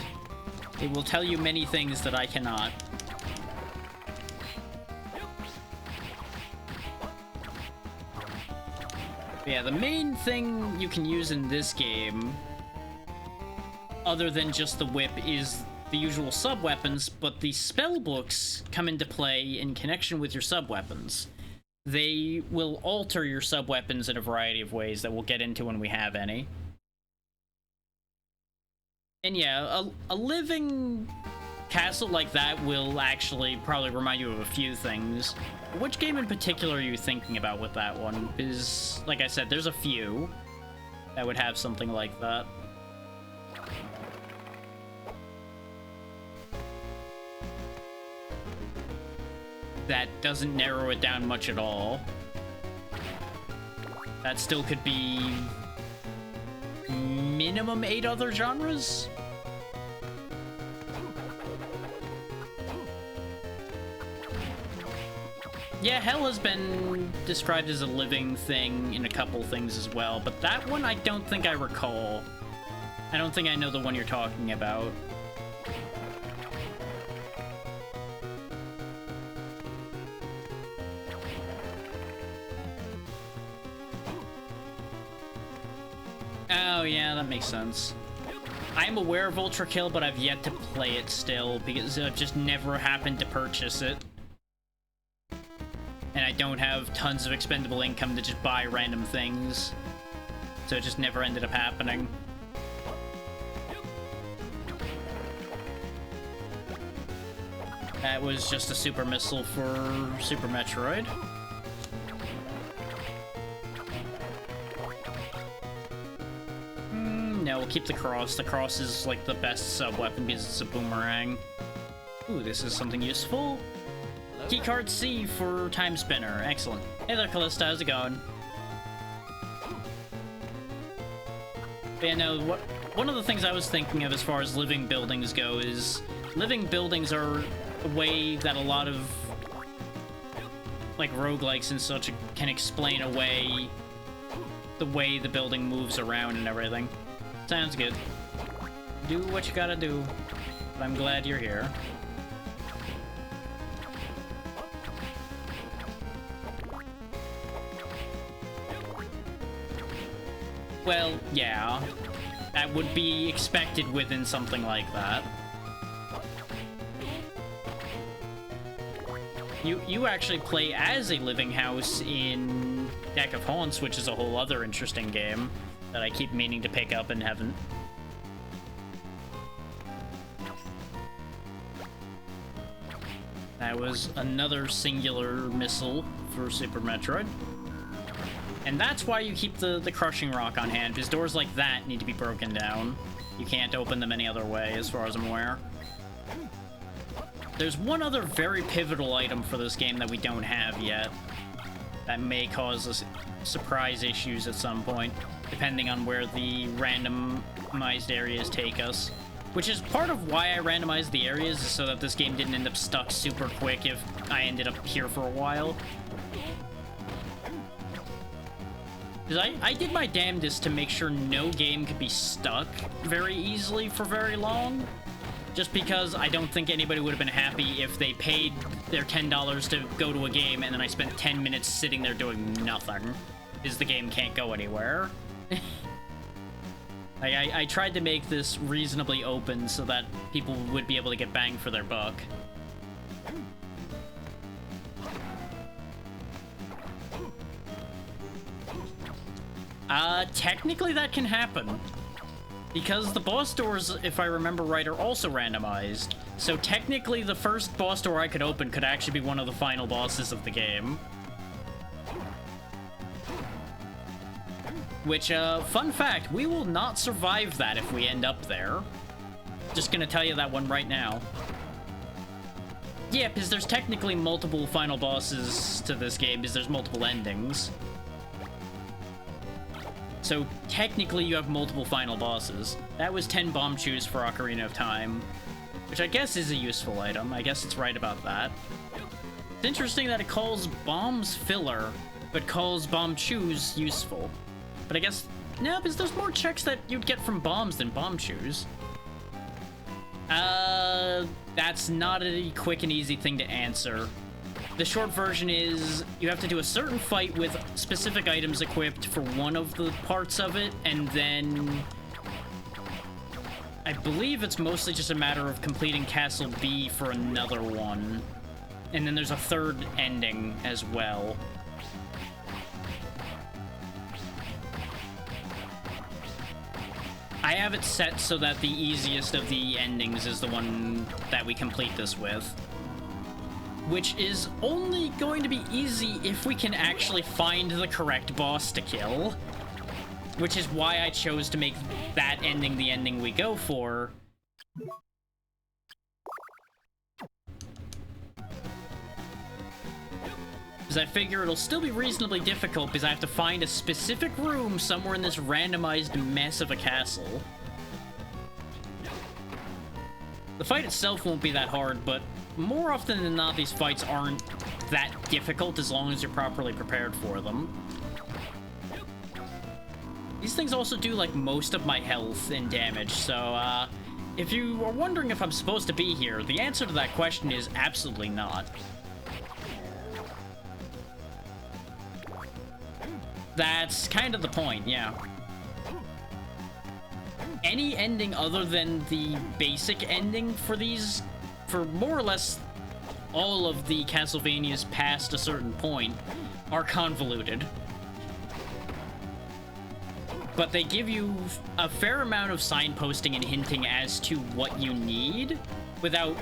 Speaker 1: It will tell you many things that I cannot. But yeah, the main thing you can use in this game, other than just the whip, is the usual sub-weapons, but the spell books come into play in connection with your sub-weapons. They will alter your sub-weapons in a variety of ways that we'll get into when we have any. And yeah, a living castle like that will actually probably remind you of a few things. Which game in particular are you thinking about with that one? Because, like I said, there's a few that would have something like that. That doesn't narrow it down much at all. That still could be minimum 8 other genres? Yeah, hell has been described as a living thing in a couple things as well, but that one I don't think I recall. I don't think I know the one you're talking about. Oh, yeah, that makes sense. I'm aware of Ultra Kill, but I've yet to play it still, because I've just never happened to purchase it. And I don't have tons of expendable income to just buy random things. So it just never ended up happening. That was just a super missile for Super Metroid. No, we'll keep the cross. The cross is like the best sub-weapon because it's a boomerang. Ooh, this is something useful. Keycard C for Time Spinner. Excellent. Hey there, Callista. How's it going? Yeah, no, one of the things I was thinking of as far as living buildings go is living buildings are a way that a lot of like roguelikes and such can explain away the way the building moves around and everything. Sounds good. Do what you gotta do. But I'm glad you're here. Well, yeah. That would be expected within something like that. You actually play as a living house in Deck of Haunts, which is a whole other interesting game that I keep meaning to pick up and haven't. That was another singular missile for Super Metroid. And that's why you keep the crushing rock on hand, because doors like that need to be broken down. You can't open them any other way, as far as I'm aware. There's one other very pivotal item for this game that we don't have yet that may cause us surprise issues at some point, depending on where the randomized areas take us. Which is part of why I randomized the areas, is so that this game didn't end up stuck super quick if I ended up here for a while. Because I did my damnedest to make sure no game could be stuck very easily for very long. Just because I don't think anybody would have been happy if they paid their $10 to go to a game and then I spent 10 minutes sitting there doing nothing, because the game can't go anywhere. I tried to make this reasonably open so that people would be able to get bang for their buck. Technically that can happen. Because the boss doors, if I remember right, are also randomized. So technically the first boss door I could open could actually be one of the final bosses of the game. Which, fun fact, we will not survive that if we end up there. Just gonna tell you that one right now. Yeah, because there's technically multiple final bosses to this game, because there's multiple endings. So technically you have multiple final bosses. That was 10 bomb chews for Ocarina of Time, which I guess is a useful item. I guess it's right about that. It's interesting that it calls bombs filler, but calls bomb chews useful. But I guess, no, because there's more checks that you'd get from bombs than bomb chews. That's not a quick and easy thing to answer. The short version is you have to do a certain fight with specific items equipped for one of the parts of it, and then I believe it's mostly just a matter of completing Castle B for another one. And then there's a third ending as well. I have it set so that the easiest of the endings is the one that we complete this with. Which is only going to be easy if we can actually find the correct boss to kill. Which is why I chose to make that ending the ending we go for. Because I figure it'll still be reasonably difficult because I have to find a specific room somewhere in this randomized mess of a castle. The fight itself won't be that hard, but more often than not, these fights aren't that difficult as long as you're properly prepared for them. These things also do, like, most of my health and damage, so, if you are wondering if I'm supposed to be here, the answer to that question is absolutely not. That's kind of the point, yeah. Any ending other than the basic ending for these, for more or less all of the Castlevanias past a certain point, are convoluted. But they give you a fair amount of signposting and hinting as to what you need, without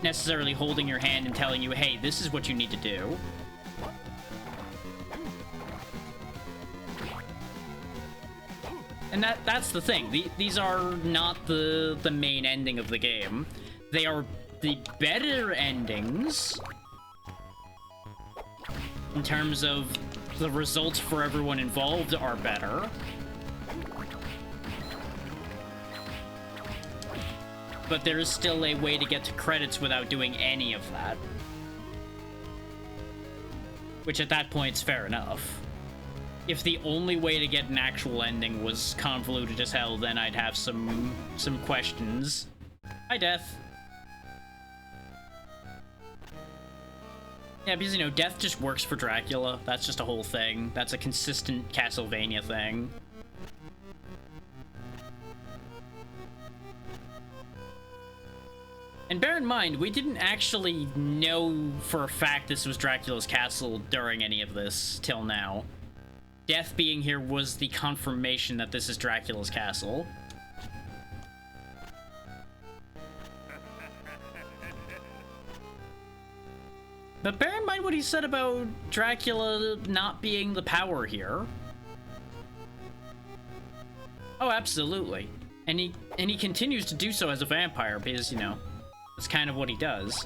Speaker 1: necessarily holding your hand and telling you, hey, this is what you need to do. And that's the thing. These are not the main ending of the game. They are the better endings in terms of the results for everyone involved are better. But there is still a way to get to credits without doing any of that. Which at that point is fair enough. If the only way to get an actual ending was convoluted as hell, then I'd have some questions. Hi, Death. Yeah, because, you know, Death just works for Dracula. That's just a whole thing. That's a consistent Castlevania thing. And bear in mind, we didn't actually know for a fact this was Dracula's castle during any of this till now. Death being here was the confirmation that this is Dracula's castle. But bear in mind what he said about Dracula not being the power here. Oh, absolutely. And he continues to do so as a vampire because, you know, that's kind of what he does.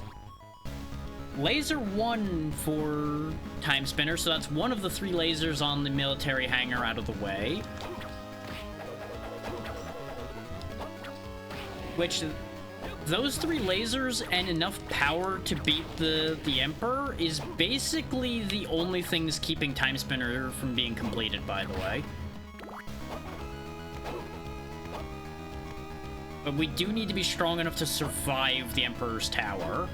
Speaker 1: Laser 1 for Time Spinner, so that's one of the 3 lasers on the military hangar out of the way. Which, those 3 lasers and enough power to beat the Emperor is basically the only things keeping Time Spinner from being completed, by the way. But we do need to be strong enough to survive the Emperor's tower.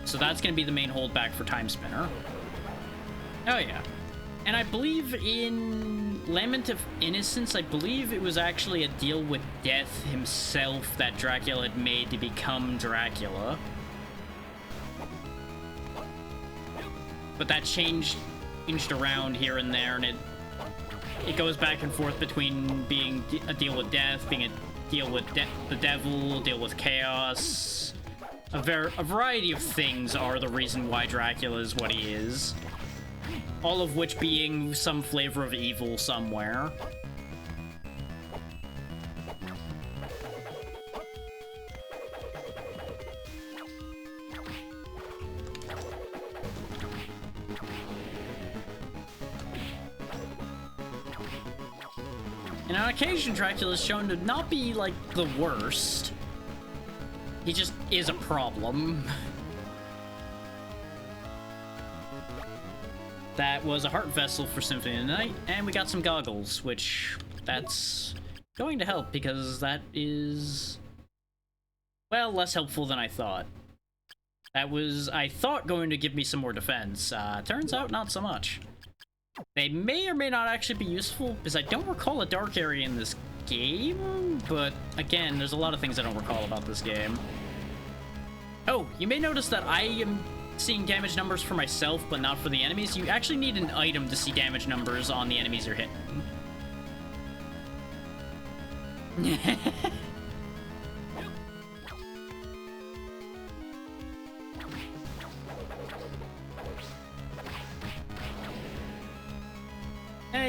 Speaker 1: So that's going to be the main holdback for Time Spinner. Oh, yeah. And I believe in Lament of Innocence, I believe it was actually a deal with Death himself that Dracula had made to become Dracula. But that changed around here and there, and it goes back and forth between being a deal with Death, being a deal with the devil, deal with chaos. A variety of things are the reason why Dracula is what he is. All of which being some flavor of evil somewhere. And on occasion, Dracula is shown to not be, like, the worst. He just is a problem. That was a heart vessel for Symphony of the Night, and we got some goggles, which that's going to help because that is, well, less helpful than I thought. That was, I thought, going to give me some more defense. Turns out not so much. They may or may not actually be useful, because I don't recall a dark area in this game, but again, there's a lot of things I don't recall about this game. Oh, you may notice that I am seeing damage numbers for myself, but not for the enemies. You actually need an item to see damage numbers on the enemies you're hitting.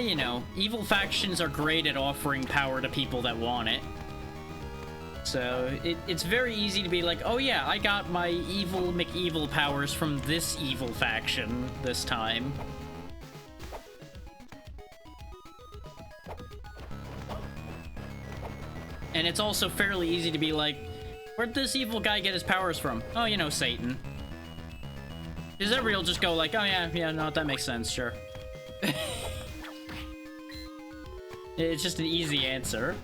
Speaker 1: You know, evil factions are great at offering power to people that want it. So, it's very easy to be like, oh yeah, I got my evil McEvil powers from this evil faction this time. And it's also fairly easy to be like, where'd this evil guy get his powers from? Oh, you know, Satan. Because everybody will just go like, oh yeah, no, that makes sense, sure. It's just an easy answer.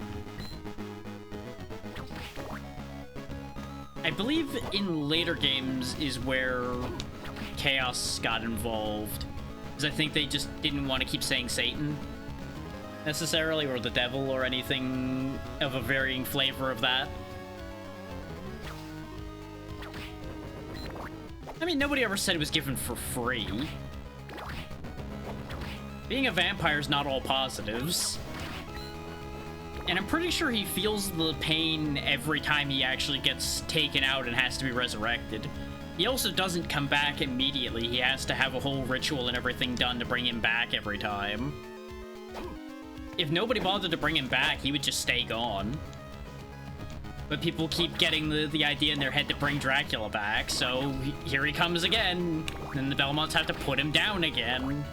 Speaker 1: I believe in later games is where Chaos got involved. Because I think they just didn't want to keep saying Satan, necessarily, or the devil, or anything of a varying flavor of that. I mean, nobody ever said it was given for free. Being a vampire is not all positives. And I'm pretty sure he feels the pain every time he actually gets taken out and has to be resurrected. He also doesn't come back immediately. He has to have a whole ritual and everything done to bring him back every time. if nobody bothered to bring him back, he would just stay gone. But people keep getting the idea in their head to bring Dracula back, so here he comes again. And the Belmonts have to put him down again.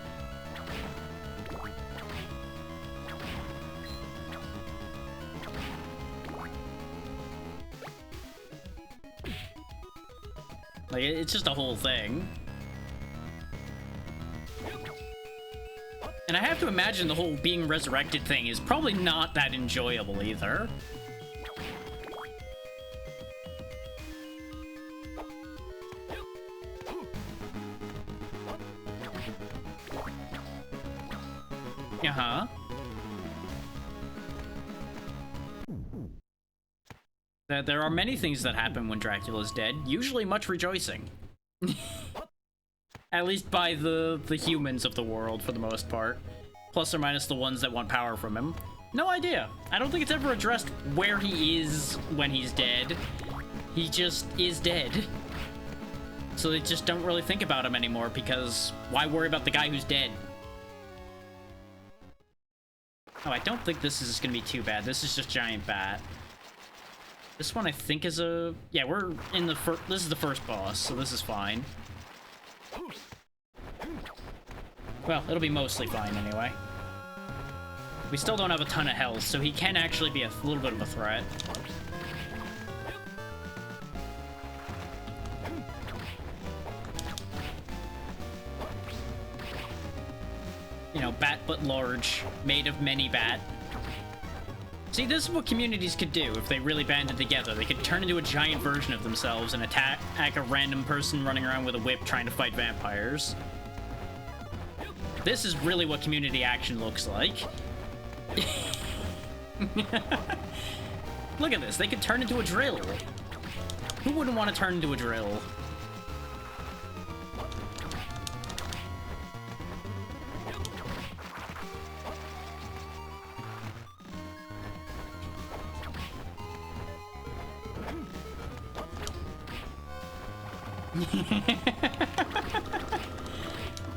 Speaker 1: Like, it's just a whole thing. And I have to imagine the whole being resurrected thing is probably not that enjoyable either. Uh-huh. There are many things that happen when Dracula's dead, usually much rejoicing. At least by the humans of the world, for the most part. Plus or minus the ones that want power from him. No idea. I don't think it's ever addressed where he is when he's dead. He just is dead. So they just don't really think about him anymore, because why worry about the guy who's dead? Oh, I don't think this is gonna be too bad. This is just Giant Bat. This one I think is a... Yeah, we're in the first... This is the first boss, so this is fine. Well, it'll be mostly fine anyway. We still don't have a ton of health, so he can actually be a little bit of a threat. You know, bat but large, made of many bat. See, this is what communities could do if they really banded together. They could turn into a giant version of themselves and attack a random person running around with a whip trying to fight vampires. This is really what community action looks like. Look at this, they could turn into a drill. Who wouldn't want to turn into a drill?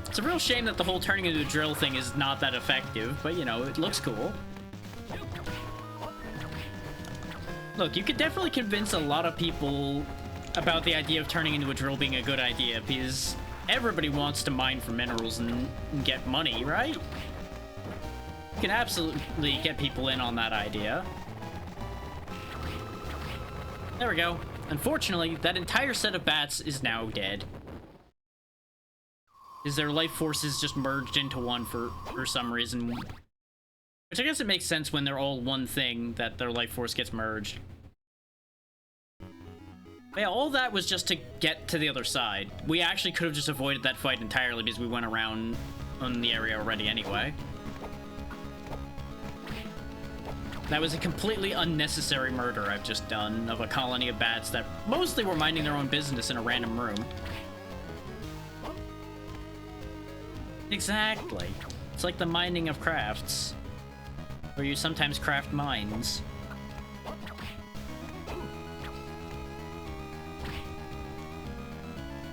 Speaker 1: It's a real shame that the whole turning into a drill thing is not that effective, but you know, it looks cool. Look, you could definitely convince a lot of people about the idea of turning into a drill being a good idea, because everybody wants to mine for minerals and get money, right? You can absolutely get people in on that idea. There we go. Unfortunately, that entire set of bats is now dead. Is their life forces just merged into one for some reason. Which I guess it makes sense when they're all one thing that their life force gets merged. But yeah, all that was just to get to the other side. We actually could have just avoided that fight entirely because we went around on the area already anyway. That was a completely unnecessary murder I've just done of a colony of bats that mostly were minding their own business in a random room. Exactly. It's like the mining of crafts, where you sometimes craft mines.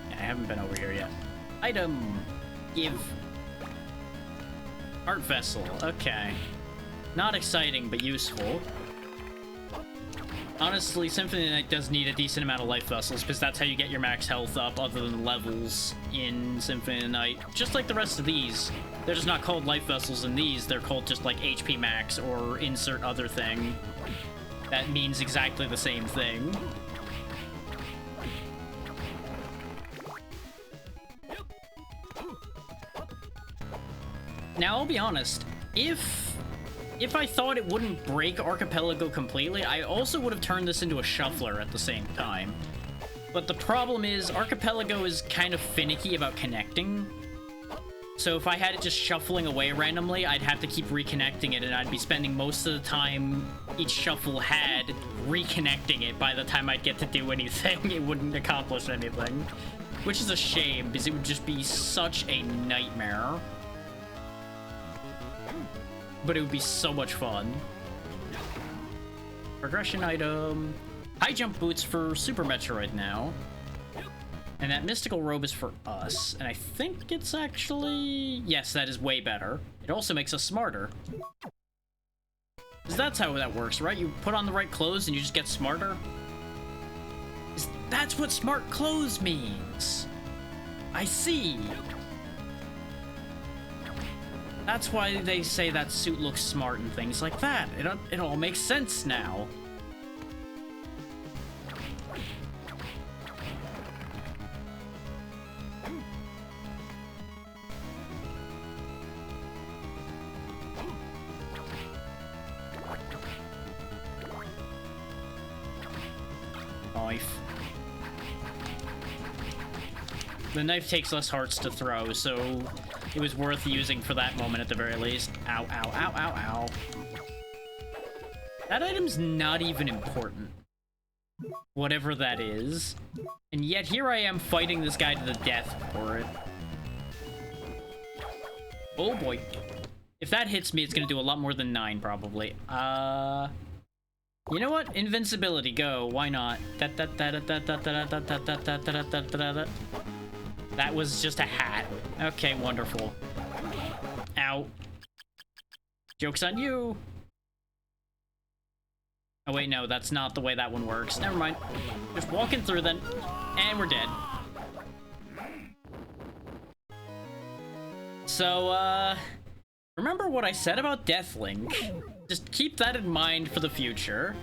Speaker 1: Yeah, I haven't been over here yet. Item. Give. Art vessel. Okay. Not exciting, but useful. Honestly, Symphony of the Night does need a decent amount of life vessels, because that's how you get your max health up, other than levels in Symphony of the Night. Just like the rest of these. They're just not called life vessels in these, they're called just like HP max or insert other thing. That means exactly the same thing. Now, I'll be honest, if I thought it wouldn't break Archipelago completely, I also would have turned this into a shuffler at the same time. But the problem is, Archipelago is kind of finicky about connecting. So if I had it just shuffling away randomly, I'd have to keep reconnecting it, and I'd be spending most of the time each shuffle had reconnecting it. By the time I'd get to do anything, it wouldn't accomplish anything. Which is a shame, because it would just be such a nightmare. But it would be so much fun. Progression item. High jump boots for Super Metroid now. And that mystical robe is for us. And I think it's actually... Yes, that is way better. It also makes us smarter. Because that's how that works, right? You put on the right clothes and you just get smarter. That's what smart clothes means. I see. That's why they say that suit looks smart and things like that. It all makes sense now. Knife. The knife takes less hearts to throw, so it was worth using for that moment at the very least. Ow, ow, ow, ow, ow. That item's not even important. Whatever that is. And yet here I am fighting this guy to the death for it. Oh boy. If that hits me, it's gonna do a lot more than 9, probably. You know what? Invincibility, go. Why not? That was just a hat. Okay, wonderful. Ow. Joke's on you. Oh wait, no, that's not the way that one works. Never mind. Just walking through then. And we're dead. So, remember what I said about Deathlink? Just keep that in mind for the future.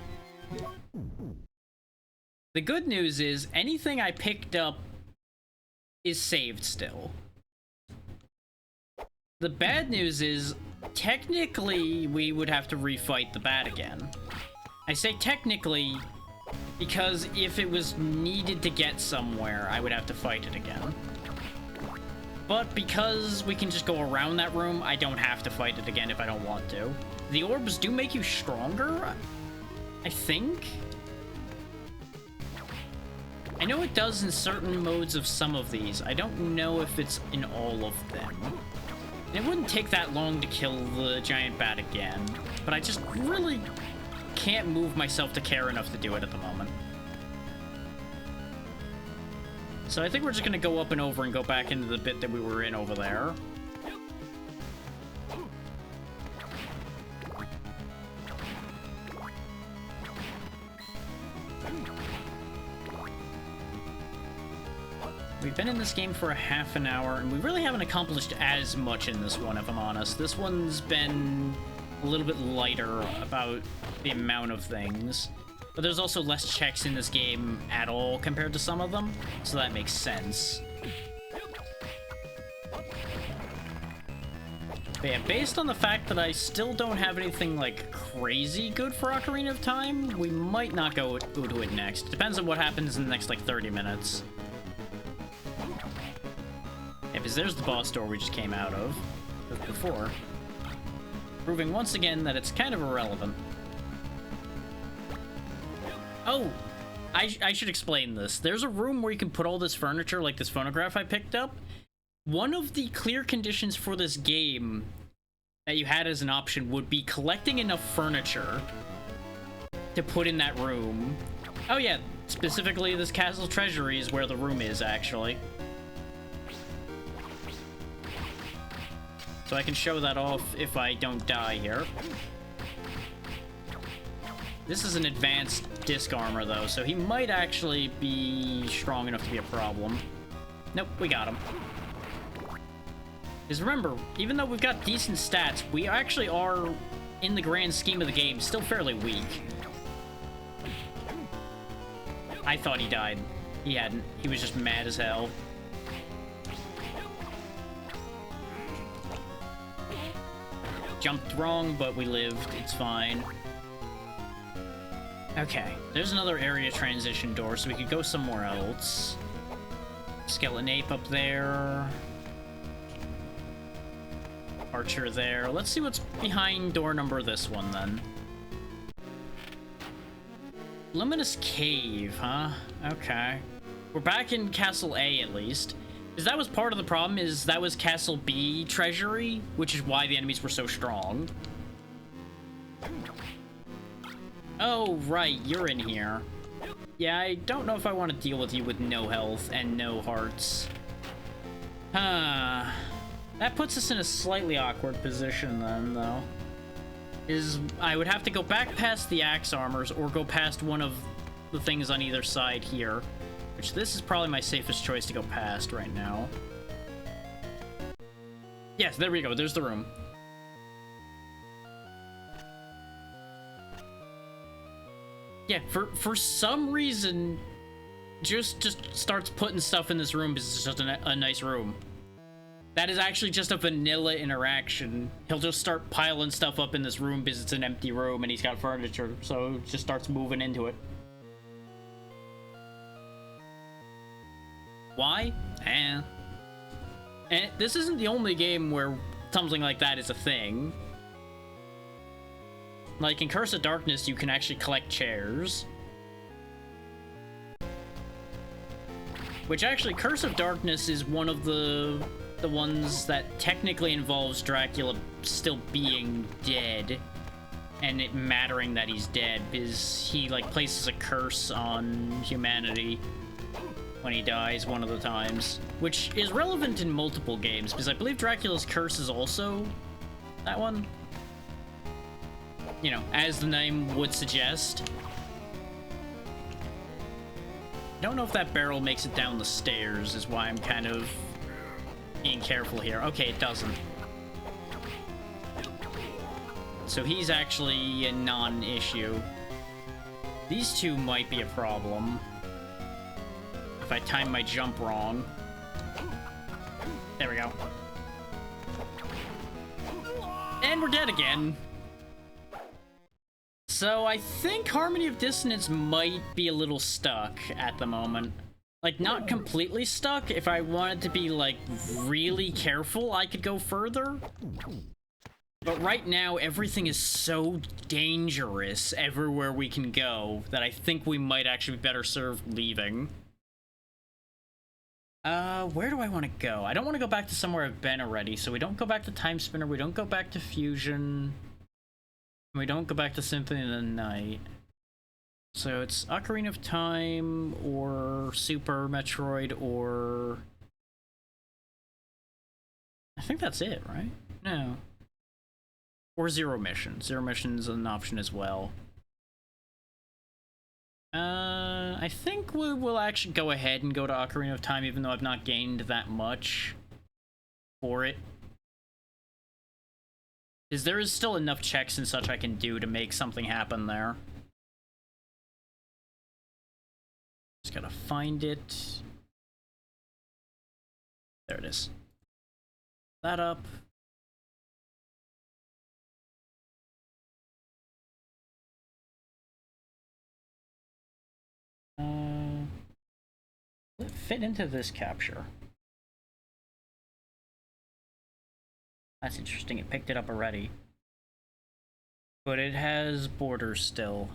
Speaker 1: The good news is, anything I picked up is saved still. The bad news is, technically, we would have to refight the bat again. I say technically, because if it was needed to get somewhere, I would have to fight it again. But because we can just go around that room, I don't have to fight it again if I don't want to. The orbs do make you stronger, I think? I know it does in certain modes of some of these. I don't know if it's in all of them. And it wouldn't take that long to kill the giant bat again, but I just really can't move myself to care enough to do it at the moment. So I think we're just gonna go up and over and go back into the bit that we were in over there. We've been in this game for a half an hour, and we really haven't accomplished as much in this one, if I'm honest. This one's been a little bit lighter about the amount of things. But there's also less checks in this game at all compared to some of them, so that makes sense. But yeah, based on the fact that I still don't have anything, like, crazy good for Ocarina of Time, we might not go to it next. Depends on what happens in the next, like, 30 minutes. Yeah, because there's the boss door we just came out of before. Proving once again that it's kind of irrelevant. Oh, I should explain this. There's a room where you can put all this furniture, like this phonograph I picked up. One of the clear conditions for this game that you had as an option would be collecting enough furniture to put in that room. Oh yeah, specifically this castle treasury is where the room is, actually. So I can show that off if I don't die here. This is an advanced disc armor, though, so he might actually be strong enough to be a problem. Nope, we got him. Because remember, even though we've got decent stats, we actually are, in the grand scheme of the game, still fairly weak. I thought he died. He hadn't. He was just mad as hell. Jumped wrong, but we lived. It's fine. Okay, there's another area transition door, so we could go somewhere else. Skeleton ape up there. Archer there. Let's see what's behind door number this one, then. Luminous Cave, huh? Okay. We're back in Castle A, at least. Because that was part of the problem, is that was Castle B treasury, which is why the enemies were so strong. Oh, right, you're in here. Yeah, I don't know if I want to deal with you with no health and no hearts. Huh. That puts us in a slightly awkward position then, though. is I would have to go back past the axe armors or go past one of the things on either side here, which this is probably my safest choice to go past right now. Yes, there we go. There's the room. Yeah, for some reason, just starts putting stuff in this room because it's just a nice room. That is actually just a vanilla interaction. He'll just start piling stuff up in this room because it's an empty room and he's got furniture, so it just starts moving into it. Why? And this isn't the only game where something like that is a thing. Like in Curse of Darkness, you can actually collect chairs. Which actually, Curse of Darkness is one of the ones that technically involves Dracula still being dead. And it mattering that he's dead, because he like places a curse on humanity when he dies one of the times. Which is relevant in multiple games, because I believe Dracula's curse is also that one. You know, as the name would suggest. I don't know if that barrel makes it down the stairs, is why I'm kind of being careful here. Okay, it doesn't. So he's actually a non-issue. These two might be a problem. If I time my jump wrong. There we go. And we're dead again. So I think Harmony of Dissonance might be a little stuck at the moment. Like, not completely stuck. If I wanted to be, like, really careful, I could go further. But right now, everything is so dangerous everywhere we can go that I think we might actually be better served leaving. Where do I want to go? I don't want to go back to somewhere I've been already, so we don't go back to Time Spinner, we don't go back to Fusion. We don't go back to Symphony of the Night. So it's Ocarina of Time, or Super Metroid, or... I think that's it, right? No. Or Zero Mission. Zero Mission's an option as well. I think we will actually go ahead and go to Ocarina of Time, even though I've not gained that much for it. Because there is still enough checks and such I can do to make something happen there. Just gotta find it. There it is. That up. Will it fit into this capture? That's interesting, it picked it up already. But it has borders still.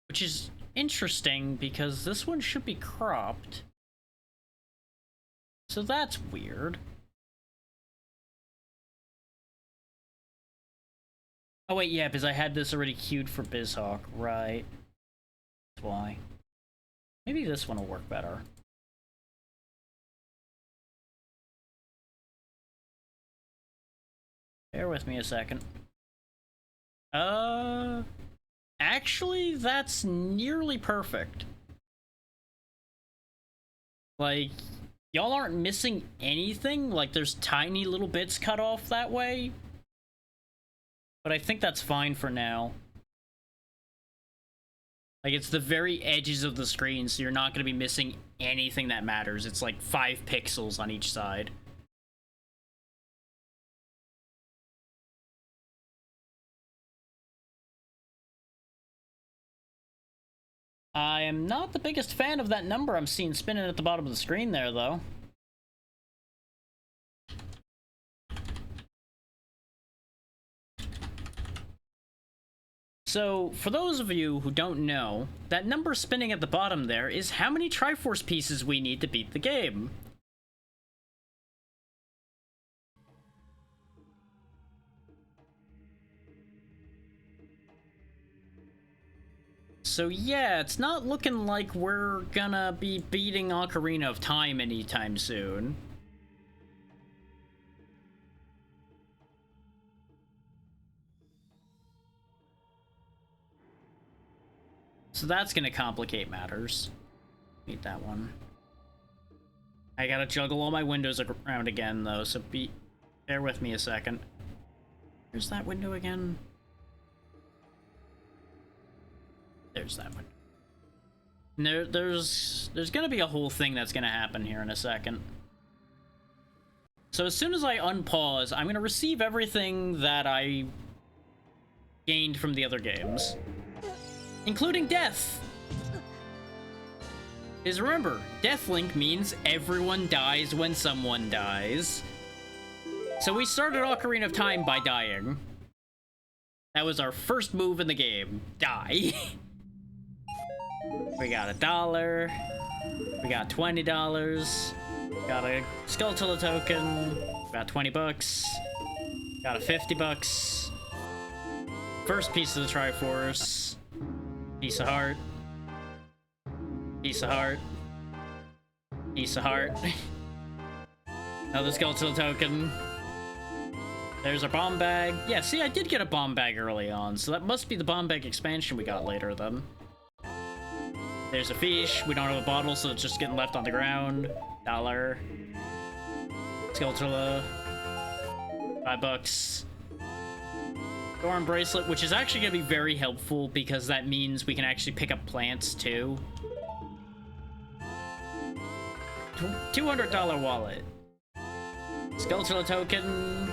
Speaker 1: Which is interesting, because this one should be cropped. So that's weird. Oh wait, yeah, because I had this already queued for BizHawk, right. That's why. Maybe this one will work better. Bear with me a second. Actually, that's nearly perfect. Like, y'all aren't missing anything? Like, there's tiny little bits cut off that way? But I think that's fine for now. Like, it's the very edges of the screen, so you're not going to be missing anything that matters. It's like 5 pixels on each side. I am not the biggest fan of that number I'm seeing spinning at the bottom of the screen there, though. So, for those of you who don't know, that number spinning at the bottom there is how many Triforce pieces we need to beat the game. So yeah, it's not looking like we're gonna be beating Ocarina of Time anytime soon. So that's gonna complicate matters. Need that one. I gotta juggle all my windows around again, though, so bear with me a second. Where's that window again? There's that one. And there's gonna be a whole thing that's gonna happen here in a second. So as soon as I unpause, I'm gonna receive everything that I gained from the other games, including death. Because remember, Deathlink means everyone dies when someone dies. So we started Ocarina of Time by dying. That was our first move in the game. Die. We got $1. We got $20. Got a Skulltula token. Got 20 bucks. Got a 50 bucks. First piece of the Triforce. Piece of heart. Piece of heart. Piece of heart. Another Skulltula token. There's our bomb bag. Yeah, see, I did get a bomb bag early on, so that must be the bomb bag expansion we got later then. There's a fish. We don't have a bottle, so it's just getting left on the ground. $1. Skulltula. $5. Thorn bracelet, which is actually going to be very helpful because that means we can actually pick up plants too. $200 wallet. Skulltula token.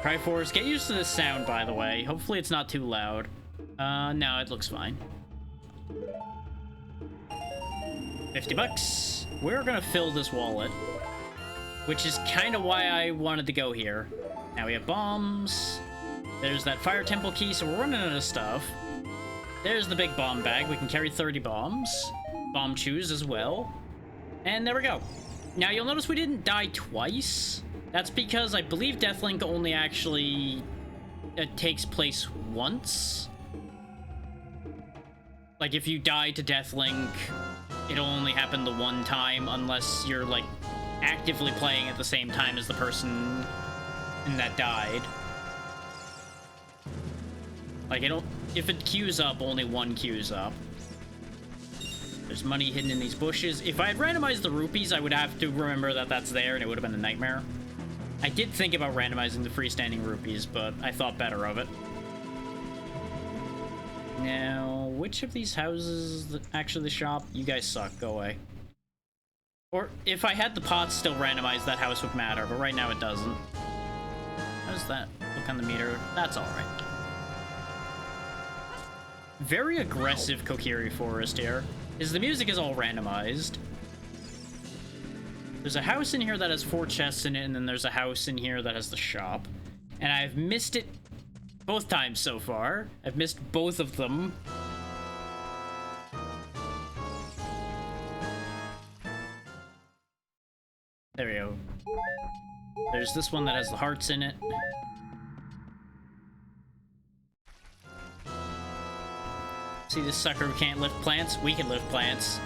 Speaker 1: Triforce. Get used to this sound, by the way. Hopefully it's not too loud. No, it looks fine. 50 bucks. We're gonna fill this wallet, which is kind of why I wanted to go here. Now we have bombs. There's that fire temple key, so we're running out of stuff. There's the big bomb bag. We can carry 30 bombs. Bomb chews as well. And there we go. Now you'll notice we didn't die twice. That's because I believe Deathlink only actually takes place once. Like if you die to Deathlink, it'll only happen the one time unless you're like actively playing at the same time as the person that died. Like if it queues up, only one queues up. There's money hidden in these bushes. If I had randomized the rupees, I would have to remember that that's there, and it would have been a nightmare. I did think about randomizing the freestanding rupees, but I thought better of it. Now, which of these houses is actually the shop? You guys suck. Go away. Or if I had the pots still randomized, that house would matter, but right now it doesn't. How does that look on the meter? That's alright. Very aggressive Kokiri Forest here. The music is all randomized. There's a house in here that has 4 chests in it, and then there's a house in here that has the shop. And I've missed it both times so far. I've missed both of them. There we go. There's this one that has the hearts in it. See this sucker who can't lift plants? We can lift plants.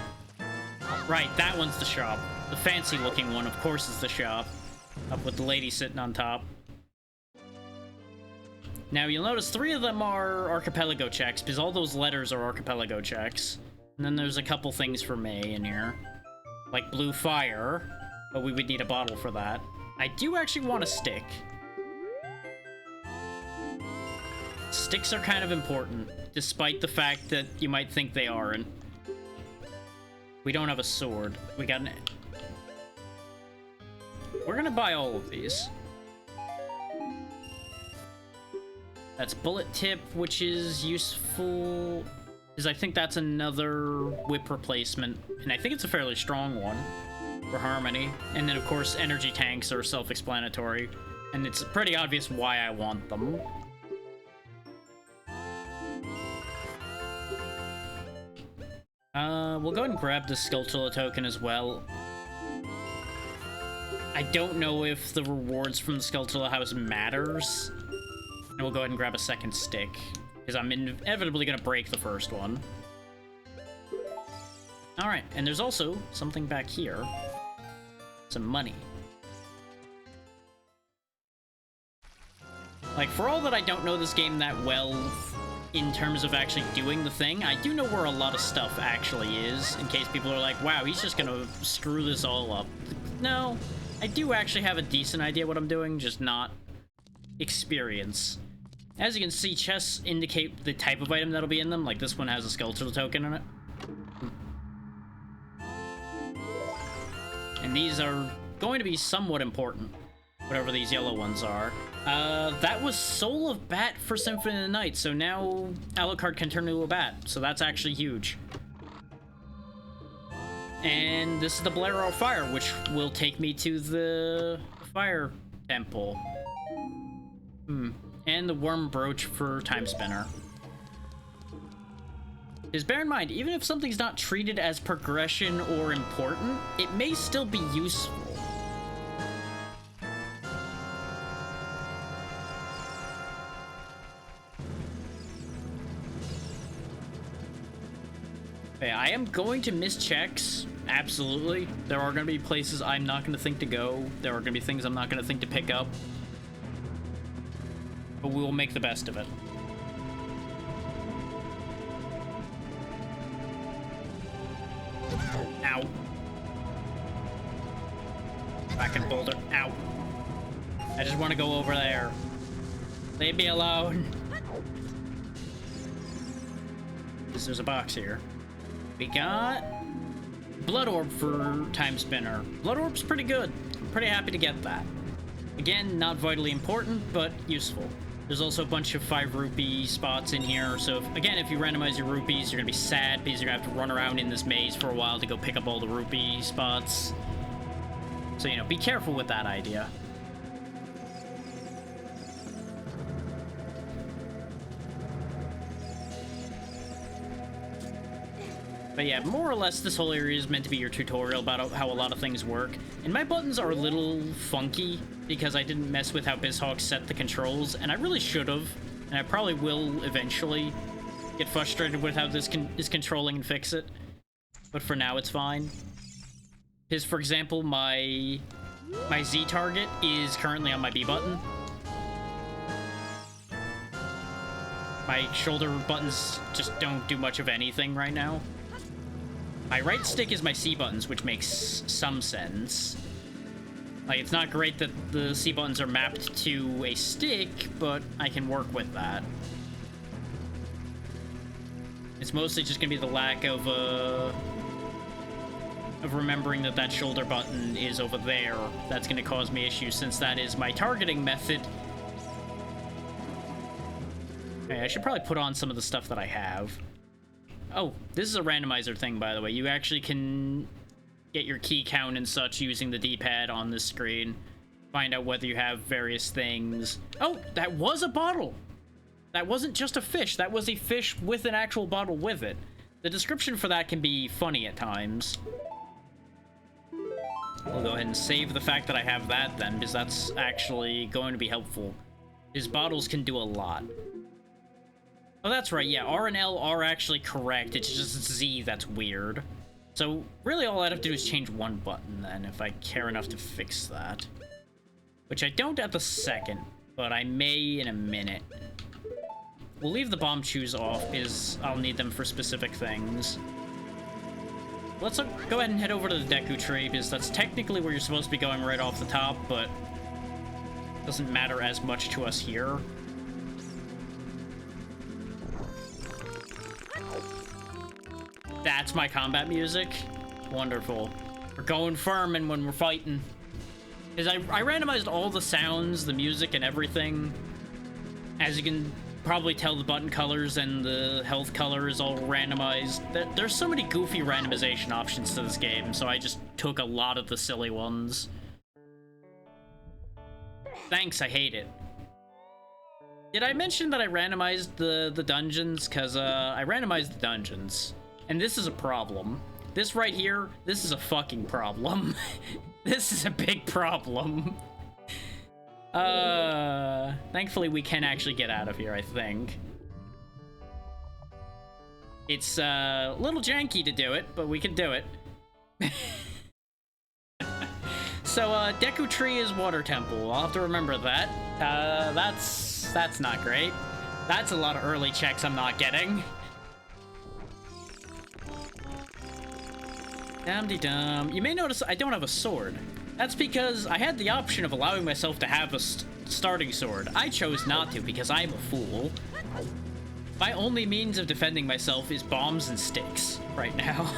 Speaker 1: Right, that one's the shop. The fancy looking one, of course, is the shop. Up with the lady sitting on top. Now, you'll notice 3 of them are Archipelago checks, because all those letters are Archipelago checks. And then there's a couple things for May in here. Like blue fire, but we would need a bottle for that. I do actually want a stick. Sticks are kind of important, despite the fact that you might think they aren't. We don't have a sword. We got an... We're gonna buy all of these. That's bullet tip, which is useful, because I think that's another whip replacement, and I think it's a fairly strong one for Harmony. And then, of course, energy tanks are self-explanatory, and it's pretty obvious why I want them. We'll go ahead and grab the Skulltula token as well. I don't know if the rewards from the Skulltula house matters. And we'll go ahead and grab a second stick, because I'm inevitably going to break the first one. Alright, and there's also something back here. Some money. Like, for all that I don't know this game that well, in terms of actually doing the thing. I do know where a lot of stuff actually is, in case people are like, wow, he's just gonna screw this all up. No, I do actually have a decent idea what I'm doing, just not experience. As you can see, chests indicate the type of item that'll be in them, like this one has a skeletal token in it. And these are going to be somewhat important, whatever these yellow ones are. That was Soul of Bat for Symphony of the Night, so now Alucard can turn into a bat, so that's actually huge. And this is the Bolero of Fire, which will take me to the Fire Temple. And the Worm Brooch for Time Spinner. Just bear in mind, even if something's not treated as progression or important, it may still be useful. Okay, I am going to miss checks. Absolutely. There are going to be places I'm not going to think to go. There are going to be things I'm not going to think to pick up. But we will make the best of it. Ow. Back in Boulder. Ow. I just want to go over there. Leave me alone. There's a box here. We got Blood Orb for Time Spinner. Blood Orb's pretty good. I'm pretty happy to get that. Again, not vitally important, but useful. There's also a bunch of 5 rupee spots in here, so if you randomize your rupees, you're gonna be sad because you're gonna have to run around in this maze for a while to go pick up all the rupee spots. So, you know, be careful with that idea. But yeah, more or less this whole area is meant to be your tutorial about how a lot of things work. And my buttons are a little funky because I didn't mess with how BizHawk set the controls, and I really should have. And I probably will eventually get frustrated with how this is controlling and fix it. But for now, it's fine. Because, for example, my Z target is currently on my B button. My shoulder buttons just don't do much of anything right now. My right stick is my C buttons, which makes some sense. Like, it's not great that the C buttons are mapped to a stick, but I can work with that. It's mostly just gonna be the lack of remembering that that shoulder button is over there. That's gonna cause me issues, since that is my targeting method. Okay, I should probably put on some of the stuff that I have. Oh, this is a randomizer thing, by the way. You actually can get your key count and such using the D-pad on this screen. Find out whether you have various things. Oh, that was a bottle! That wasn't just a fish. That was a fish with an actual bottle with it. The description for that can be funny at times. We'll go ahead and save the fact that I have that then, because that's actually going to be helpful. His bottles can do a lot. Oh, that's right, yeah, R and L are actually correct, it's just Z that's weird. So, really all I'd have to do is change one button then, if I care enough to fix that. Which I don't at the second, but I may in a minute. We'll leave the bomb chews off, because I'll need them for specific things. Let's go ahead and head over to the Deku tree, because that's technically where you're supposed to be going right off the top, but it doesn't matter as much to us here. That's my combat music. Wonderful. We're going firm and when we're fighting. Because I randomized all the sounds, the music, and everything. As you can probably tell, the button colors and the health color is all randomized. There's so many goofy randomization options to this game, so I just took a lot of the silly ones. Thanks, I hate it. Did I mention that I randomized the dungeons? Because I randomized the dungeons. And this is a problem. This right here, this is a fucking problem. This is a big problem. Thankfully we can actually get out of here, I think. It's a little janky to do it, but we can do it. So, Deku Tree is Water Temple. I'll have to remember that. That's not great. That's a lot of early checks I'm not getting. Dum-de-dum. You may notice I don't have a sword. That's because I had the option of allowing myself to have a starting sword. I chose not to because I'm a fool. My only means of defending myself is bombs and sticks right now.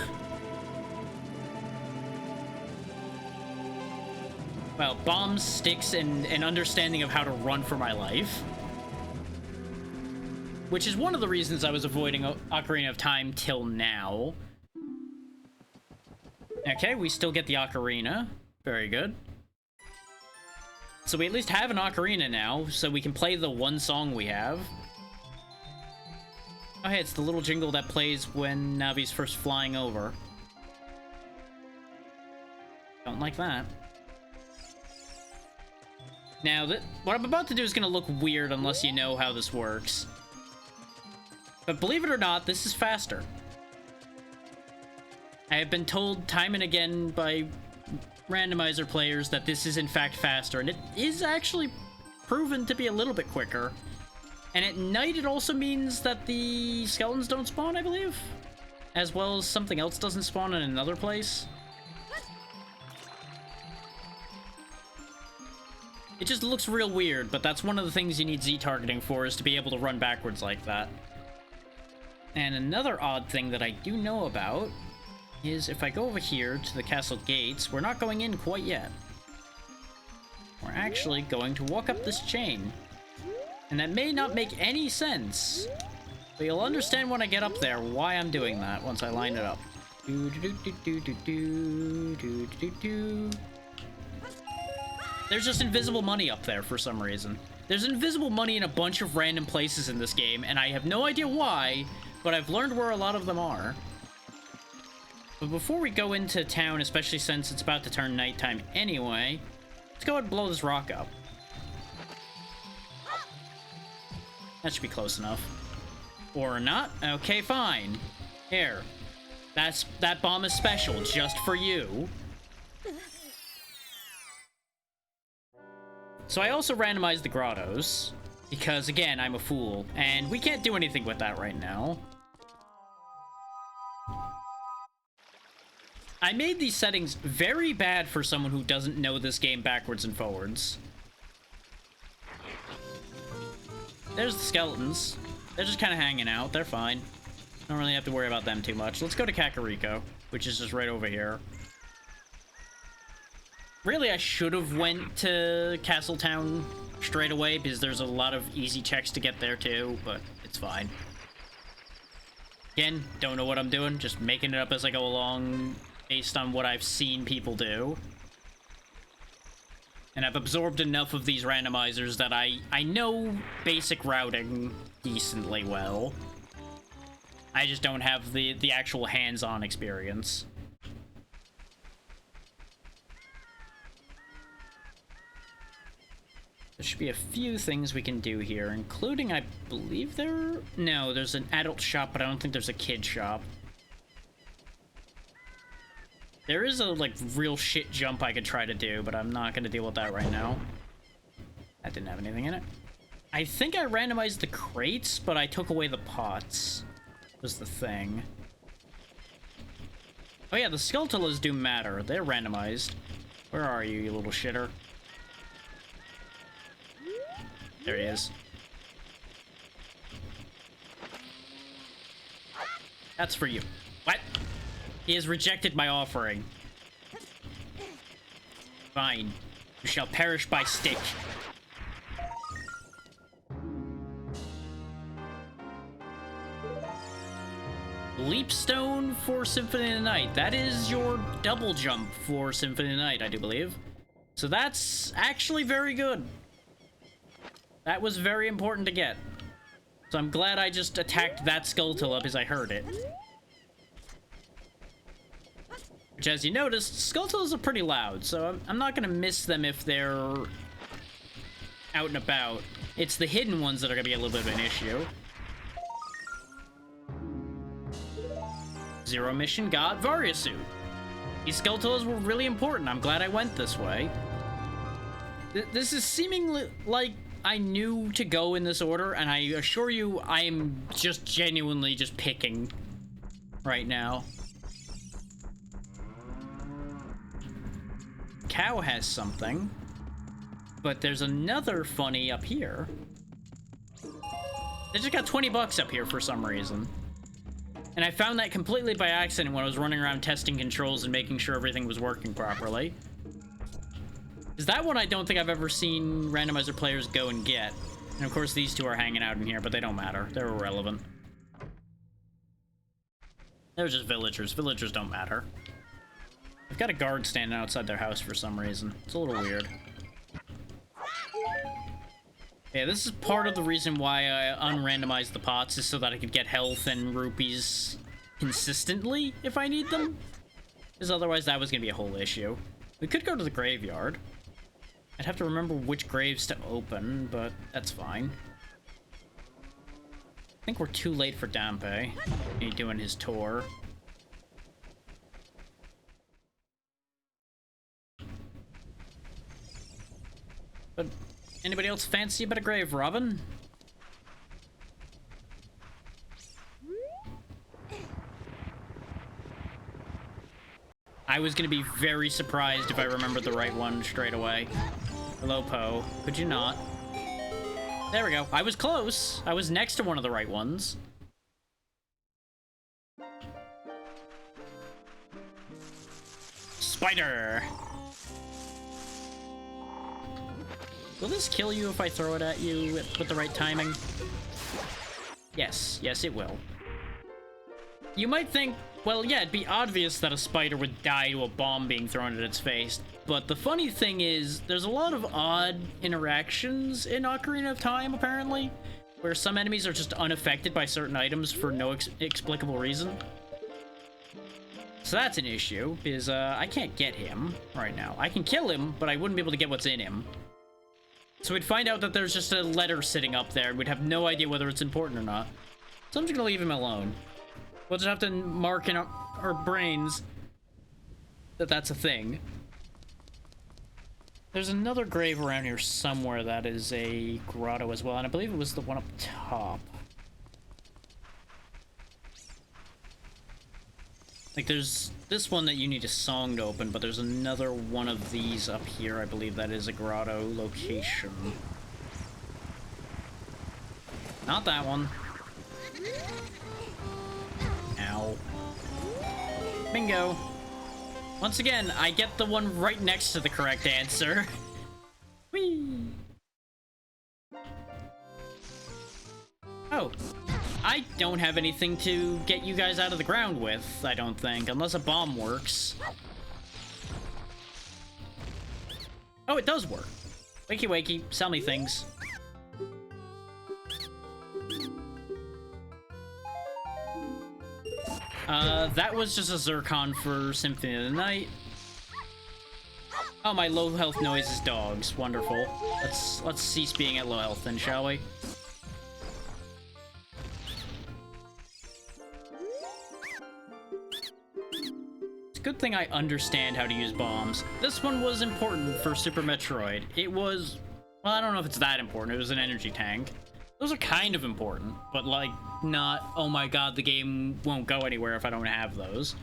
Speaker 1: Well, bombs, sticks, and an understanding of how to run for my life. Which is one of the reasons I was avoiding Ocarina of Time till now. Okay, we still get the ocarina. Very good. So we at least have an ocarina now, so we can play the one song we have. Oh hey, it's the little jingle that plays when Navi's first flying over. Don't like that. Now, what I'm about to do is gonna look weird unless you know how this works. But believe it or not, this is faster. I have been told time and again by randomizer players that this is in fact faster, and it is actually proven to be a little bit quicker. And at night it also means that the skeletons don't spawn, I believe? As well as something else doesn't spawn in another place. It just looks real weird, but that's one of the things you need Z-targeting for, is to be able to run backwards like that. And another odd thing that I do know about is if I go over here to the castle gates, we're not going in quite yet. We're actually going to walk up this chain. And that may not make any sense, but you'll understand when I get up there why I'm doing that once I line it up. There's just invisible money up there for some reason. There's invisible money in a bunch of random places in this game, and I have no idea why, but I've learned where a lot of them are. But before we go into town, especially since it's about to turn nighttime anyway, let's go ahead and blow this rock up. That should be close enough. Or not? Okay, fine. Here. That bomb is special, just for you. So I also randomized the grottos, because again, I'm a fool, and we can't do anything with that right now. I made these settings very bad for someone who doesn't know this game backwards and forwards. There's the skeletons. They're just kind of hanging out. They're fine. Don't really have to worry about them too much. Let's go to Kakariko, which is just right over here. Really, I should have went to Castletown straight away, because there's a lot of easy checks to get there too, but it's fine. Again, don't know what I'm doing, just making it up as I go along based on what I've seen people do. And I've absorbed enough of these randomizers that I know basic routing decently well. I just don't have the actual hands-on experience. There should be a few things we can do here, including, I believe no, there's an adult shop, but I don't think there's a kid shop. There is a, like, real shit jump I could try to do, but I'm not gonna deal with that right now. That didn't have anything in it. I think I randomized the crates, but I took away the pots. Was the thing. Oh yeah, the Skeletolas do matter. They're randomized. Where are you, you little shitter? There he is. That's for you. What? He has rejected my offering. Fine. You shall perish by stick. Leap stone for Symphony of the Night. That is your double jump for Symphony of the Night, I do believe. So that's actually very good. That was very important to get. So I'm glad I just attacked that Skulltula because I heard it. Which, as you noticed, Skulltulas are pretty loud, so I'm not going to miss them if they're out and about. It's the hidden ones that are going to be a little bit of an issue. Zero Mission God Variasuit. These Skulltulas were really important. I'm glad I went this way. This is seemingly like I knew to go in this order, and I assure you I'm just genuinely just picking right now. Cow has something, but there's another funny up here. They just got 20 bucks up here for some reason. And I found that completely by accident when I was running around testing controls and making sure everything was working properly. Is that one I don't think I've ever seen randomizer players go and get. And of course these two are hanging out in here, but they don't matter. They're irrelevant. They're just villagers. Villagers don't matter. I've got a guard standing outside their house for some reason. It's a little weird. Yeah, this is part of the reason why I unrandomized the pots, is so that I could get health and rupees consistently if I need them. Because otherwise that was going to be a whole issue. We could go to the graveyard. I'd have to remember which graves to open, but that's fine. I think we're too late for Dampe. He's doing his tour. But anybody else fancy a bit of grave robbing? I was gonna be very surprised if I remembered the right one straight away. Hello, Poe. Could you not? There we go. I was close. I was next to one of the right ones. Spider! Will this kill you if I throw it at you with the right timing? Yes. Yes, it will. You might think, well, yeah, it'd be obvious that a spider would die to a bomb being thrown at its face. But the funny thing is, there's a lot of odd interactions in Ocarina of Time, apparently, where some enemies are just unaffected by certain items for no explicable reason. So that's an issue, because I can't get him right now. I can kill him, but I wouldn't be able to get what's in him. So we'd find out that there's just a letter sitting up there, and we'd have no idea whether it's important or not. So I'm just gonna leave him alone. We'll just have to mark in our brains that that's a thing. There's another grave around here somewhere that is a grotto as well, and I believe it was the one up top. Like, there's this one that you need a song to open, but there's another one of these up here. I believe that is a grotto location. Not that one. Ow. Bingo. Once again, I get the one right next to the correct answer. Whee! Oh. I don't have anything to get you guys out of the ground with, I don't think, unless a bomb works. Oh, it does work. Wakey wakey, sell me things. That was just a Zircon for Symphony of the Night. Oh, my low health noise is dogs. Wonderful. Let's cease being at low health then, shall we? Good thing I understand how to use bombs. This one was important for Super Metroid. It was, well, I don't know if it's that important. It was an energy tank. Those are kind of important, but like not, oh my god, the game won't go anywhere if I don't have those.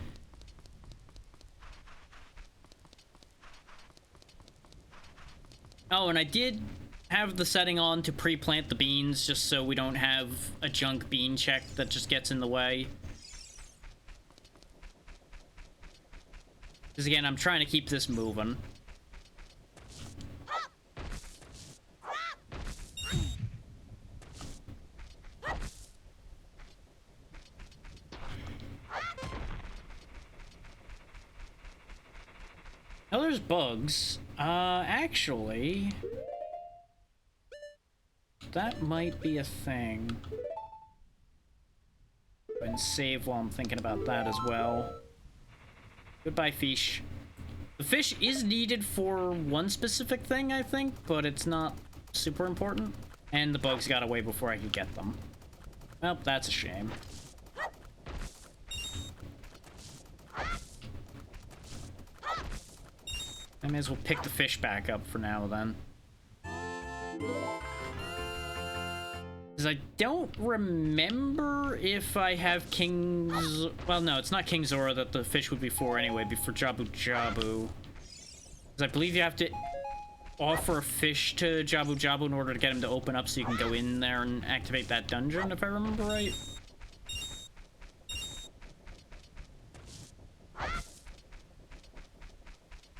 Speaker 1: Oh, and I did have the setting on to pre-plant the beans just so we don't have a junk bean check that just gets in the way. Because again, I'm trying to keep this moving. Oh, there's bugs. Actually... that might be a thing. And save while I'm thinking about that as well. Goodbye, fish. The fish is needed for one specific thing, I think, but it's not super important. And the bugs got away before I could get them. Well, that's a shame. I may as well pick the fish back up for now, then. Because I don't remember if I have King's... Well, no, it's not King Zora that the fish would be for anyway. It'd be for Jabu Jabu. Because I believe you have to offer a fish to Jabu Jabu in order to get him to open up so you can go in there and activate that dungeon, if I remember right.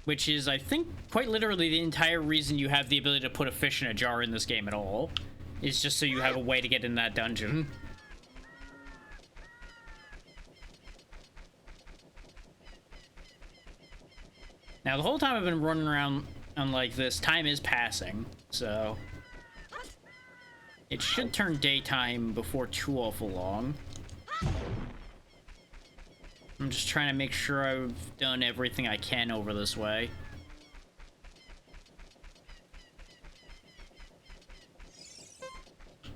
Speaker 1: Which is, I think, quite literally the entire reason you have the ability to put a fish in a jar in this game at all. Is just so you have a way to get in that dungeon. Now, the whole time I've been running around on like this, time is passing, so... It should turn daytime before too awful long. I'm just trying to make sure I've done everything I can over this way.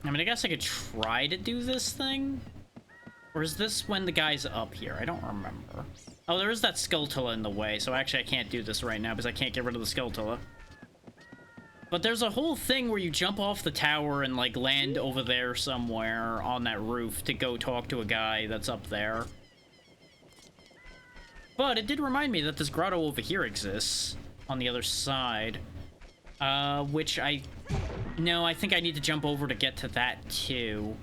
Speaker 1: I mean, I guess I could try to do this thing? Or is this when the guy's up here? I don't remember. Oh, there is that Skulltula in the way, so actually I can't do this right now because I can't get rid of the Skulltula. But there's a whole thing where you jump off the tower and, like, land over there somewhere on that roof to go talk to a guy that's up there. But it did remind me that this grotto over here exists on the other side. Which I... No, I think I need to jump over to get to that, too.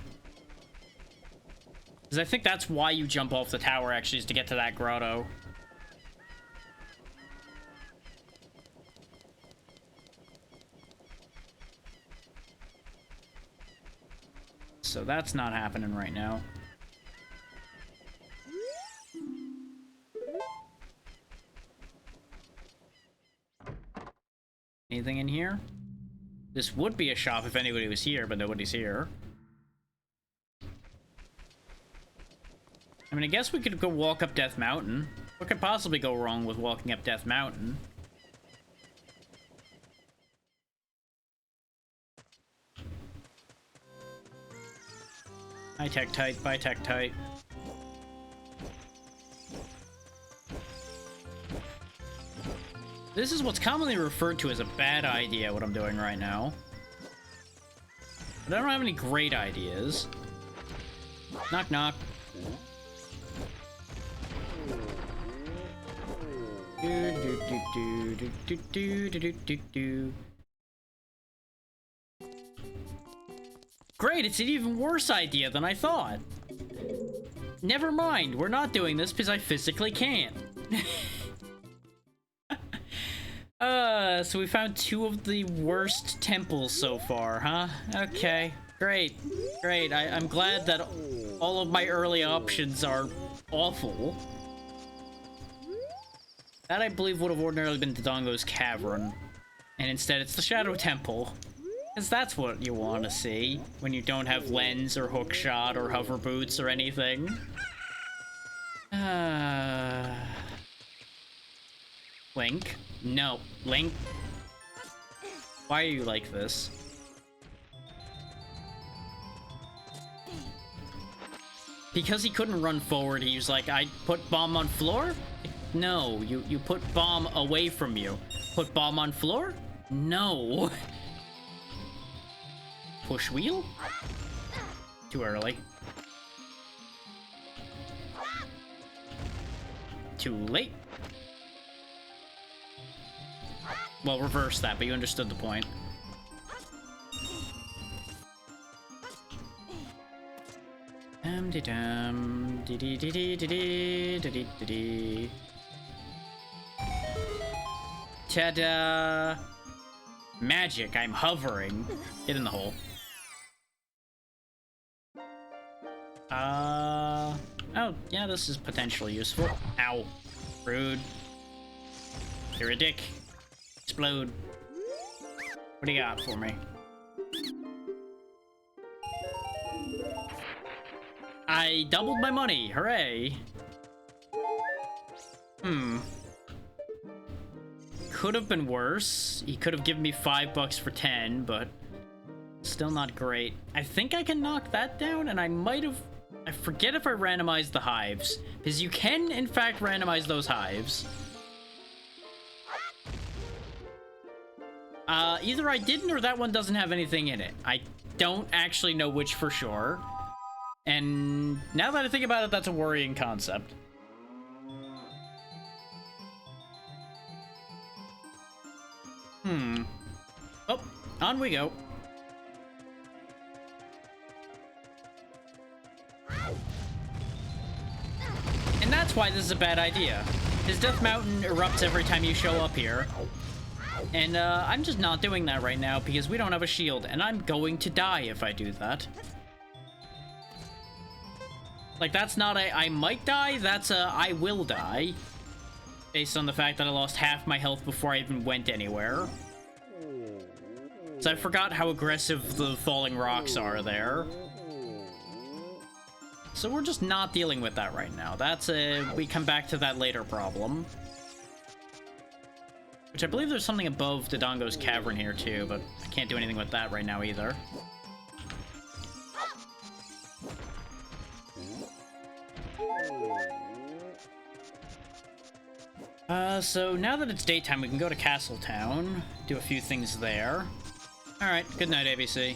Speaker 1: Because I think that's why you jump off the tower, actually, is to get to that grotto. So that's not happening right now. Anything in here? This would be a shop if anybody was here, but nobody's here. I mean, I guess we could go walk up Death Mountain. What could possibly go wrong with walking up Death Mountain? Hi, Tektite. Bye, Tektite. This is what's commonly referred to as a bad idea, what I'm doing right now. But I don't have any great ideas. Knock, knock. Great, it's an even worse idea than I thought. Never mind, we're not doing this because I physically can't. So we found two of the worst temples so far, huh? Okay, great, great. I'm glad that all of my early options are awful. That, I believe, would have ordinarily been Dodongo's Cavern. And instead, it's the Shadow Temple. Because that's what you want to see when you don't have lens or hookshot or hover boots or anything. Link? No. Link? Why are you like this? Because he couldn't run forward, he was like, I put bomb on floor? No, you put bomb away from you. Put bomb on floor? No. Push wheel? Too early. Too late. Well, reverse that, but you understood the point. Dum-de-dum, dee-dee-dee-dee-dee-dee-dee-dee. Ta-da! Magic, I'm hovering. Get in the hole. Oh, yeah, this is potentially useful. Ow. Rude. You're a dick. Explode. What do you got for me? I doubled my money. Hooray. Could have been worse. He could have given me $5 for 10, but still not great. I think I can knock that down, and I might have... I forget if I randomized the hives, because you can, in fact, randomize those hives. Either I didn't or that one doesn't have anything in it. I don't actually know which for sure. And now that I think about it, that's a worrying concept. Oh, on we go. And that's why this is a bad idea. His Death Mountain erupts every time you show up here. And I'm just not doing that right now because we don't have a shield, and I'm going to die if I do that. Like, that's not a I might die, that's a I will die. Based on the fact that I lost half my health before I even went anywhere. So I forgot how aggressive the falling rocks are there. So we're just not dealing with that right now. That's we come back to that later problem. Which I believe there's something above Dodongo's cavern here too, but I can't do anything with that right now either. So now that it's daytime, we can go to Castletown, do a few things there. Alright, good night, ABC.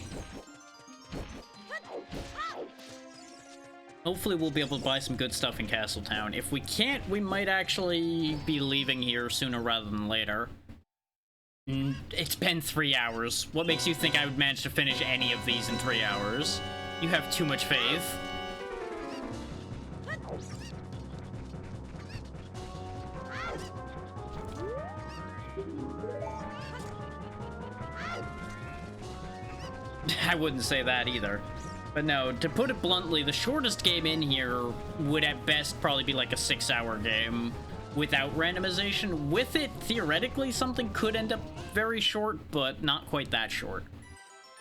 Speaker 1: Hopefully we'll be able to buy some good stuff in Castletown. If we can't, we might actually be leaving here sooner rather than later. It's been 3 hours. What makes you think I would manage to finish any of these in 3 hours? You have too much faith. I wouldn't say that either. But no, to put it bluntly, the shortest game in here would at best probably be like a 6-hour game without randomization. With it, theoretically, something could end up very short, but not quite that short.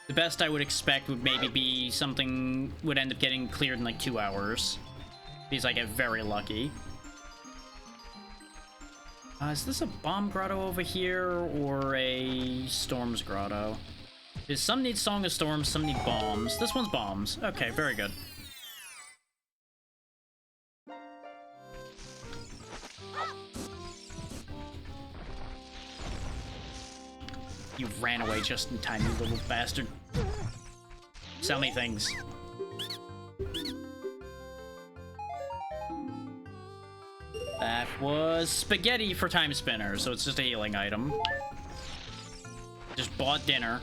Speaker 1: The best I would expect would maybe be something would end up getting cleared in like 2 hours. Because I get very lucky. Is this a bomb grotto over here, or a storms grotto? Is some need Song of Storms, some need bombs. This one's bombs. Okay, very good. You ran away just in time, you little bastard. Sell me things. That was spaghetti for Time Spinner, so it's just a healing item. Just bought dinner.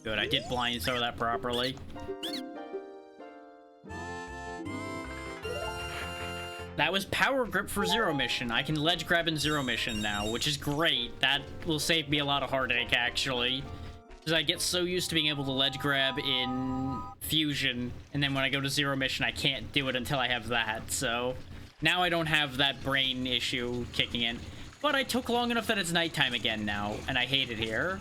Speaker 1: Good, I did blind throw that properly. That was Power Grip for Zero Mission. I can ledge grab in Zero Mission now, which is great. That will save me a lot of heartache, actually. Because I get so used to being able to ledge grab in Fusion, and then when I go to Zero Mission, I can't do it until I have that, so... Now I don't have that brain issue kicking in. But I took long enough that it's nighttime again now, and I hate it here.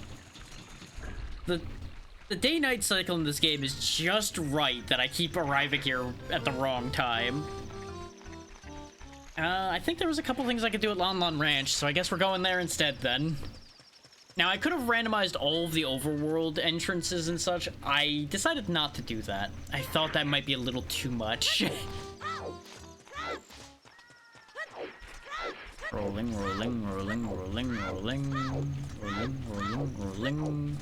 Speaker 1: The day-night cycle in this game is just right that I keep arriving here at the wrong time. I think there was a couple things I could do at Lon Lon Ranch, so I guess we're going there instead then. Now, I could have randomized all of the overworld entrances and such. I decided not to do that. I thought that might be a little too much. Rolling, rolling, rolling, rolling, rolling, rolling, rolling, rolling.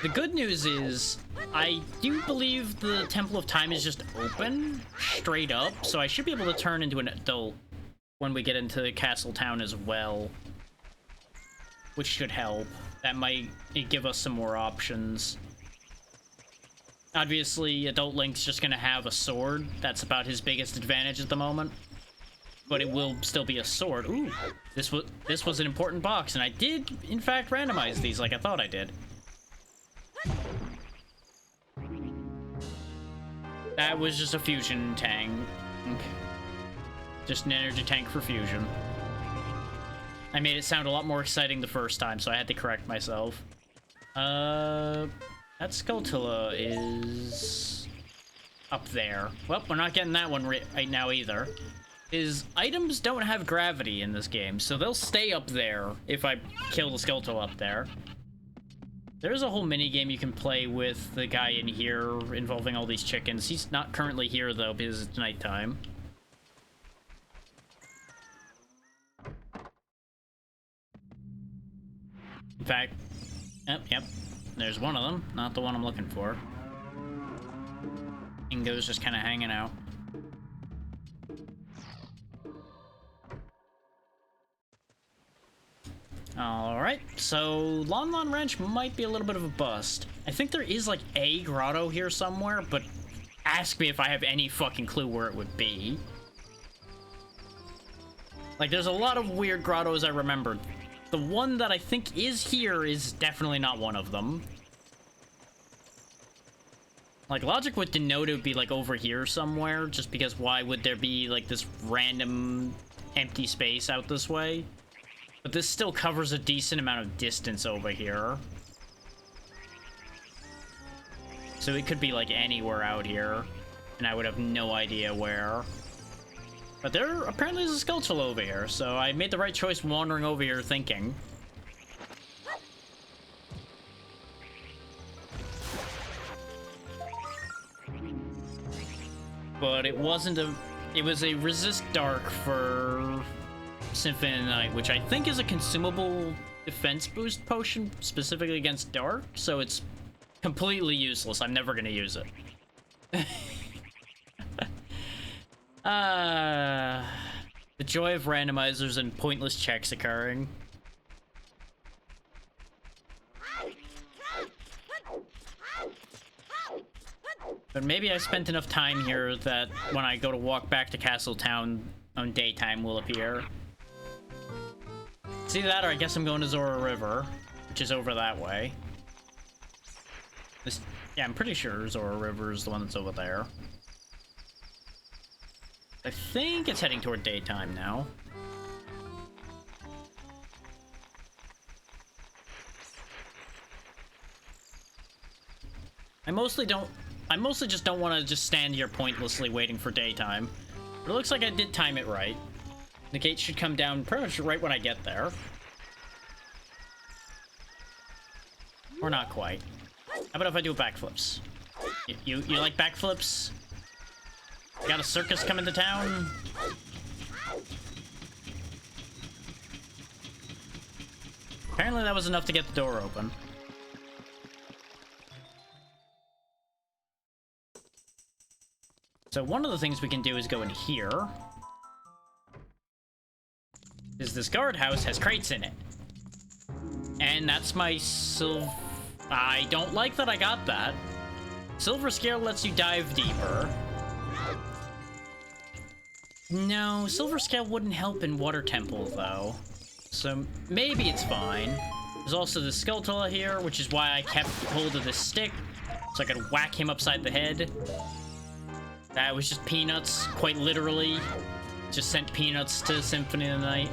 Speaker 1: The good news is, I do believe the Temple of Time is just open, straight up, so I should be able to turn into an adult when we get into Castletown as well. Which should help. That might give us some more options. Obviously, Adult Link's just gonna have a sword. That's about his biggest advantage at the moment. But it will still be a sword. Ooh, this was an important box, and I did, in fact, randomize these like I thought I did. That was just a fusion tank. Just an energy tank for fusion. I made it sound a lot more exciting the first time, so I had to correct myself. That Skulltula is up there. Well, we're not getting that one right now either. His items don't have gravity in this game, so they'll stay up there if I kill the Skulltula up there. There's a whole minigame you can play with the guy in here involving all these chickens. He's not currently here, though, because it's nighttime. In fact, yep. There's one of them, not the one I'm looking for. Ingo's just kind of hanging out. Alright, so Lon Lon Ranch might be a little bit of a bust. I think there is like a grotto here somewhere, but ask me if I have any fucking clue where it would be. Like, there's a lot of weird grottos I remember. The one that I think is here is definitely not one of them. Like, logic would denote it would be, like, over here somewhere, just because why would there be, like, this random empty space out this way? But this still covers a decent amount of distance over here. So it could be, like, anywhere out here, and I would have no idea where. But there apparently is a skeletal over here, so I made the right choice wandering over here thinking. But it wasn't a... It was a resist dark for Symphony of the Night, which I think is a consumable defense boost potion specifically against dark, so it's completely useless. I'm never gonna use it. The joy of randomizers and pointless checks occurring. But maybe I spent enough time here that when I go to walk back to Castletown on daytime will appear. See that, or I guess I'm going to Zora River, which is over that way. Yeah, I'm pretty sure Zora River is the one that's over there. I think it's heading toward daytime now. I mostly just don't want to just stand here pointlessly waiting for daytime. But it looks like I did time it right. The gate should come down pretty much right when I get there. Or not quite. How about if I do backflips? You like backflips? Got a circus coming to town? Apparently that was enough to get the door open. So one of the things we can do is go in here. Is this guardhouse has crates in it. And that's my I don't like that I got that. Silver Scale lets you dive deeper. No, Silver Scale wouldn't help in Water Temple, though. So maybe it's fine. There's also the Skulltula here, which is why I kept hold of this stick, so I could whack him upside the head. That was just peanuts, quite literally. Just sent peanuts to Symphony of the Night.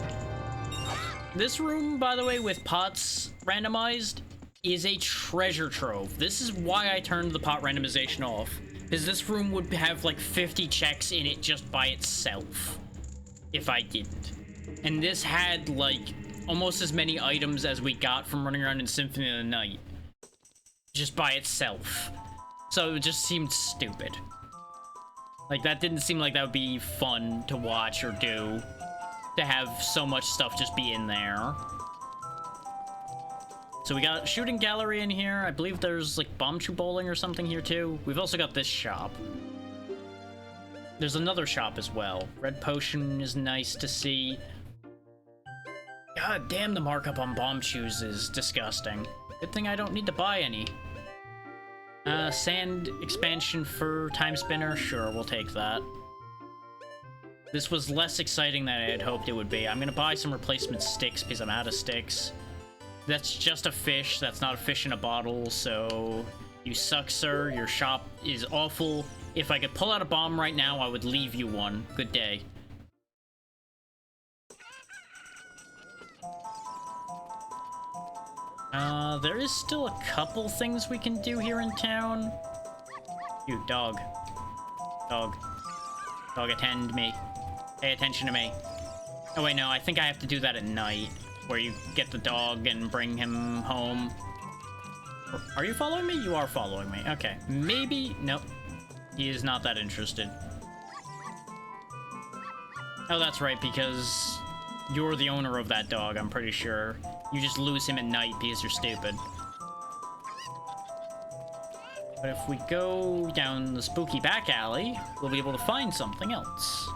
Speaker 1: This room, by the way, with pots randomized, is a treasure trove. This is why I turned the pot randomization off. Because this room would have like 50 checks in it just by itself. If I didn't. And this had like almost as many items as we got from running around in Symphony of the Night. Just by itself. So it just seemed stupid. Like, that didn't seem like that would be fun to watch or do. To have so much stuff just be in there. So we got shooting gallery in here. I believe there's like bombchu bowling or something here too. We've also got this shop. There's another shop as well. Red potion is nice to see. God damn, the markup on bombchus is disgusting. Good thing I don't need to buy any. Sand expansion for time spinner. Sure, we'll take that. This was less exciting than I had hoped it would be. I'm gonna buy some replacement sticks because I'm out of sticks. That's just a fish. That's not a fish in a bottle, so... You suck, sir. Your shop is awful. If I could pull out a bomb right now, I would leave you one. Good day. There is still a couple things we can do here in town. You, dog. Dog. Dog, attend me. Pay attention to me. Oh, wait, no, I think I have to do that at night. Where you get the dog and bring him home. Are you following me? You are following me. Okay. Maybe... Nope. He is not that interested. Oh, that's right, because you're the owner of that dog, I'm pretty sure. You just lose him at night because you're stupid. But if we go down the spooky back alley, we'll be able to find something else.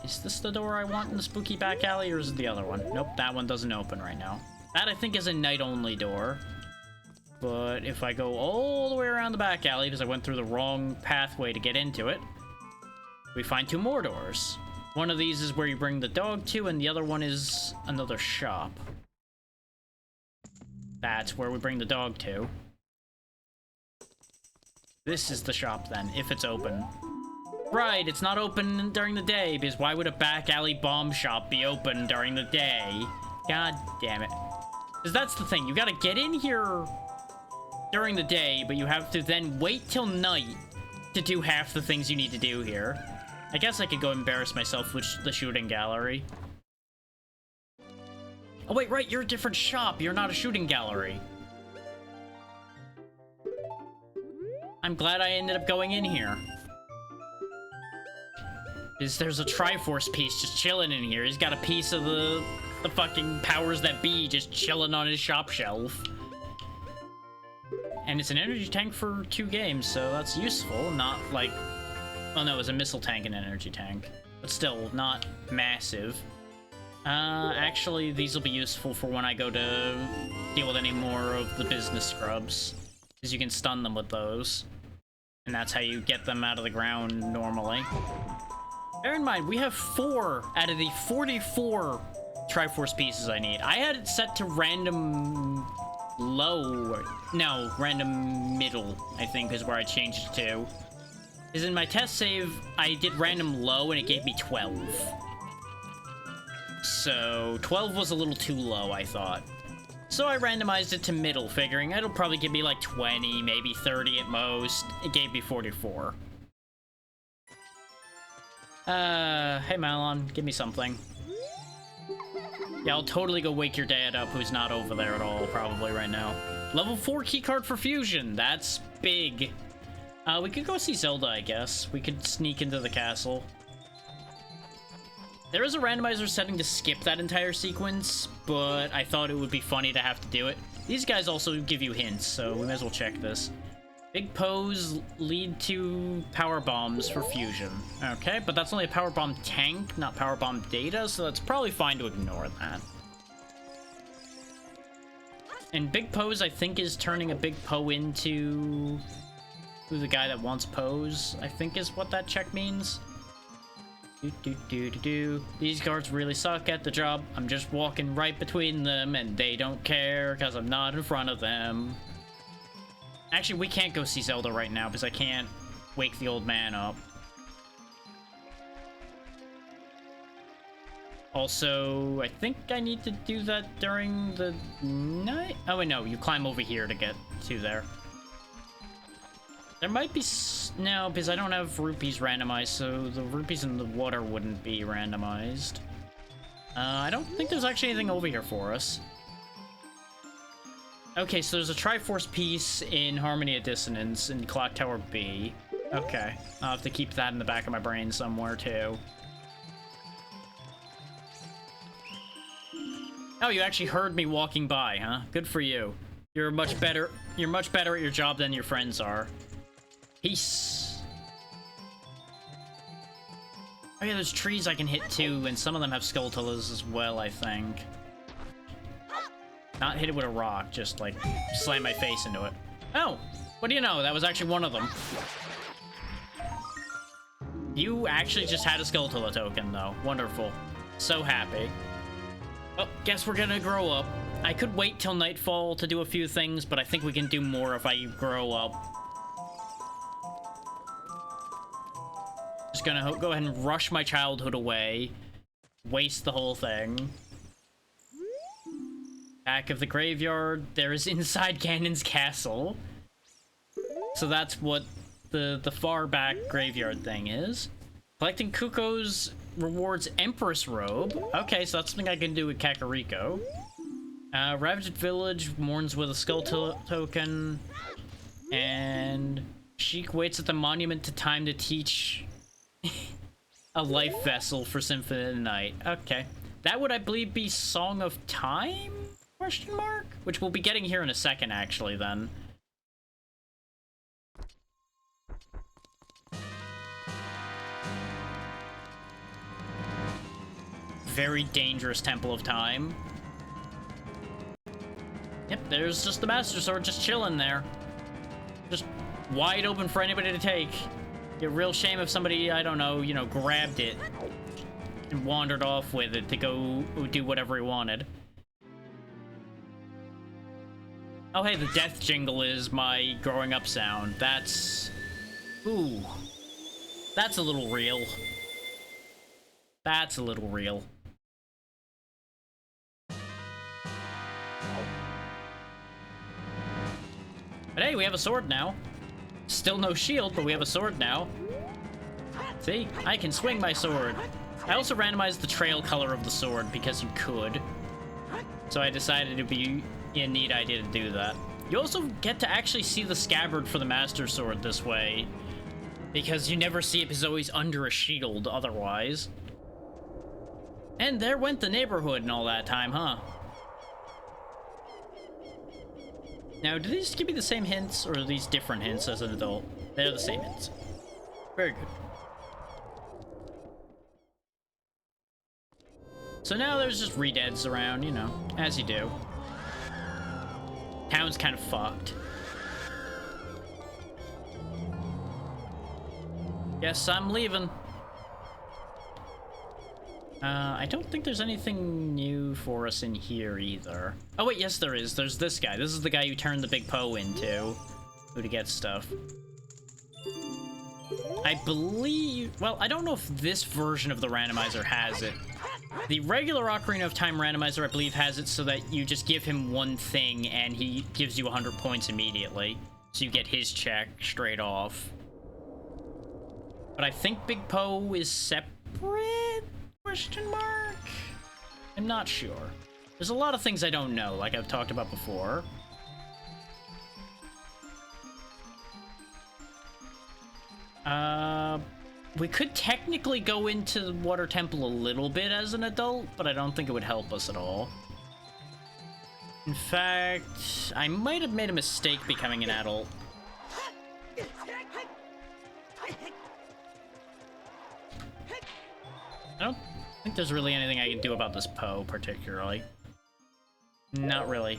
Speaker 1: Is this the door I want in the spooky back alley, or is it the other one? Nope, that one doesn't open right now. That, I think, is a night-only door. But if I go all the way around the back alley, because I went through the wrong pathway to get into it, we find 2 more doors. One of these is where you bring the dog to, and the other one is another shop. That's where we bring the dog to. This is the shop, then, if it's open. Right, it's not open during the day, because why would a back alley bomb shop be open during the day? God damn it. Because that's the thing, you gotta get in here during the day, but you have to then wait till night to do half the things you need to do here. I guess I could go embarrass myself with the shooting gallery. Oh wait, right, you're a different shop, you're not a shooting gallery. I'm glad I ended up going in here. There's a Triforce piece just chilling in here. He's got a piece of the fucking powers that be just chilling on his shop shelf. And it's an energy tank for 2 games, so that's useful. Not like... Oh no, it's a missile tank and an energy tank. But still, not massive. Actually, these will be useful for when I go to deal with any more of the business scrubs. Because you can stun them with those. And that's how you get them out of the ground normally. Bear in mind, we have 4 out of the 44 Triforce pieces I need. I had it set to random low. No, random middle, I think, is where I changed it to. Because in my test save, I did random low and it gave me 12. So 12 was a little too low, I thought. So I randomized it to middle, figuring it'll probably give me like 20, maybe 30 at most. It gave me 44. Hey Malon, give me something. Yeah, I'll totally go wake your dad up, who's not over there at all, probably right now. Level 4 keycard for fusion, that's big. We could go see Zelda, I guess. We could sneak into the castle. There is a randomizer setting to skip that entire sequence, but I thought it would be funny to have to do it. These guys also give you hints, so we may as well check this. Big pose lead to power bombs for fusion. Okay, but that's only a power bomb tank, not power bomb data, so that's probably fine to ignore that. And big pose, I think, is turning a big po into who the guy that wants pose, I think is what that check means. These guards really suck at the job. I'm just walking right between them, and they don't care because I'm not in front of them. Actually, we can't go see Zelda right now because I can't wake the old man up. Also, I think I need to do that during the night. Oh, wait, no, you climb over here to get to there. There might be... No, because I don't have rupees randomized, so the rupees in the water wouldn't be randomized. I don't think there's actually anything over here for us. Okay, so there's a Triforce piece in Harmony of Dissonance in Clock Tower B. Okay, I'll have to keep that in the back of my brain somewhere, too. Oh, you actually heard me walking by, huh? Good for you. You're much better at your job than your friends are. Peace. Oh yeah, there's trees I can hit too, and some of them have Skulltulas as well, I think. Not hit it with a rock, just like slam my face into it. Oh, what do you know? That was actually one of them. You actually just had a Skulltula token though. Wonderful. So happy. Oh, guess we're gonna grow up. I could wait till nightfall to do a few things, but I think we can do more if I grow up. Just gonna go ahead and rush my childhood away. Waste the whole thing. Back of the graveyard, there is inside Ganon's castle. So that's what the far back graveyard thing is. Collecting Kuko's rewards Empress Robe. Okay, so that's something I can do with Kakariko. Ravaged Village mourns with a skull token. And Sheik waits at the monument to time to teach A life vessel for Symphony of the Night. Okay. That would, I believe, be Song of Time? Question mark? Which we'll be getting here in a second, actually, then. Very dangerous Temple of Time. Yep, there's just the Master Sword just chilling there. Just wide open for anybody to take. Be a real shame if somebody, I don't know, you know, grabbed it and wandered off with it to go do whatever he wanted. Oh, hey, the death jingle is my growing up sound. That's... Ooh. That's a little real. That's a little real. But hey, we have a sword now. Still no shield, but we have a sword now. See? I can swing my sword. I also randomized the trail color of the sword because you could. So I decided it'd be a neat idea to do that. You also get to actually see the scabbard for the Master Sword this way. Because you never see it because it's always under a shield otherwise. And there went the neighborhood and all that time, huh? Now, do these give me the same hints, or are these different hints as an adult? They're the same hints. Very good. So now there's just redeads around, you know, as you do. Town's kind of fucked. Guess I'm leaving. I don't think there's anything new for us in here either. Oh wait, yes there is. There's this guy. This is the guy you turned the big Poe into. Who to get stuff. I believe... Well, I don't know if this version of the randomizer has it. The regular Ocarina of Time randomizer, I believe, has it so that you just give him one thing and he gives you 100 points immediately. So you get his check straight off. But I think Big Poe is separate? Question mark? I'm not sure. There's a lot of things I don't know, like I've talked about before. We could technically go into the Water Temple a little bit as an adult, but I don't think it would help us at all. In fact, I might have made a mistake becoming an adult. I don't think there's really anything I can do about this Poe, particularly. Not really.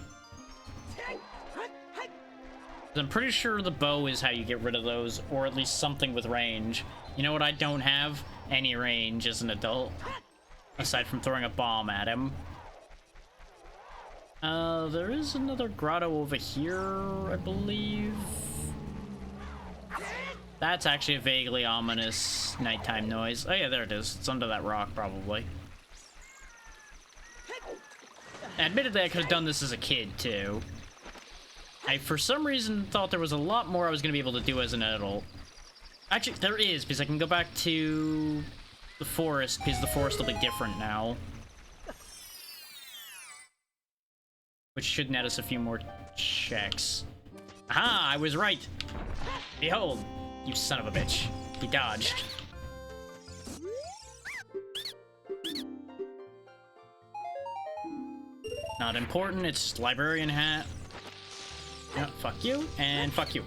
Speaker 1: I'm pretty sure the bow is how you get rid of those, or at least something with range. You know what I don't have? Any range as an adult. Aside from throwing a bomb at him. There is another grotto over here, I believe. That's actually a vaguely ominous nighttime noise. Oh yeah, there it is. It's under that rock, probably. Admittedly, I could have done this as a kid, too. I, for some reason, thought there was a lot more I was going to be able to do as an adult. Actually, there is, because I can go back to the forest, because the forest will be different now. Which should net us a few more checks. Aha! I was right! Behold! You son of a bitch. He dodged. Not important, it's librarian hat. No, fuck you, and fuck you.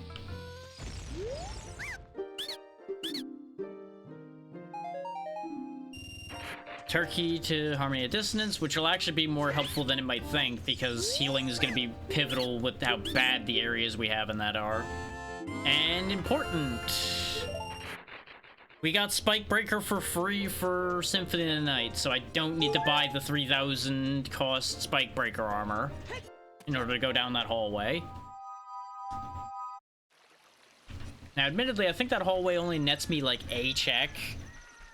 Speaker 1: Turkey to Harmony of Dissonance, which will actually be more helpful than it might think, because healing is going to be pivotal with how bad the areas we have in that are. And important. We got Spike Breaker for free for Symphony of the Night, so I don't need to buy the 3,000 cost Spike Breaker armor in order to go down that hallway. Now, admittedly, I think that hallway only nets me, like, a check.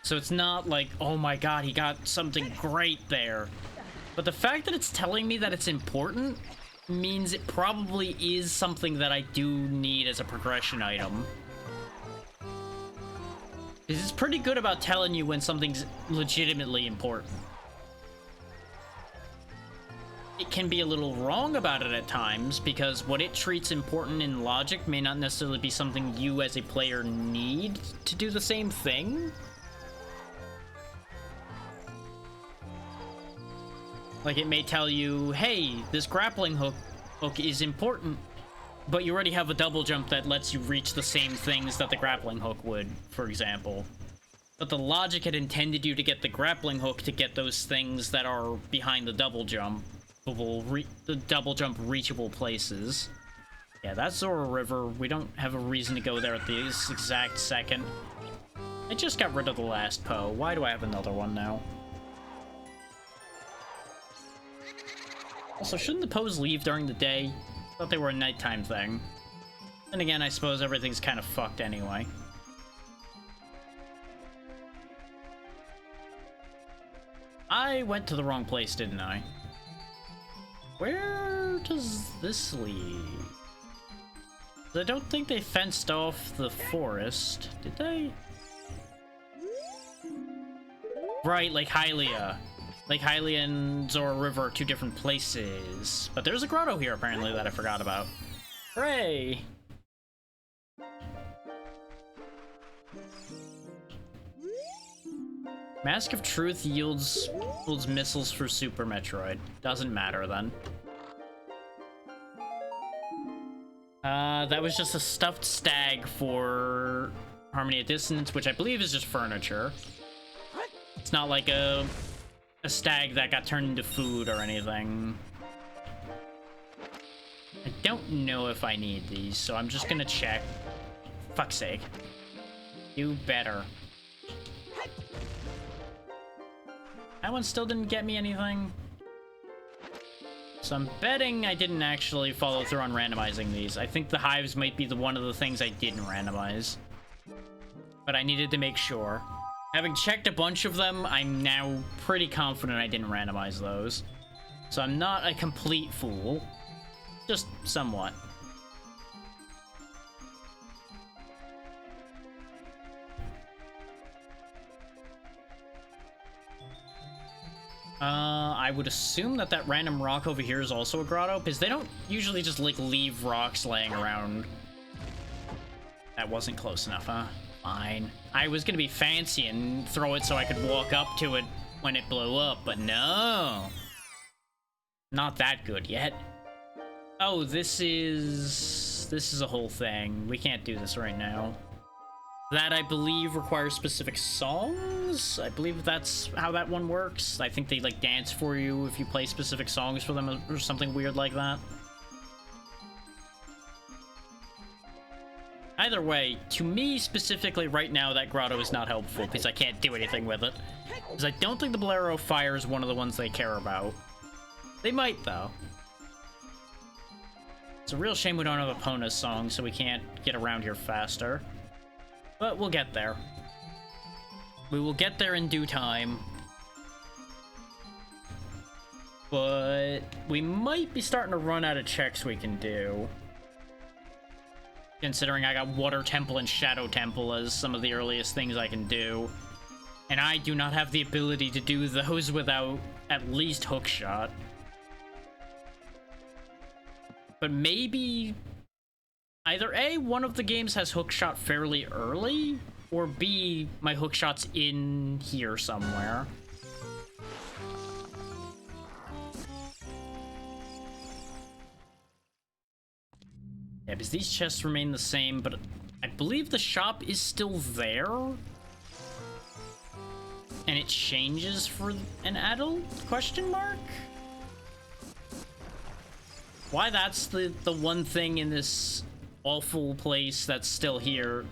Speaker 1: So it's not like, oh my god, he got something great there. But the fact that it's telling me that it's important means it probably is something that I do need as a progression item. It's pretty good about telling you when something's legitimately important. It can be a little wrong about it at times, because what it treats important in logic may not necessarily be something you as a player need to do the same thing. Like, it may tell you, hey, this grappling hook is important, but you already have a double jump that lets you reach the same things that the grappling hook would, for example. But the logic had intended you to get the grappling hook to get those things that are behind the double jump, the double jump reachable places. Yeah, that's Zora River. We don't have a reason to go there at this exact second. I just got rid of the last Poe. Why do I have another one now? Also, shouldn't the Poes leave during the day? I thought they were a nighttime thing. And again, I suppose everything's kind of fucked anyway. I went to the wrong place, didn't I? Where does this lead? I don't think they fenced off the forest, did they? Right, Lake Hylia. Lake Hylia and Zora River are two different places. But there's a grotto here, apparently, that I forgot about. Hooray! Mask of Truth yields missiles for Super Metroid. Doesn't matter, then. That was just a stuffed stag for Harmony of Dissonance, which I believe is just furniture. It's not like a stag that got turned into food or anything. I don't know if I need these, so I'm just gonna check. Fuck's sake. You better. That one still didn't get me anything. So I'm betting I didn't actually follow through on randomizing these. I think the hives might be one of the things I didn't randomize. But I needed to make sure. Having checked a bunch of them, I'm now pretty confident I didn't randomize those. So I'm not a complete fool. Just somewhat. I would assume that random rock over here is also a grotto, because they don't usually just, like, leave rocks laying around. That wasn't close enough, huh? Fine. I was gonna be fancy and throw it so I could walk up to it when it blew up, but no. Not that good yet. Oh, this is a whole thing. We can't do this right now. That, I believe, requires specific songs? I believe that's how that one works. I think they, like, dance for you if you play specific songs for them or something weird like that. Either way, to me specifically right now, that grotto is not helpful because I can't do anything with it. Because I don't think the Bolero Fire is one of the ones they care about. They might, though. It's a real shame we don't have a Epona song, so we can't get around here faster. But we'll get there. We will get there in due time. But we might be starting to run out of checks we can do. Considering I got Water Temple and Shadow Temple as some of the earliest things I can do. And I do not have the ability to do those without at least Hookshot. But maybe either A, one of the games has Hookshot fairly early, or B, my Hookshot's in here somewhere. Yeah, because these chests remain the same, but I believe the shop is still there. And it changes for an adult? Question mark? Why that's the one thing in this awful place that's still here.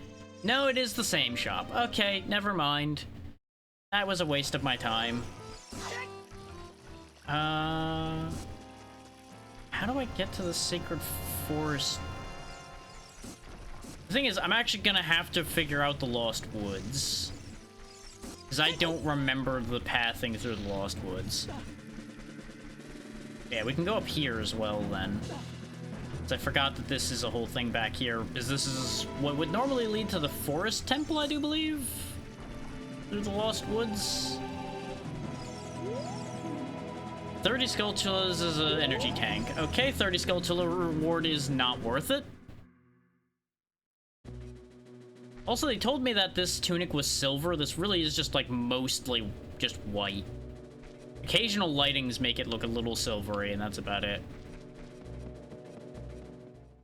Speaker 1: No, it is the same shop. Okay, never mind. That was a waste of my time. How do I get to the Sacred Forest? The thing is, I'm actually gonna have to figure out the Lost Woods. Because I don't remember the pathing through the Lost Woods. Yeah, we can go up here as well, then. I forgot that this is a whole thing back here, because this is what would normally lead to the Forest Temple, I do believe? Through the Lost Woods? 30 Skulltulas is an energy tank. Okay, 30 Skulltula reward is not worth it. Also, they told me that this tunic was silver. This really is just, like, mostly just white. Occasional lightings make it look a little silvery, and that's about it.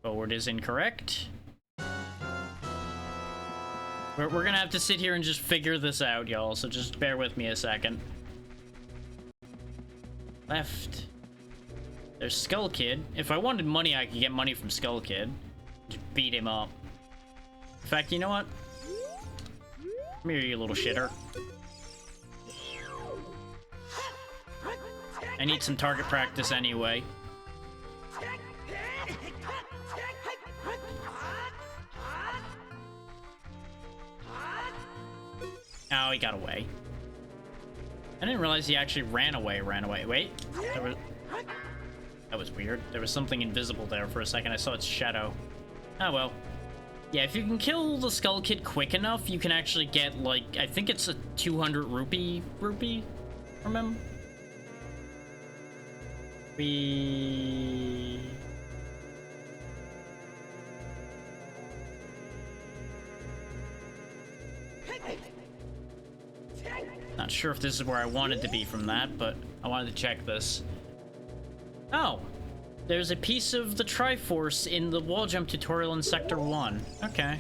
Speaker 1: Forward is incorrect. We're gonna have to sit here and just figure this out, y'all, so just bear with me a second. Left. There's Skull Kid. If I wanted money, I could get money from Skull Kid. Just beat him up. In fact, you know what? Come here, you little shitter. I need some target practice anyway. Oh, he got away. I didn't realize he actually ran away. Wait, that was weird. There was something invisible there for a second. I saw its shadow. Oh, well. Yeah, if you can kill the Skull Kid quick enough, you can actually get, like, I think it's a 200 rupee from him. Not sure if this is where I wanted to be from that, but I wanted to check this. Oh, there's a piece of the Triforce in the wall jump tutorial in Sector 1. Okay.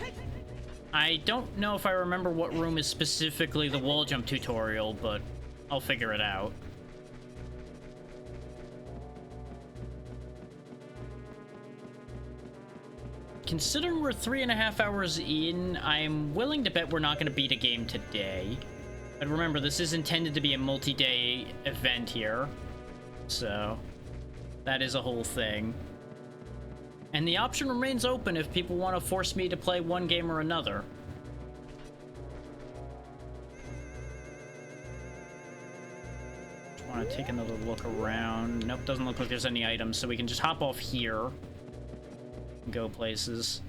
Speaker 1: I don't know if I remember what room is specifically the wall jump tutorial, but I'll figure it out. Considering we're 3.5 hours in, I'm willing to bet we're not going to beat a game today. But remember, this is intended to be a multi-day event here. So, that is a whole thing. And the option remains open if people want to force me to play one game or another. Just want to take another look around. Nope, doesn't look like there's any items, so we can just hop off here and go places.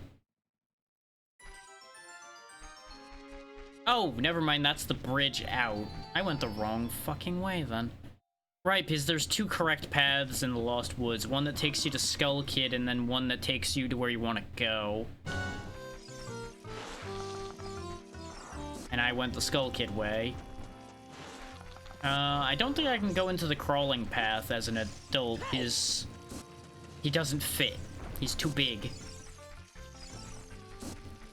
Speaker 1: Oh, never mind, that's the bridge out. I went the wrong fucking way then. Right, because there's two correct paths in the Lost Woods. One that takes you to Skull Kid, and then one that takes you to where you want to go. And I went the Skull Kid way. I don't think I can go into the crawling path as an adult. He doesn't fit. He's too big.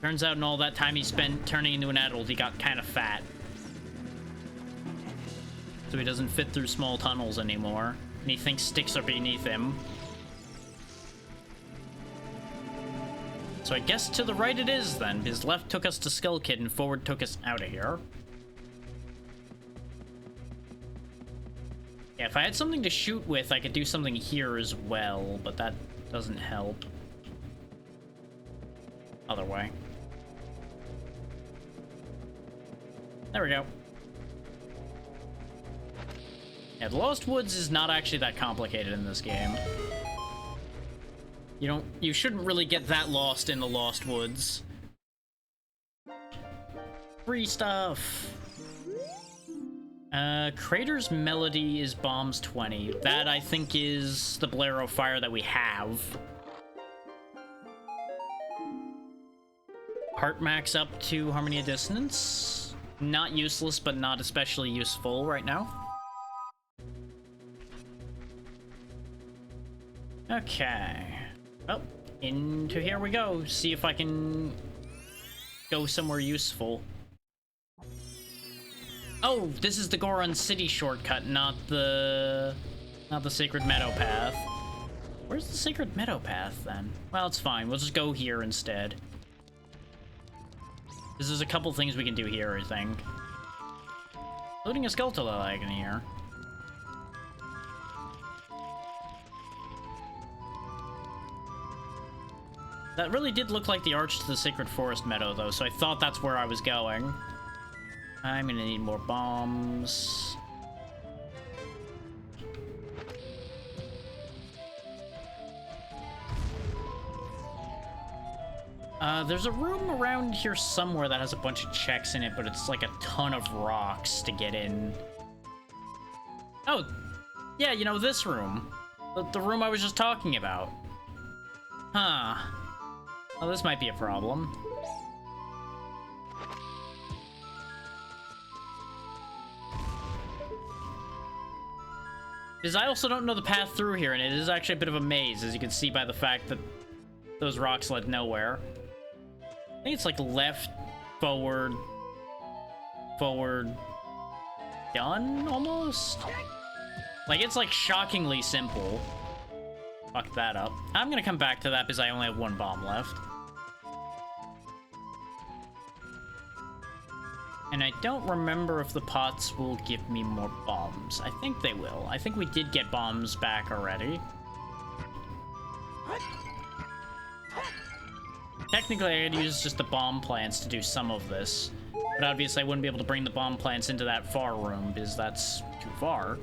Speaker 1: Turns out in all that time he spent turning into an adult, he got kind of fat. So he doesn't fit through small tunnels anymore. And he thinks sticks are beneath him. So I guess to the right it is then. His left took us to Skull Kid and forward took us out of here. Yeah, if I had something to shoot with, I could do something here as well, but that doesn't help. Other way. There we go. Yeah, the Lost Woods is not actually that complicated in this game. You shouldn't really get that lost in the Lost Woods. Free stuff. Crater's Melody is bombs 20. That, I think, is the Blare of Fire that we have. Heart max up to Harmony of Dissonance. Not useless, but not especially useful right now. Okay. Well, into here we go. See if I can go somewhere useful. Oh, this is the Goron City shortcut, not the Sacred Meadow path. Where's the Sacred Meadow path, then? Well, it's fine. We'll just go here instead. There's a couple things we can do here, I think. Including a Skulltula in here. That really did look like the arch to the Sacred Forest Meadow, though, so I thought that's where I was going. I'm gonna need more bombs. There's a room around here somewhere that has a bunch of checks in it, but it's like a ton of rocks to get in. Oh, yeah, you know, this room. The room I was just talking about. Huh. Well, this might be a problem. Because I also don't know the path through here, and it is actually a bit of a maze, as you can see by the fact that those rocks led nowhere. I think it's like left, forward, forward, done, almost? Like, it's like shockingly simple. Fuck that up. I'm gonna come back to that because I only have one bomb left. And I don't remember if the pots will give me more bombs. I think they will. I think we did get bombs back already. Technically, I could use just the bomb plants to do some of this. But obviously, I wouldn't be able to bring the bomb plants into that far room because that's too far.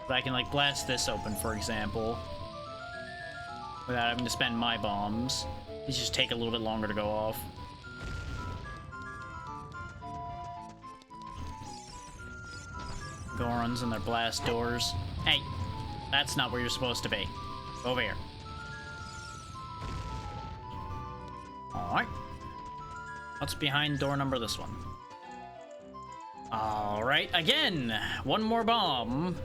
Speaker 1: But I can, like, blast this open, for example, without having to spend my bombs. These just take a little bit longer to go off. Gorons and their blast doors. Hey, that's not where you're supposed to be. Go over here. Alright. What's behind door number this one? Alright, again! One more bomb.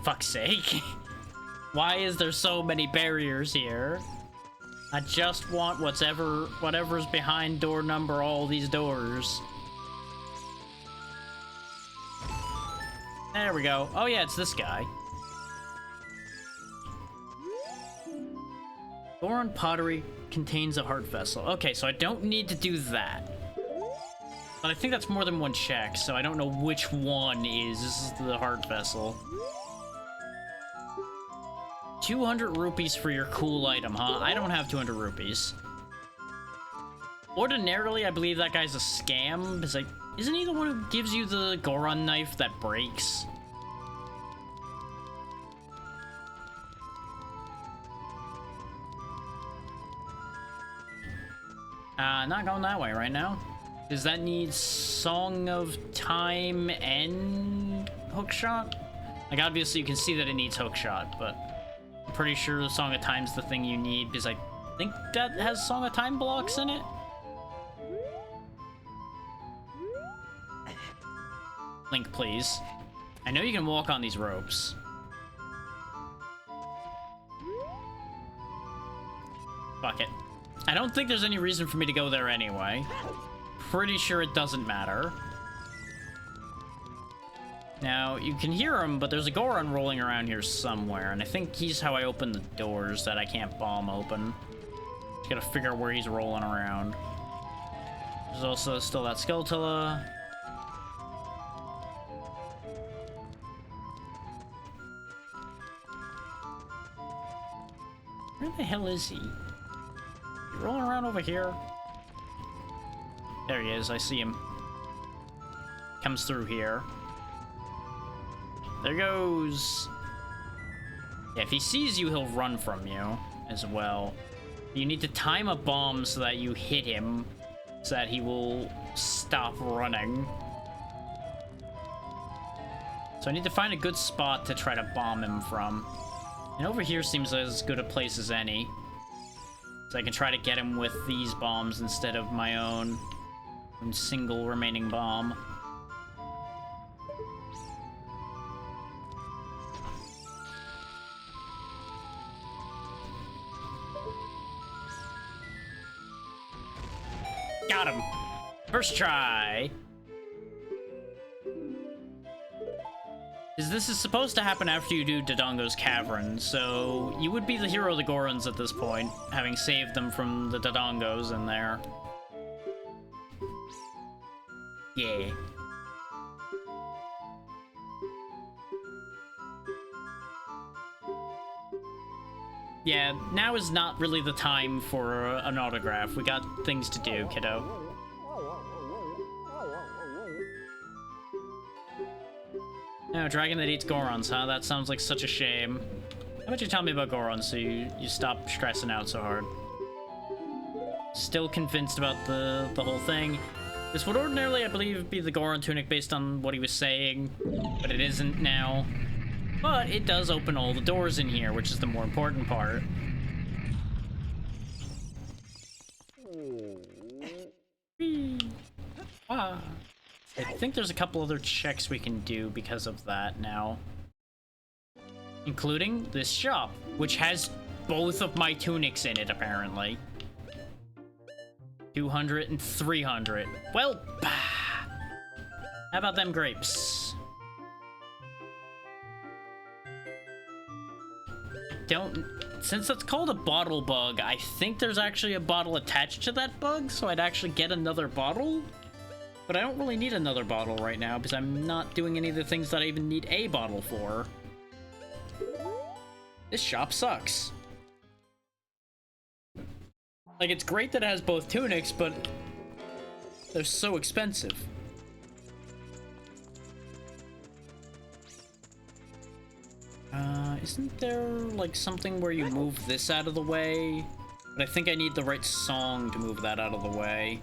Speaker 1: Fuck's sake. Why is there so many barriers here? I just want whatever's behind door number all these doors. There we go. Oh yeah, it's this guy. Goron pottery contains a heart vessel. Okay, so I don't need to do that. But I think that's more than one check, so I don't know which one is the heart vessel. 200 rupees for your cool item, huh? I don't have 200 rupees. Ordinarily, I believe that guy's a scam, because, like, isn't he the one who gives you the Goron knife that breaks? Not going that way right now. Does that need Song of Time and Hookshot? Like, obviously you can see that it needs Hookshot, but I'm pretty sure the Song of Time's the thing you need, because I think that has Song of Time blocks in it. Link, please. I know you can walk on these ropes. Fuck it. I don't think there's any reason for me to go there anyway. Pretty sure it doesn't matter. Now, you can hear him, but there's a Goron rolling around here somewhere, and I think he's how I open the doors that I can't bomb open. Just gotta figure out where he's rolling around. There's also still that Skulltula. Where the hell is he? You rolling around over here? There he is, I see him. Comes through here. There goes. Yeah, if he sees you, he'll run from you as well. You need to time a bomb so that you hit him, so that he will stop running. So I need to find a good spot to try to bomb him from. And over here seems as good a place as any. So I can try to get him with these bombs instead of my own single remaining bomb. Got him! First try! This is supposed to happen after you do Dodongo's Cavern, so you would be the hero of the Gorons at this point, having saved them from the Dodongos in there. Yeah. Yeah, now is not really the time for an autograph. We got things to do, kiddo. No, dragon that eats Gorons, huh? That sounds like such a shame. How about you tell me about Gorons so you stop stressing out so hard? Still convinced about the whole thing. This would ordinarily, I believe, be the Goron tunic based on what he was saying, but it isn't now. But it does open all the doors in here, which is the more important part. Whee! Ah. I think there's a couple other checks we can do because of that now. Including this shop, which has both of my tunics in it, apparently. 200 and 300. Well, bah. How about them grapes? Since it's called a bottle bug, I think there's actually a bottle attached to that bug, so I'd actually get another bottle. But I don't really need another bottle right now, because I'm not doing any of the things that I even need a bottle for. This shop sucks. Like, it's great that it has both tunics, but they're so expensive. Isn't there, like, something where you move this out of the way? But I think I need the right song to move that out of the way.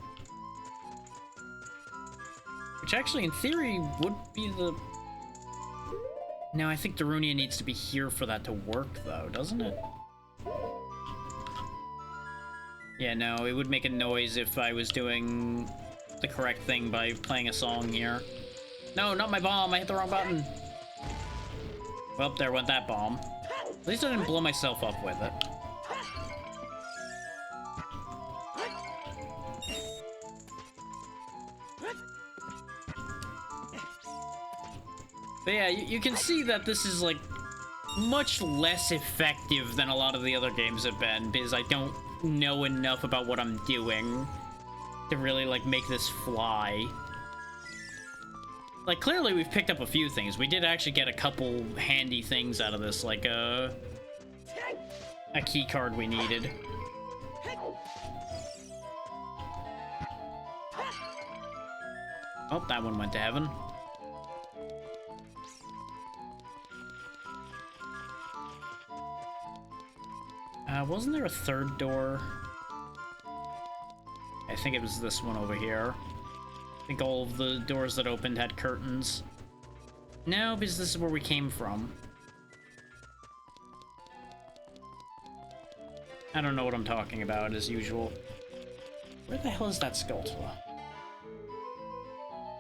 Speaker 1: Which actually, in theory, would be the... No, I think Darunia needs to be here for that to work, though, doesn't it? Yeah, no, it would make a noise if I was doing the correct thing by playing a song here. No, not my bomb, I hit the wrong button. Well, there went that bomb. At least I didn't blow myself up with it. But yeah, you can see that this is, like, much less effective than a lot of the other games have been, because I don't know enough about what I'm doing to really, like, make this fly. Like, clearly we've picked up a few things. We did actually get a couple handy things out of this, like a key card we needed. Oh, that one went to heaven. Wasn't there a third door? I think it was this one over here. I think all of the doors that opened had curtains. No, because this is where we came from. I don't know what I'm talking about, as usual. Where the hell is that Skulltula?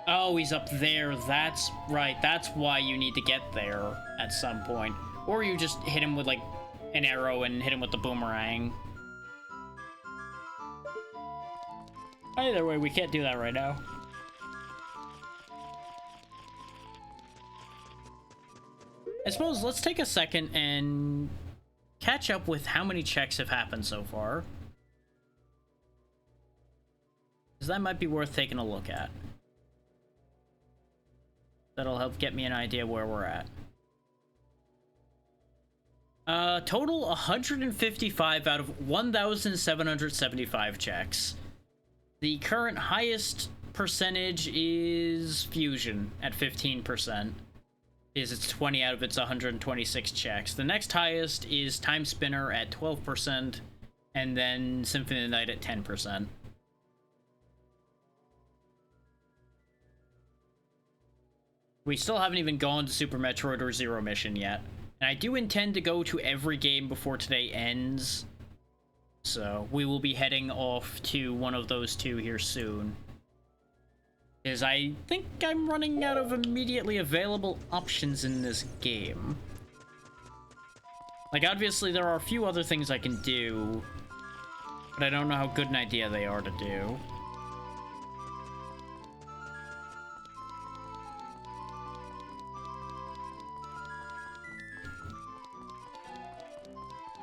Speaker 1: Oh, he's up there. That's right. That's why you need to get there at some point. Or you just hit him with, like, an arrow and hit him with the boomerang. Either way, we can't do that right now. I suppose let's take a second and catch up with how many checks have happened so far. Because that might be worth taking a look at. That'll help get me an idea where we're at. Total 155 out of 1,775 checks. The current highest percentage is Fusion at 15%. Is it's 20 out of its 126 checks. The next highest is Time Spinner at 12%, and then Symphony of the Night at 10%. We still haven't even gone to Super Metroid or Zero Mission yet. And I do intend to go to every game before today ends. So we will be heading off to one of those two here soon. Because I think I'm running out of immediately available options in this game. Like, obviously there are a few other things I can do, but I don't know how good an idea they are to do.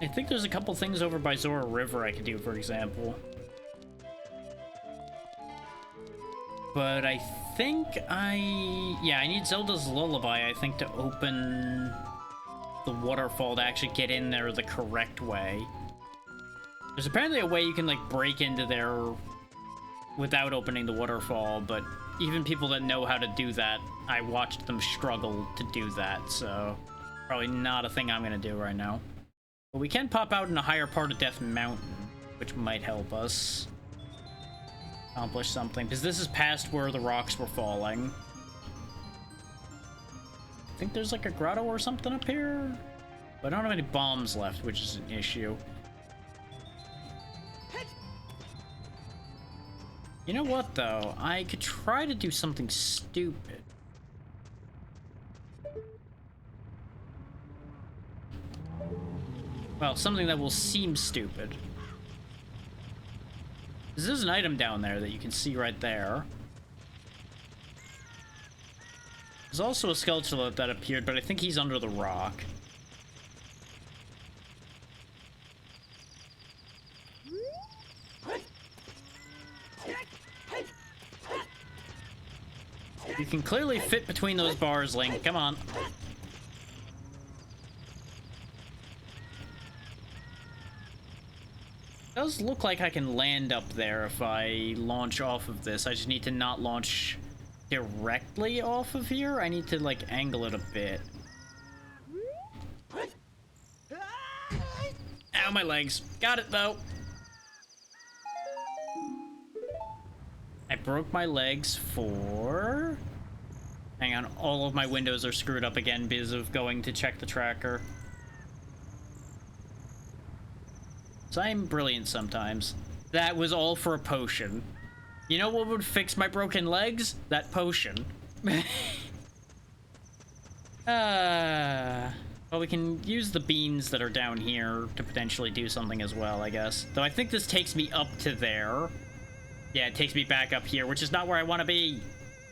Speaker 1: I think there's a couple things over by Zora River I could do, for example. But I think I need Zelda's Lullaby, I think, to open the waterfall to actually get in there the correct way. There's apparently a way you can, like, break into there without opening the waterfall, but even people that know how to do that, I watched them struggle to do that, so probably not a thing I'm gonna do right now. But we can pop out in a higher part of Death Mountain, which might help us accomplish something, because this is past where the rocks were falling. think there's like a grotto or something up here. But I don't have any bombs left, which is an issue. You know what, though? I could try to do something stupid. Well, something that will seem stupid. There's an item down there that you can see right there. There's also a skeleton that appeared, but I think he's under the rock. You can clearly fit between those bars, Link. Come on. It does look like I can land up there if I launch off of this. I just need to not launch directly off of here. I need to, like, angle it a bit. Ow, my legs. Got it, though. I broke my legs for... Hang on, all of my windows are screwed up again because of going to check the tracker. So I'm brilliant sometimes. That was all for a potion. You know what would fix my broken legs? That potion. Well, we can use the beans that are down here to potentially do something as well, I guess. Though I think this takes me up to there. Yeah, it takes me back up here, which is not where I want to be.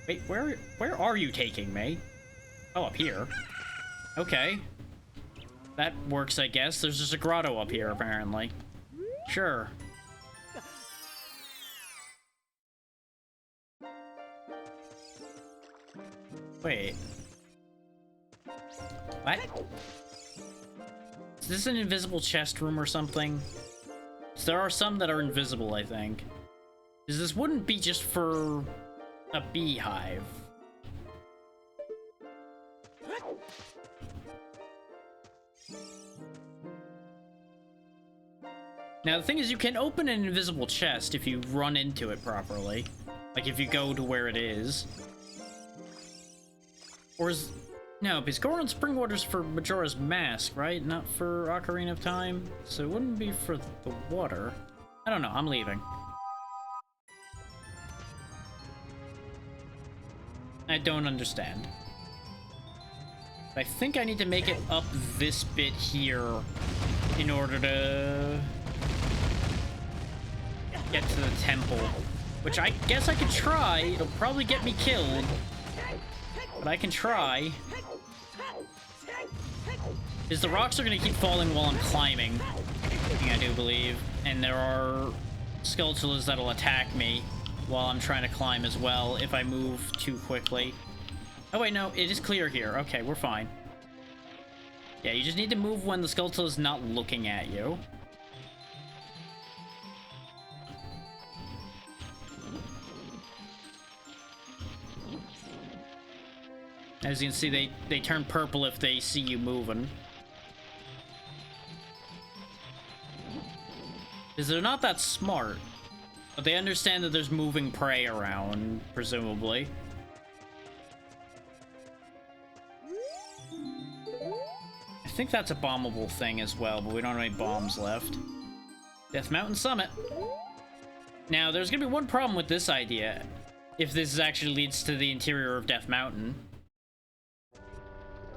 Speaker 1: Wait, where are you taking me? Oh, up here. Okay. That works, I guess. There's just a grotto up here, apparently. Sure. Wait. What? Is this an invisible chest room or something? So there are some that are invisible, I think. Because this wouldn't be just for a beehive. Now, the thing is, you can open an invisible chest if you run into it properly. Like, if you go to where it is. Or is... No, because Goron Springwater's for Majora's Mask, right? Not for Ocarina of Time? So it wouldn't be for the water. I don't know, I'm leaving. I don't understand. I think I need to make it up this bit here in order to get to the temple. Which I guess I could try. It'll probably get me killed. But I can try. Because the rocks are going to keep falling while I'm climbing. I do believe. And there are skeletons that'll attack me while I'm trying to climb as well if I move too quickly. Oh wait, no, it is clear here. Okay, we're fine. Yeah, you just need to move when the skeleton is not looking at you. As you can see, they turn purple if they see you moving. Because they're not that smart. But they understand that there's moving prey around, presumably. I think that's a bombable thing as well, but we don't have any bombs left. Death Mountain Summit. Now, there's gonna be one problem with this idea, if this actually leads to the interior of Death Mountain.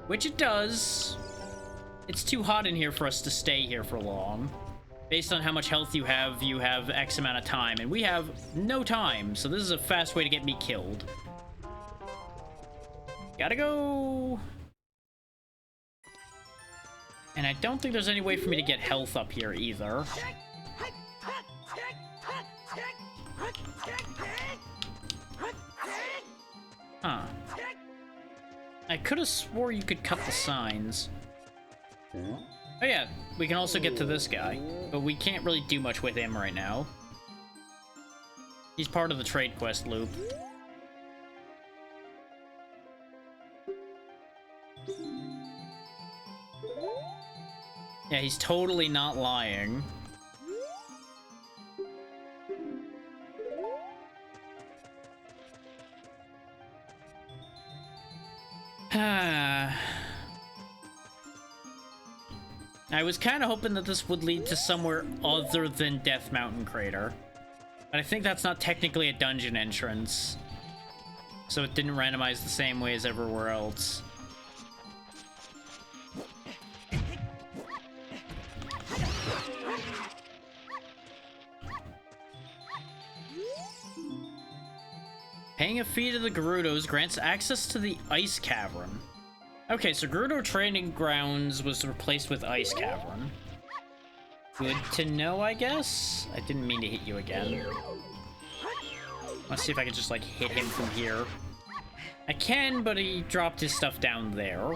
Speaker 1: Which it does. It's too hot in here for us to stay here for long. Based on how much health you have X amount of time, and we have no time, so this is a fast way to get me killed. Gotta go. And I don't think there's any way for me to get health up here either. Huh. I could have swore you could cut the signs. Oh yeah, we can also get to this guy, but we can't really do much with him right now. He's part of the trade quest loop. Yeah, he's totally not lying. I was kind of hoping that this would lead to somewhere other than Death Mountain Crater. But I think that's not technically a dungeon entrance. So it didn't randomize the same way as everywhere else. Paying a fee to the Gerudos grants access to the Ice Cavern. Okay, so Gerudo Training Grounds was replaced with Ice Cavern. Good to know, I guess? I didn't mean to hit you again. Let's see if I can just, like, hit him from here. I can, but he dropped his stuff down there.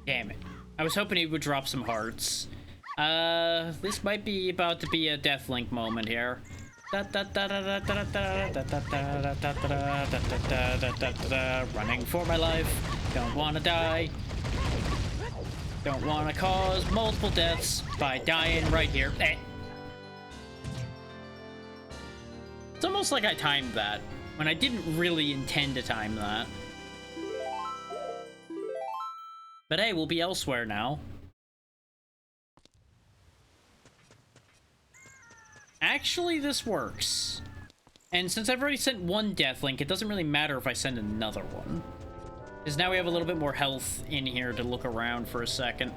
Speaker 1: Damn it. I was hoping he would drop some hearts. This might be about to be a Deathlink moment here. Running for my life. Don't wanna die. Don't wanna cause multiple deaths by dying right here. It's almost like I timed that, when I didn't really intend to time that. But hey, we'll be elsewhere now. Actually, this works. And since I've already sent one Deathlink, it doesn't really matter if I send another one. Because now we have a little bit more health in here to look around for a second.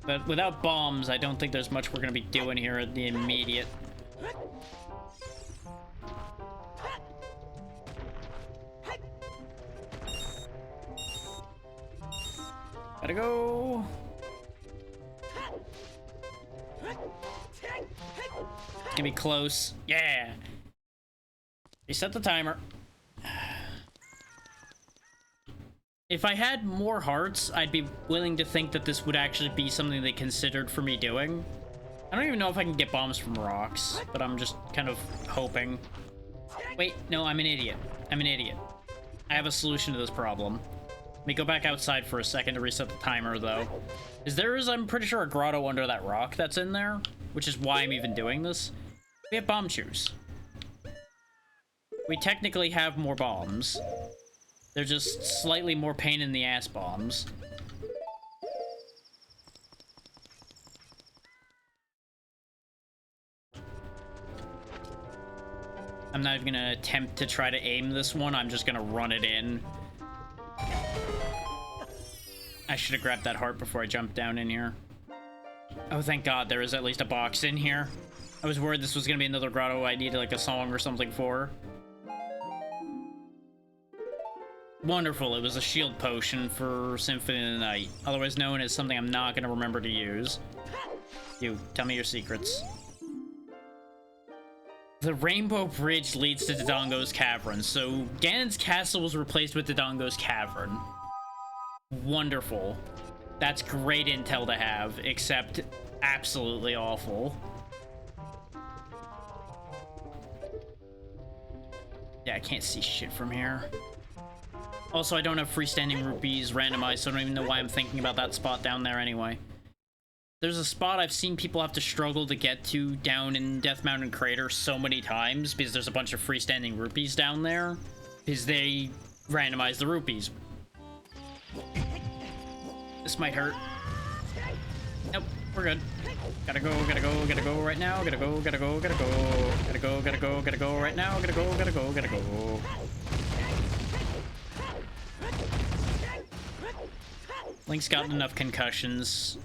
Speaker 1: But without bombs, I don't think there's much we're going to be doing here at the immediate. Gotta go. It's gonna be close. Yeah. Reset the timer. If I had more hearts, I'd be willing to think that this would actually be something they considered for me doing. I don't even know if I can get bombs from rocks, but I'm just kind of hoping. Wait, no, I'm an idiot. I'm an idiot. I have a solution to this problem. Let me go back outside for a second to reset the timer, though. I'm pretty sure, a grotto under that rock that's in there, which is why I'm even doing this. We have bomb chews. We technically have more bombs. They're just slightly more pain in the ass bombs. I'm not even gonna attempt to try to aim this one. I'm just gonna run it in. I should have grabbed that heart before I jumped down in here. Oh, thank God there is at least a box in here. I was worried this was gonna be another grotto I needed like a song or something for. Wonderful, it was a shield potion for Symphony of the Night, otherwise known as something I'm not gonna remember to use. You, tell me your secrets. The Rainbow Bridge leads to Dodongo's Cavern, so Ganon's castle was replaced with Dodongo's Cavern. Wonderful. That's great intel to have, except absolutely awful. Yeah, I can't see shit from here. Also, I don't have freestanding rupees randomized, so I don't even know why I'm thinking about that spot down there anyway. There's a spot I've seen people have to struggle to get to down in Death Mountain Crater so many times because there's a bunch of freestanding rupees down there because they randomize the rupees. This might hurt. Nope, we're good. Gotta go right now. Gotta go right now. Gotta go. Link's gotten enough concussions.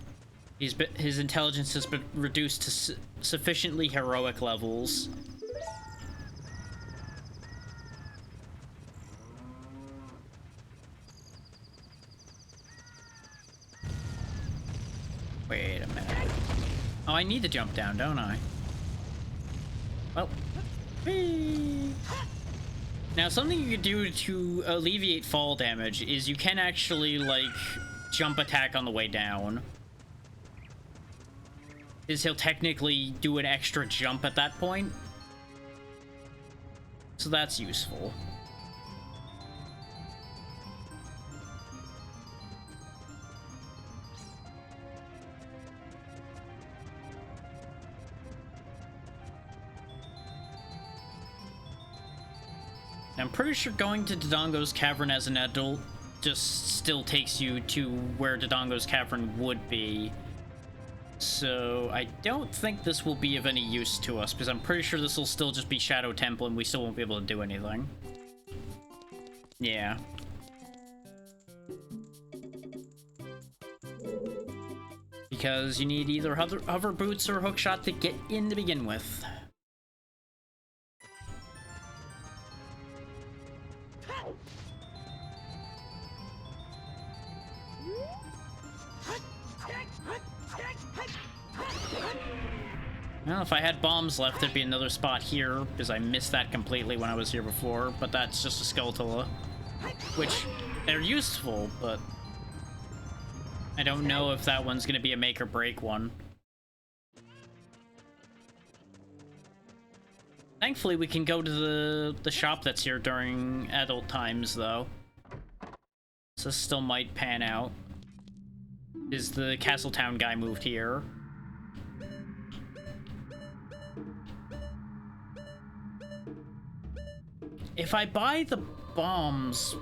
Speaker 1: His intelligence has been reduced to sufficiently heroic levels. Wait a minute. Oh, I need to jump down, don't I? Well. Whee! Now, something you could do to alleviate fall damage is you can actually, like, jump attack on the way down. Is he'll technically do an extra jump at that point. So that's useful. I'm pretty sure going to Dodongo's Cavern as an adult just still takes you to where Dodongo's Cavern would be. So I don't think this will be of any use to us, because I'm pretty sure this will still just be Shadow Temple and we still won't be able to do anything. Yeah. Because you need either hover boots or hookshot to get in to begin with. Well, if I had bombs left, there'd be another spot here, because I missed that completely when I was here before, but that's just a Skulltula. Which, they're useful, but I don't know if that one's going to be a make or break one. Thankfully, we can go to the shop that's here during adult times, though. So this still might pan out. Is the Castletown guy moved here? If I buy the bombs,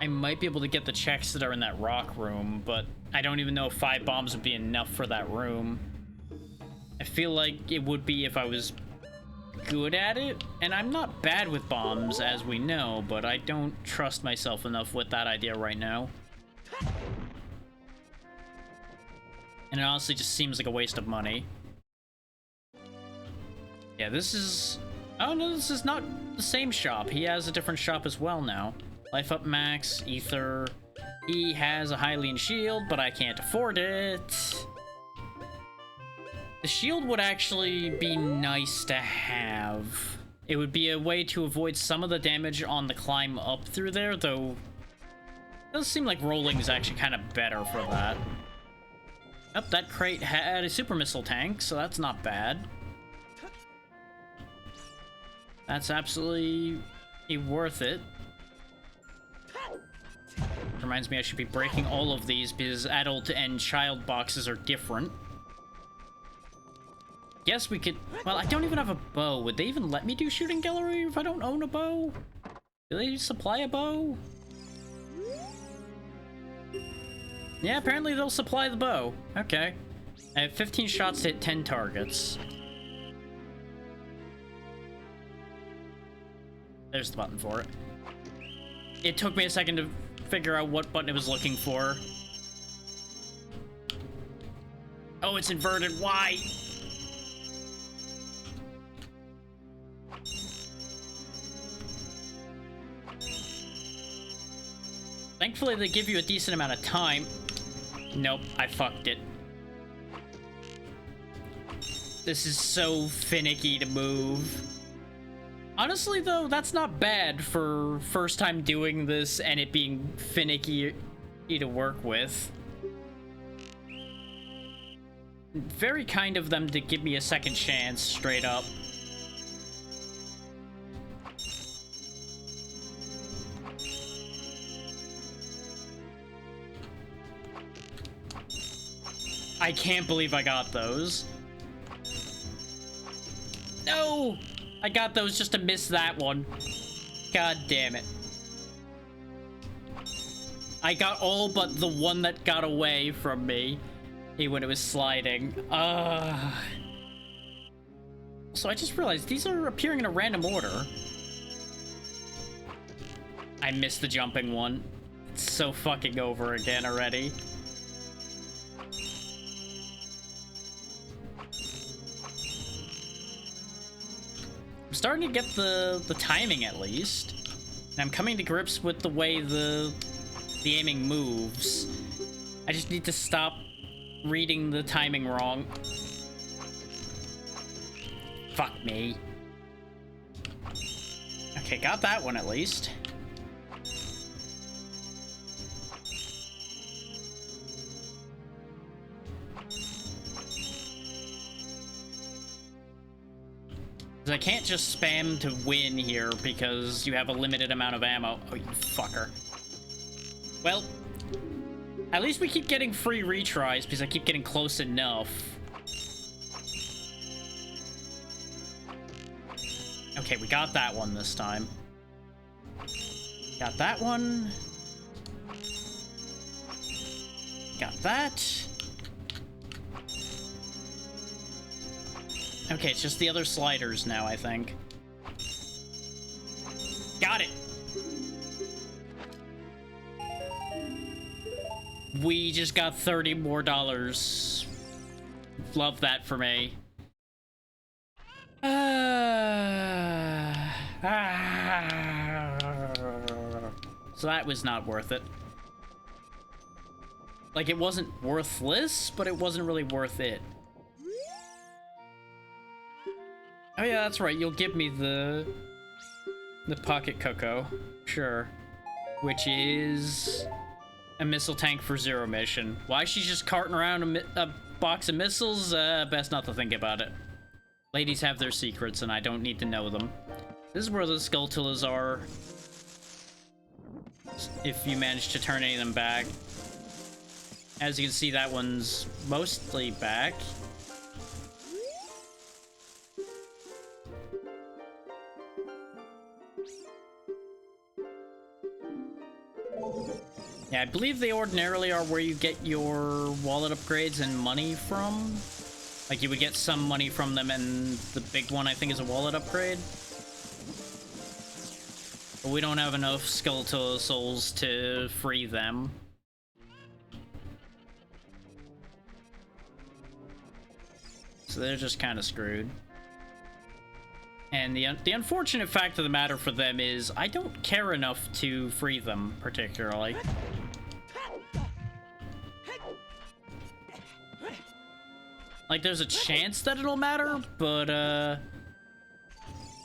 Speaker 1: I might be able to get the checks that are in that rock room, but I don't even know if 5 bombs would be enough for that room. I feel like it would be if I was good at it, and I'm not bad with bombs, as we know, but I don't trust myself enough with that idea right now. And it honestly just seems like a waste of money. Yeah, this is... Oh no, this is not the same shop. He has a different shop as well now. Life up max, ether. He has a Hylian shield, but I can't afford it. The shield would actually be nice to have. It would be a way to avoid some of the damage on the climb up through there, though it does seem like rolling is actually kind of better for that. Oh, that crate had a super missile tank, so that's not bad. That's absolutely worth it. Reminds me I should be breaking all of these because adult and child boxes are different. Guess we could... Well, I don't even have a bow. Would they even let me do shooting gallery if I don't own a bow? Do they supply a bow? Yeah, apparently they'll supply the bow. Okay. I have 15 shots to hit 10 targets. There's the button for it. It took me a second to figure out what button it was looking for. Oh, it's inverted. Why? Thankfully, they give you a decent amount of time. Nope, I fucked it. This is so finicky to move. Honestly, though, that's not bad for first time doing this and it being finicky to work with. Very kind of them to give me a second chance, straight up. I can't believe I got those. No! I got those just to miss that one. God damn it. I got all but the one that got away from me when it was sliding. So I just realized these are appearing in a random order. I missed the jumping one. It's so fucking over again already. I'm starting to get the timing at least. And I'm coming to grips with the way the aiming moves. I just need to stop reading the timing wrong. Fuck me. Okay, got that one at least. I can't just spam to win here because you have a limited amount of ammo. Oh, you fucker. Well, at least we keep getting free retries because I keep getting close enough. Okay, we got that one this time. Got that one. Got that. Okay, it's just the other sliders now, I think. Got it! We just got $30 more. Love that for me. So that was not worth it. Like, it wasn't worthless, but it wasn't really worth it. Oh yeah, that's right, you'll give me the pocket cocoa. Sure. Which is a missile tank for zero mission. Why she's just carting around a box of missiles? Best not to think about it. Ladies have their secrets, and I don't need to know them. This is where the Skulltulas are. If you manage to turn any of them back. As you can see, that one's mostly back. Yeah, I believe they ordinarily are where you get your wallet upgrades and money from. Like, you would get some money from them, and the big one, I think, is a wallet upgrade. But we don't have enough Skulltula souls to free them. So they're just kind of screwed. And the unfortunate fact of the matter for them is I don't care enough to free them, particularly. Like, there's a chance that it'll matter, but,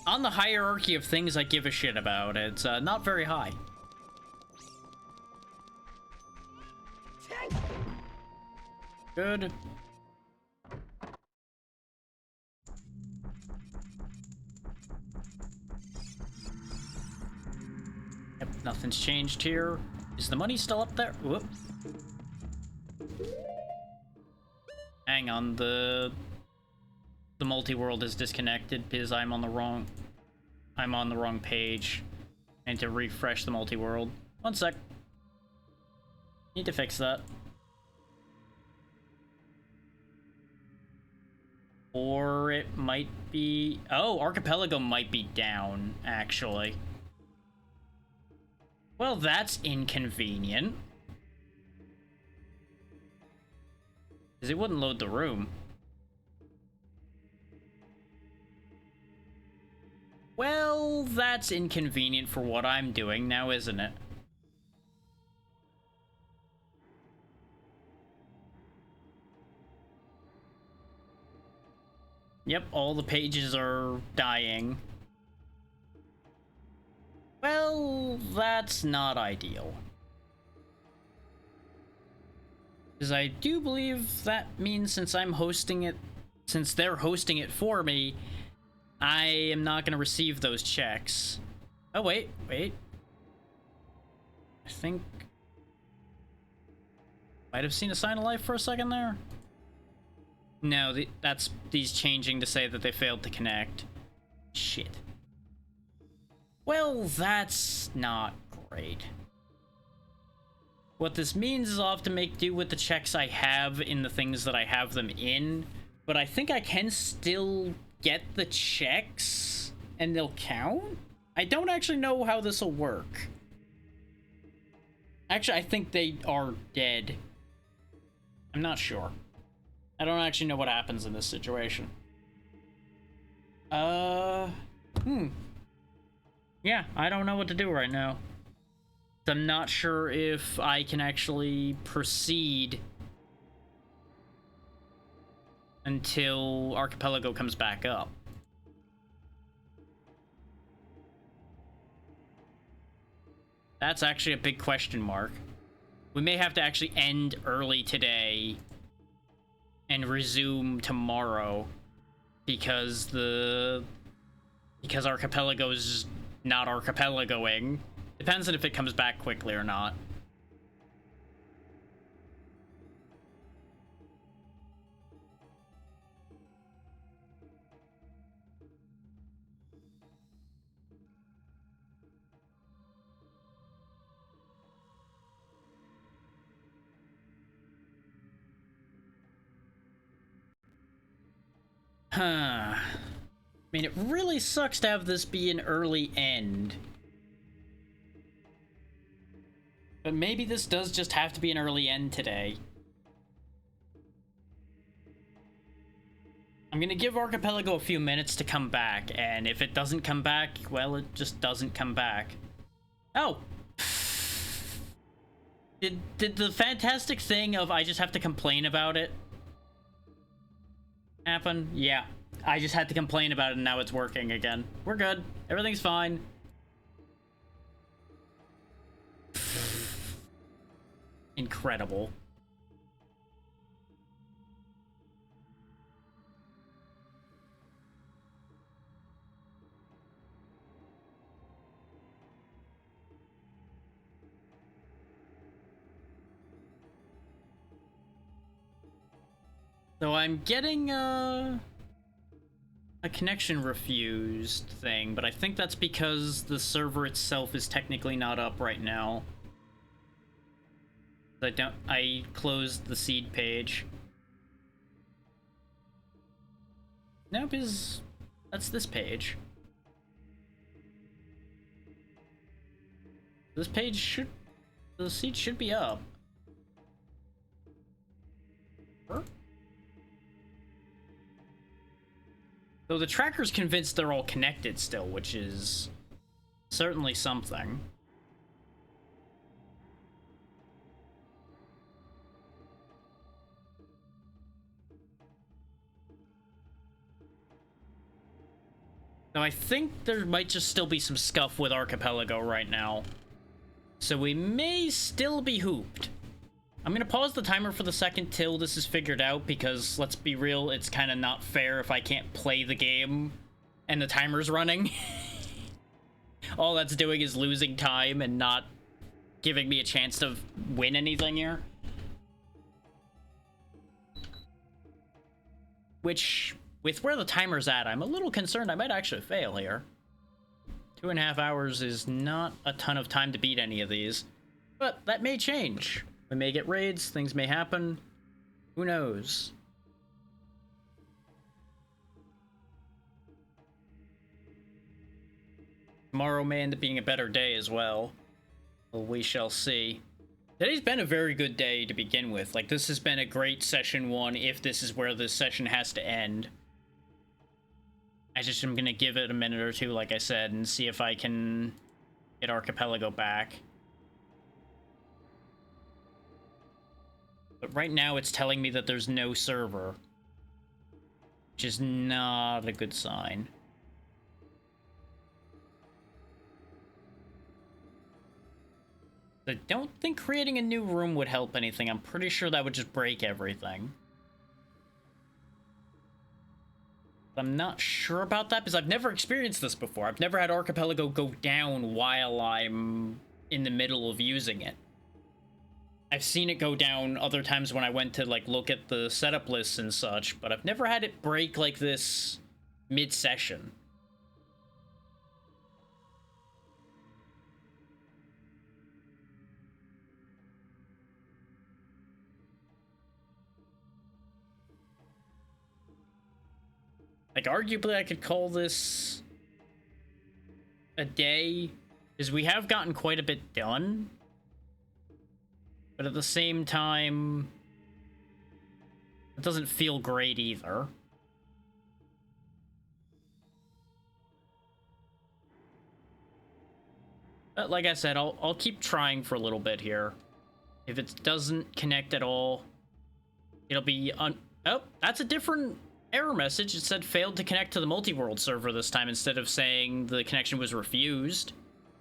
Speaker 1: on the hierarchy of things I give a shit about, it's, not very high. Good. Yep, nothing's changed here. Is the money still up there? Whoop. Hang on, the multi-world is disconnected because I'm on the wrong page. I need to refresh the multi-world. One sec. Need to fix that. Or it might be... Oh, Archipelago might be down, actually. Well, that's inconvenient. Because it wouldn't load the room. Well, that's inconvenient for what I'm doing now, isn't it? Yep, all the pages are dying. Well, that's not ideal. Because I do believe that means since I'm hosting it, since they're hosting it for me, I am not going to receive those checks. Oh, wait. I think... Might have seen a sign of life for a second there. No, that's these changing to say that they failed to connect. Shit. Well, that's not great. What this means is I'll have to make do with the checks I have in the things that I have them in, but I think I can still get the checks and they'll count? I don't actually know how this will work. Actually, I think they are dead. I'm not sure. I don't actually know what happens in this situation. Yeah, I don't know what to do right now. I'm not sure if I can actually proceed until Archipelago comes back up. That's actually a big question mark. We may have to actually end early today and resume tomorrow because Archipelago is not archipelagoing. Depends on if it comes back quickly or not. Huh. I mean, it really sucks to have this be an early end. But maybe this does just have to be an early end today. I'm gonna give Archipelago a few minutes to come back, and if it doesn't come back, well, it just doesn't come back. Oh! Did the fantastic thing of I just have to complain about it happen? Yeah. I just had to complain about it and now it's working again. We're good. Everything's fine. Incredible. So I'm getting a connection refused thing, but I think that's because the server itself is technically not up right now. I closed the seed page. Nope, that's this page. This page the seed should be up. Huh? Though the tracker's convinced they're all connected still, which is certainly something. Now I think there might just still be some scuff with Archipelago right now. So we may still be hooped. I'm gonna pause the timer for the second till this is figured out, because let's be real, it's kind of not fair if I can't play the game and the timer's running. All that's doing is losing time and not giving me a chance to win anything here. Which, with where the timer's at, I'm a little concerned I might actually fail here. 2.5 hours is not a ton of time to beat any of these. But that may change. We may get raids, things may happen. Who knows? Tomorrow may end up being a better day as well. Well, we shall see. Today's been a very good day to begin with. Like, this has been a great session 1 if this is where this session has to end. I just am gonna give it a minute or two, like I said, and see if I can get Archipelago back. But right now it's telling me that there's no server, which is not a good sign. I don't think creating a new room would help anything. I'm pretty sure that would just break everything. I'm not sure about that because I've never experienced this before. I've never had Archipelago go down while I'm in the middle of using it. I've seen it go down other times when I went to like look at the setup lists and such, but I've never had it break like this mid-session. Like, arguably, I could call this a day, because we have gotten quite a bit done. But at the same time, it doesn't feel great either. But like I said, I'll keep trying for a little bit here. If it doesn't connect at all, it'll be oh, that's a different error message. It said failed to connect to the multi-world server this time instead of saying the connection was refused.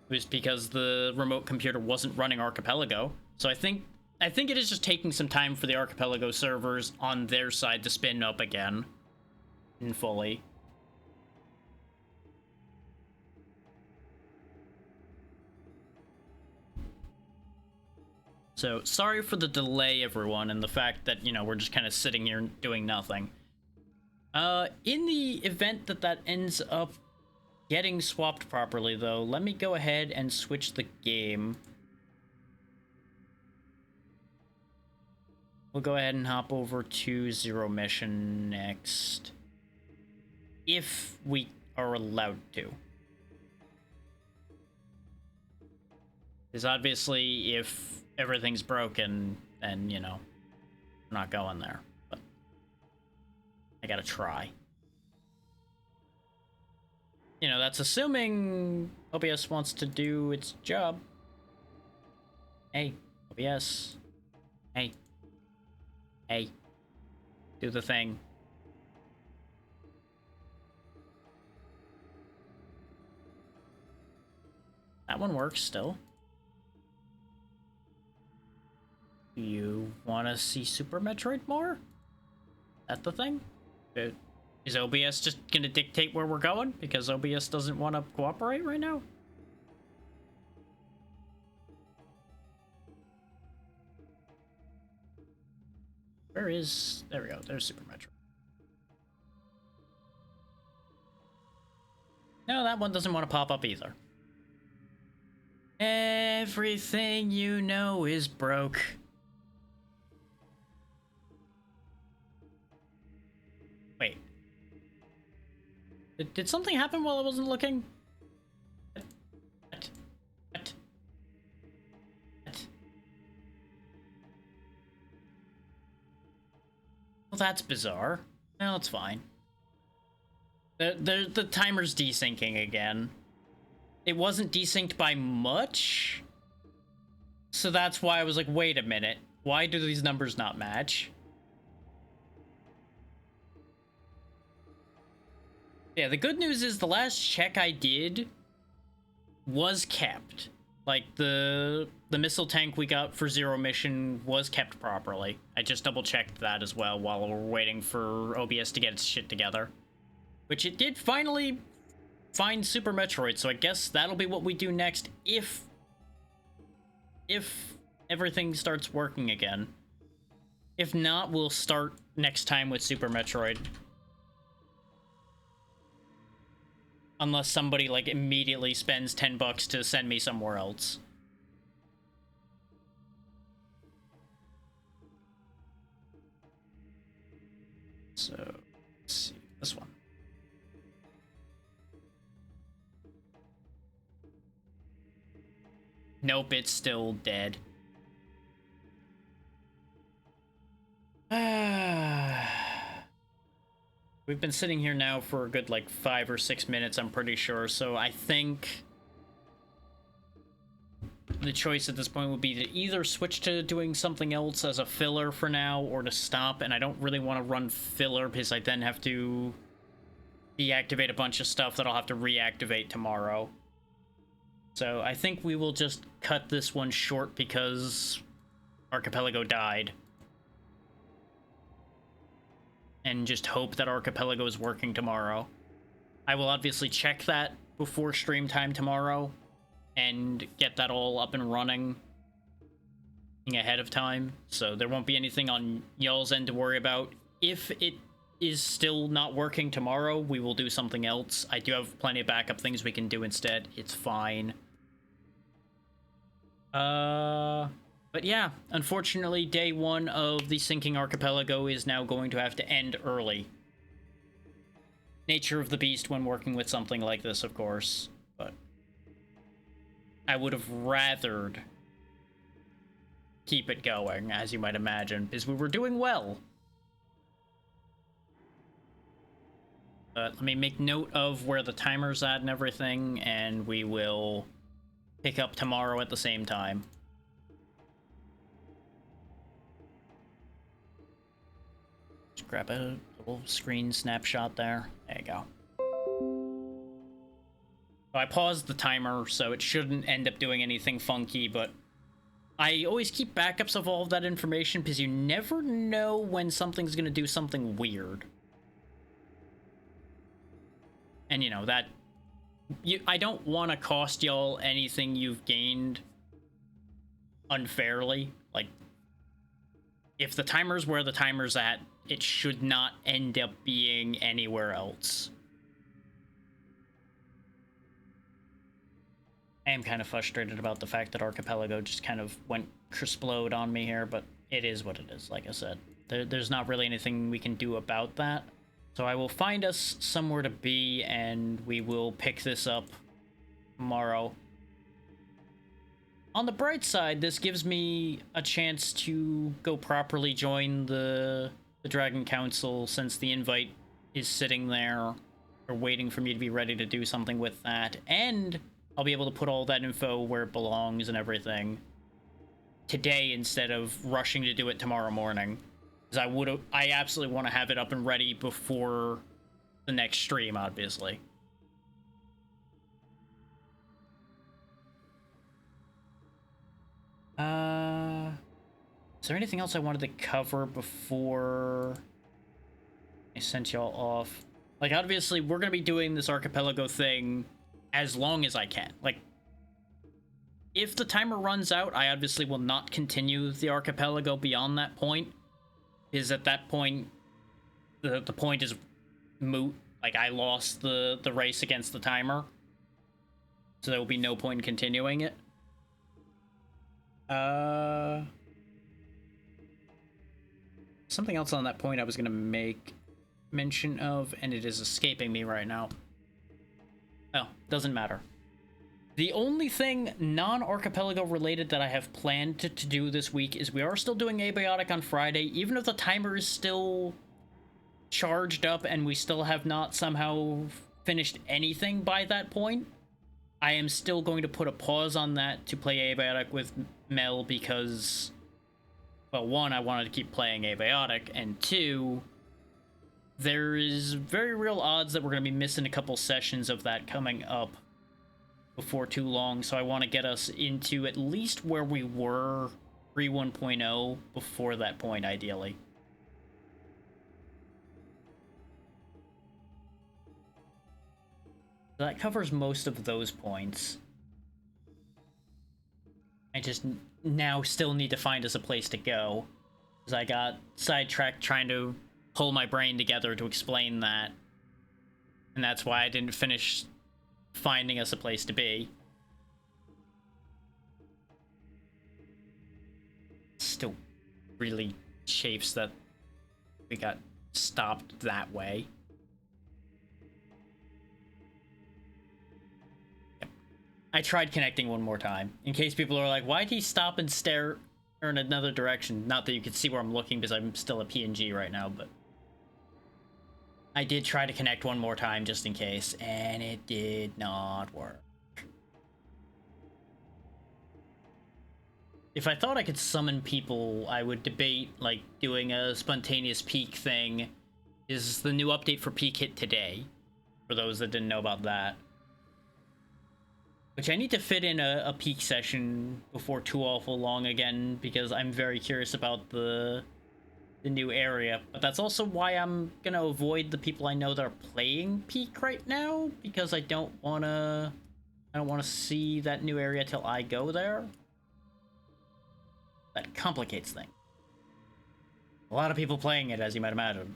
Speaker 1: It was because the remote computer wasn't running Archipelago. So I think it is just taking some time for the Archipelago servers on their side to spin up again and fully. So sorry for the delay, everyone, and the fact that, you know, we're just kind of sitting here doing nothing. In the event that ends up getting swapped properly, though, let me go ahead and switch the game. We'll go ahead and hop over to Zero Mission next. if we are allowed to. Because obviously, if everything's broken, then, you know, we're not going there. But I gotta try. You know, that's assuming OBS wants to do its job. Hey, OBS. Hey. Hey. Do the thing. That one works still. Do you want to see Super Metroid more? That the thing? Is OBS just gonna dictate where we're going because OBS doesn't want to cooperate right now? Where is... There we go. There's Super Metroid. No, that one doesn't want to pop up either. Everything you know is broke. Wait. Did something happen while I wasn't looking? What? Well, that's bizarre. No, it's fine. The timer's desyncing again. It wasn't desynced by much, so that's why I was like, wait a minute. Why do these numbers not match? Yeah, the good news is the last check I did was kept. Like, the missile tank we got for Zero Mission was kept properly. I just double-checked that as well while we're waiting for OBS to get its shit together. Which it did finally find Super Metroid, so I guess that'll be what we do next if everything starts working again. If not, we'll start next time with Super Metroid. Unless somebody, like, immediately spends $10 to send me somewhere else. So, let's see. This one. Nope, it's still dead. We've been sitting here now for a good, like, 5 or 6 minutes, I'm pretty sure, so I think the choice at this point would be to either switch to doing something else as a filler for now, or to stop, and I don't really want to run filler, because I then have to deactivate a bunch of stuff that I'll have to reactivate tomorrow. So I think we will just cut this one short because Archipelago died. And just hope that Archipelago is working tomorrow. I will obviously check that before stream time tomorrow and get that all up and running ahead of time. So there won't be anything on y'all's end to worry about. If it is still not working tomorrow, we will do something else. I do have plenty of backup things we can do instead. It's fine. But yeah, unfortunately, day one of the sinking Archipelago is now going to have to end early. Nature of the beast when working with something like this, of course. But I would have rathered keep it going, as you might imagine, because we were doing well. But let me make note of where the timer's at and everything, and we will pick up tomorrow at the same time. Just grab a little screen snapshot there. There you go. So I paused the timer, so it shouldn't end up doing anything funky, but I always keep backups of all of that information because you never know when something's gonna do something weird. And you know, that... I don't want to cost y'all anything you've gained unfairly. Like, if the timer's where the timer's at, it should not end up being anywhere else. I am kind of frustrated about the fact that Archipelago just kind of went explode on me here, but it is what it is, like I said. There's not really anything we can do about that. So I will find us somewhere to be, and we will pick this up tomorrow. On the bright side, this gives me a chance to go properly join the Dragon Council, since the invite is sitting there, or waiting for me to be ready to do something with that, and I'll be able to put all that info where it belongs and everything today instead of rushing to do it tomorrow morning. Because I absolutely want to have it up and ready before the next stream, obviously. Is there anything else I wanted to cover before I sent y'all off? Like, obviously, we're gonna be doing this Archipelago thing as long as I can. Like, if the timer runs out, I obviously will not continue the Archipelago beyond that point. Because at that point, the point is moot. Like, I lost the race against the timer. So there will be no point in continuing it. Something else on that point I was gonna make mention of, and it is escaping me right now. Oh, doesn't matter. The only thing non-Archipelago related that I have planned to do this week is we are still doing Abiotic on Friday, even if the timer is still charged up and we still have not somehow finished anything by that point. I am still going to put a pause on that to play Abiotic with Mel because, well, one, I wanted to keep playing Abiotic, and two, there is very real odds that we're going to be missing a couple sessions of that coming up before too long, so I want to get us into at least where we were pre 1.0 before that point, ideally. That covers most of those points. I just now still need to find us a place to go, because I got sidetracked trying to pull my brain together to explain that, and that's why I didn't finish finding us a place to be. Still really chafes that we got stopped that way. Yep. I tried connecting one more time, in case people are like, why'd he stop and stare in another direction? Not that you can see where I'm looking, because I'm still a PNG right now, but I did try to connect one more time just in case, and it did not work. If I thought I could summon people, I would debate, like, doing a spontaneous peak thing. Is the new update for peak hit today? For those that didn't know about that. Which I need to fit in a peak session before too awful long again, because I'm very curious about the new area. But that's also why I'm gonna avoid the people I know that are playing peak right now, because I don't wanna see that new area till I go there. That complicates things. A lot of people playing it, as you might imagine.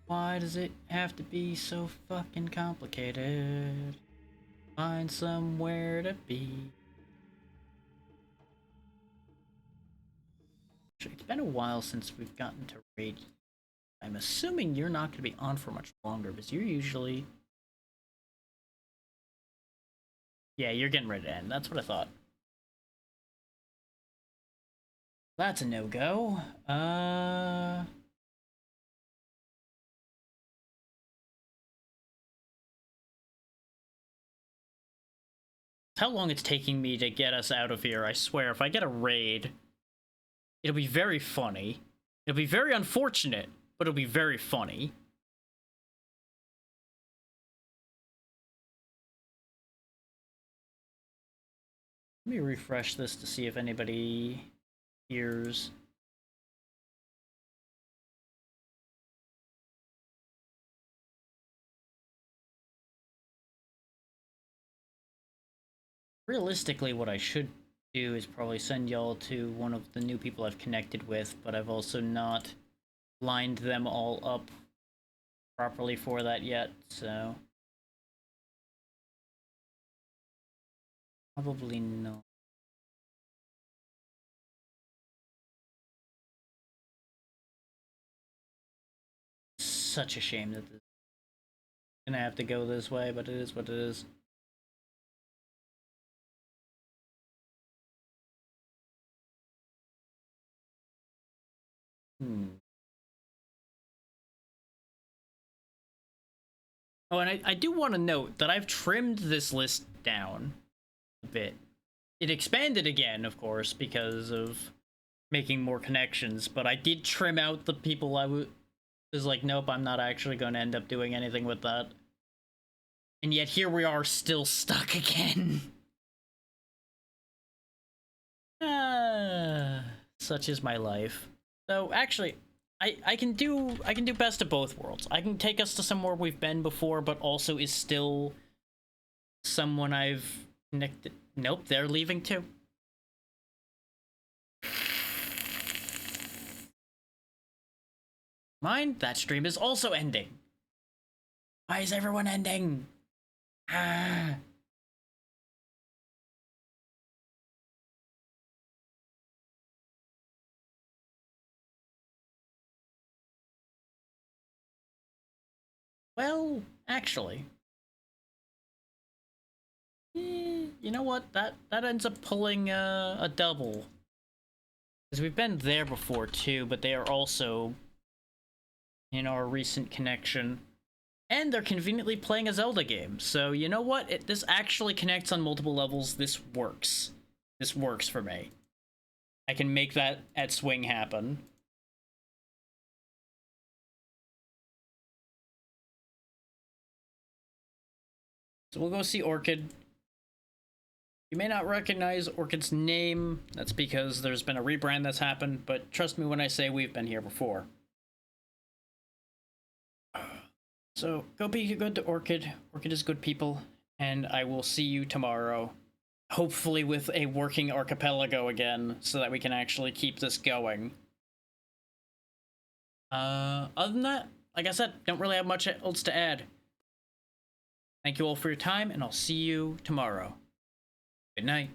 Speaker 1: Why does it have to be so fucking complicated? Find somewhere to be. It's been a while since we've gotten to raid. I'm assuming you're not going to be on for much longer, because you're usually... Yeah, you're getting ready to end. That's what I thought. That's a no-go. How long it's taking me to get us out of here, I swear. If I get a raid, it'll be very funny. It'll be very unfortunate, but it'll be very funny. Let me refresh this to see if anybody hears. Realistically, what I should do is probably send y'all to one of the new people I've connected with, but I've also not lined them all up properly for that yet, so... Probably not. Such a shame that this is gonna have to go this way, but it is what it is. Hmm. Oh, and I do want to note that I've trimmed this list down a bit. It expanded again, of course, because of making more connections, but I did trim out the people I was like, nope, I'm not actually going to end up doing anything with that. And yet here we are still stuck again. Such is my life. So actually, I can do best of both worlds. I can take us to somewhere we've been before, but also is still someone I've connected. Nope, they're leaving too. Mine, that stream is also ending. Why is everyone ending? Ah. Well, actually, you know what? That ends up pulling a double. Because we've been there before too, but they are also in our recent connection. And they're conveniently playing a Zelda game. So you know what? This actually connects on multiple levels. This works. This works for me. I can make that at swing happen. So we'll go see Orchid. You may not recognize Orchid's name. That's because there's been a rebrand that's happened, but trust me when I say we've been here before. So go be good to Orchid. Orchid is good people, and I will see you tomorrow. Hopefully with a working archipelago again, so that we can actually keep this going. Other than that, like I said, don't really have much else to add. Thank you all for your time, and I'll see you tomorrow. Good night.